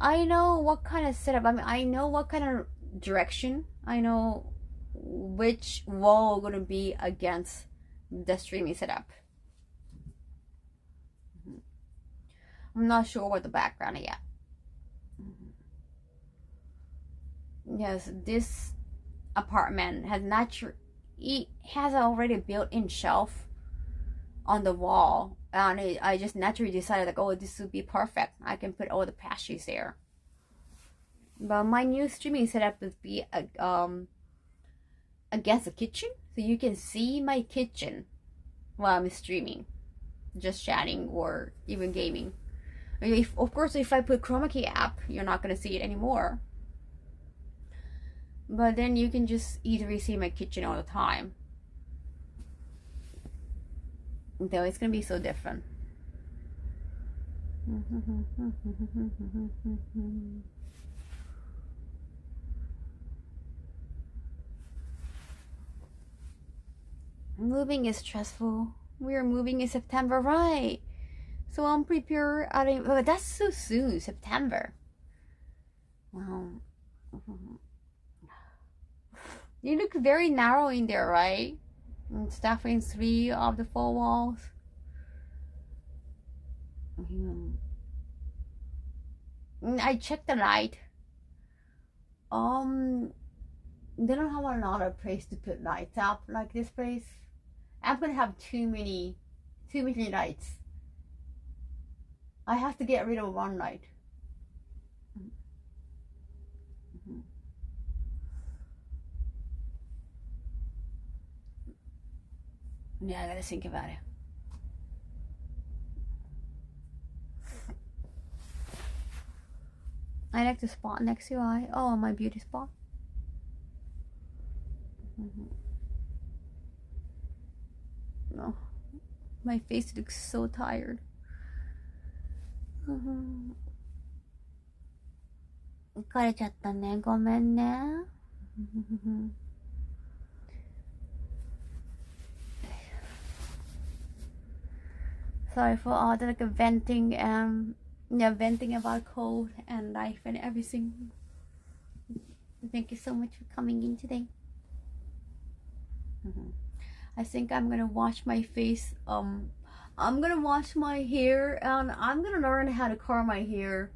I know what kind of setup. I mean, I know what kind of direction. I know which wall gonna be against the streaming setup. I'm not sure what the background is yet. Yes, this apartment has it has already built-in shelf on the wall, and I just naturally decided like, oh, this would be perfect. I can put all the pastries there. But my new streaming setup would be against the kitchen, so you can see my kitchen while I'm streaming, just chatting or even gaming. Of course, if I put Chroma Key app, you're not gonna see it anymore. But then you can just easily see my kitchen all the time. Though it's gonna be so different. Moving is stressful. We are moving in September, right? So I'm prepared. Oh, that's so soon, September. Wow. You look very narrow in there, right? It's definitely 3 of the 4 walls. I checked the light. They don't have a lot of place to put lights up like this place. I'm gonna have too many lights. I have to get rid of one light. Yeah, I gotta think about it. I like the spot next to your eye. Oh, my beauty spot. No, my face looks so tired. 疲れちゃったね。ごめんね。Sorry for all the venting venting about cold and life and everything. Thank you so much for coming in today. I think I'm gonna wash my face. I'm gonna wash my hair and I'm gonna learn how to curl my hair,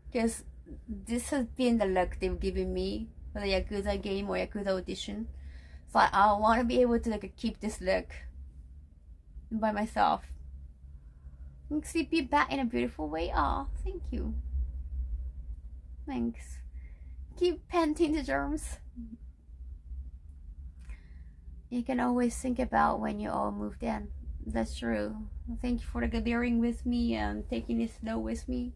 because this has been the look they've given me for the Yakuza game or Yakuza audition. So I want to be able to keep this look by myself. Sleepy back in a beautiful way. Oh, thank you. Thanks. Keep painting the germs. You can always think about when you all moved in. That's true. Thank you for bearing with me and taking it slow with me.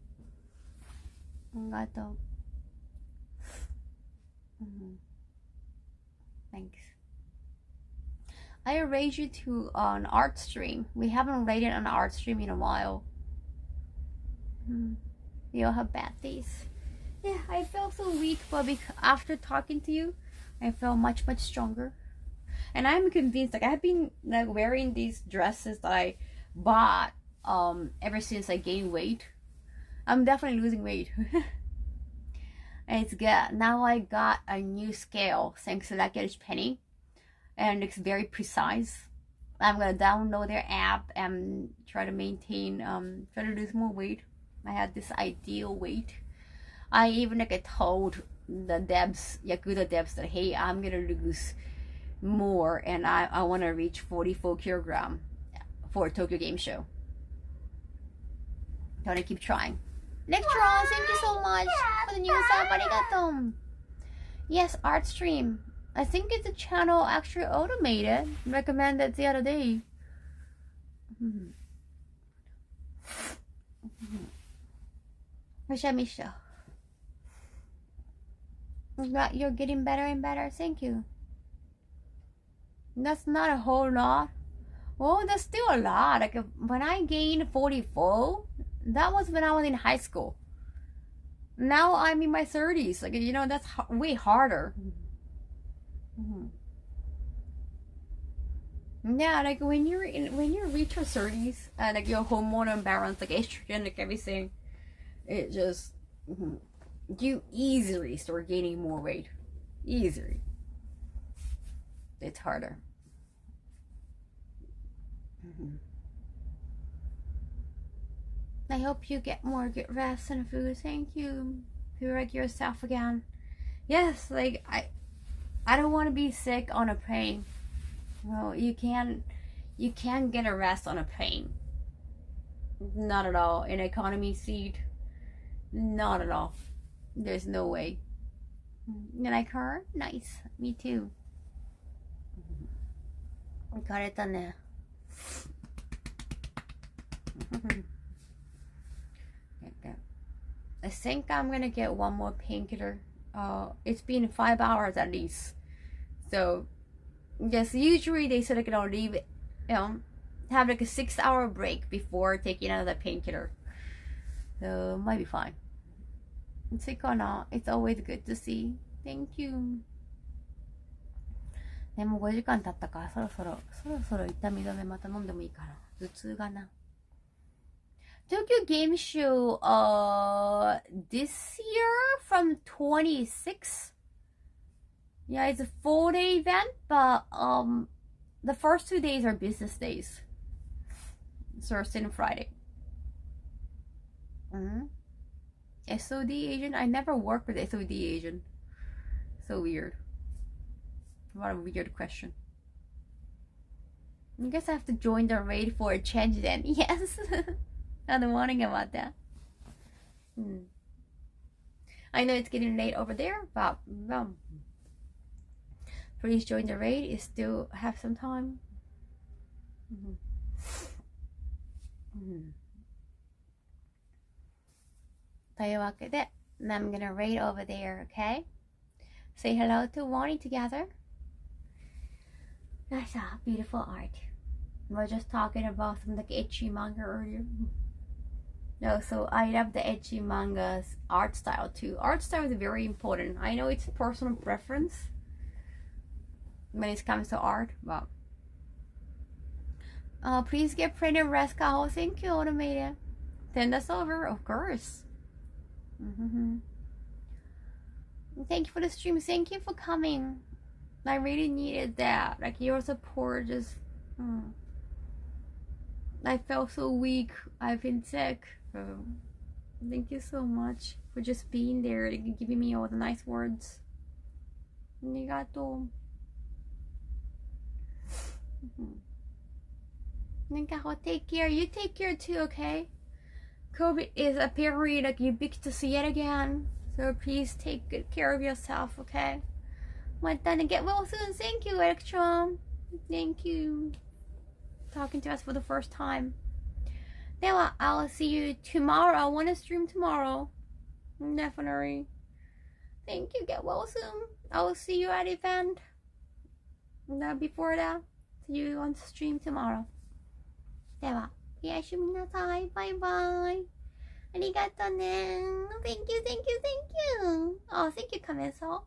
Thanks. I raised you to an art stream. We haven't rated an art stream in a while. We all have bad days. Yeah, I felt so weak, but after talking to you, I felt much stronger. And I'm convinced, I've been wearing these dresses that I bought ever since I gained weight. I'm definitely losing weight. And it's good. Now I got a new scale thanks to Lucky's Penny, and it's very precise. I'm gonna download their app and try to maintain, try to lose more weight. I had this ideal weight. I even told the devs, Yakuza devs, that hey, I'm gonna lose more and I want to reach 44 kilograms for a Tokyo Game Show. Gotta keep trying. Lectron, thank you so much for the new sub. Arigato. Yes, art stream. I think it's a channel actually automated. Recommended the other day. Wish I missed you. You're getting better and better. Thank you. That's not a whole lot. Oh, that's still a lot. Like when I gained 44, that was when I was in high school. Now I'm in my 30s. Like, you know, that's way harder. Yeah, like when you reach your 30s, like your hormone imbalance, like estrogen, like everything, it just you easily start gaining more weight. Easily. It's harder. I hope you get more good rest and food. Thank you. Feel like yourself again. Yes, like I don't want to be sick on a plane. Well, you can't get a rest on a plane. Not at all. An economy seat. Not at all. There's no way. You like her? Nice. Me too. I think I'm gonna get one more painkiller. It's been 5 hours at least. So yes, usually they said I can leave it have like a 6-hour break before taking another painkiller. So it might be fine. It's always good to see. Thank you. でも5時間経ったからそろそろ痛み止めまた飲んでもいいかな。頭痛がな。Tokyo Game Show this year from 26. Yeah, it's a 4-day event, but the first 2 days are business days. Thursday and Friday. SOD agent? I never worked with SOD agent. So weird. What a weird question. I guess I have to join the raid for a change then. Yes. I've been wondering about that. I know it's getting late over there, but please join the raid. You still have some time. というわけで I'm gonna raid over there, okay? Say hello to Wani together. I saw beautiful art. We were just talking about some like ecchi manga earlier. No, so I love the ecchi manga's art style too. Art style is very important. I know it's personal preference when it comes to art, but please get printed rest, Kaho. Thank you, automated. Send us over, of course. Thank you for the stream. Thank you for coming. I really needed that. Like your support just I felt so weak. I've been sick. Thank you so much for just being there and giving me all the nice words. Arigato. Kaho, take care. You take care too, okay? COVID is apparently like ubiquitous yet again. So please take good care of yourself, okay? Well done and get well soon. Thank you, Electron. Thank you. Talking to us for the first time. Then I'll see you tomorrow. I want to stream tomorrow. Definitely. Thank you. Get well soon. I will see you at the event. Before that, see you on stream tomorrow. では、おやすみなさい。バイバイ。ありがとね。Thank you, thank you, thank you. Oh, thank you, Kameso.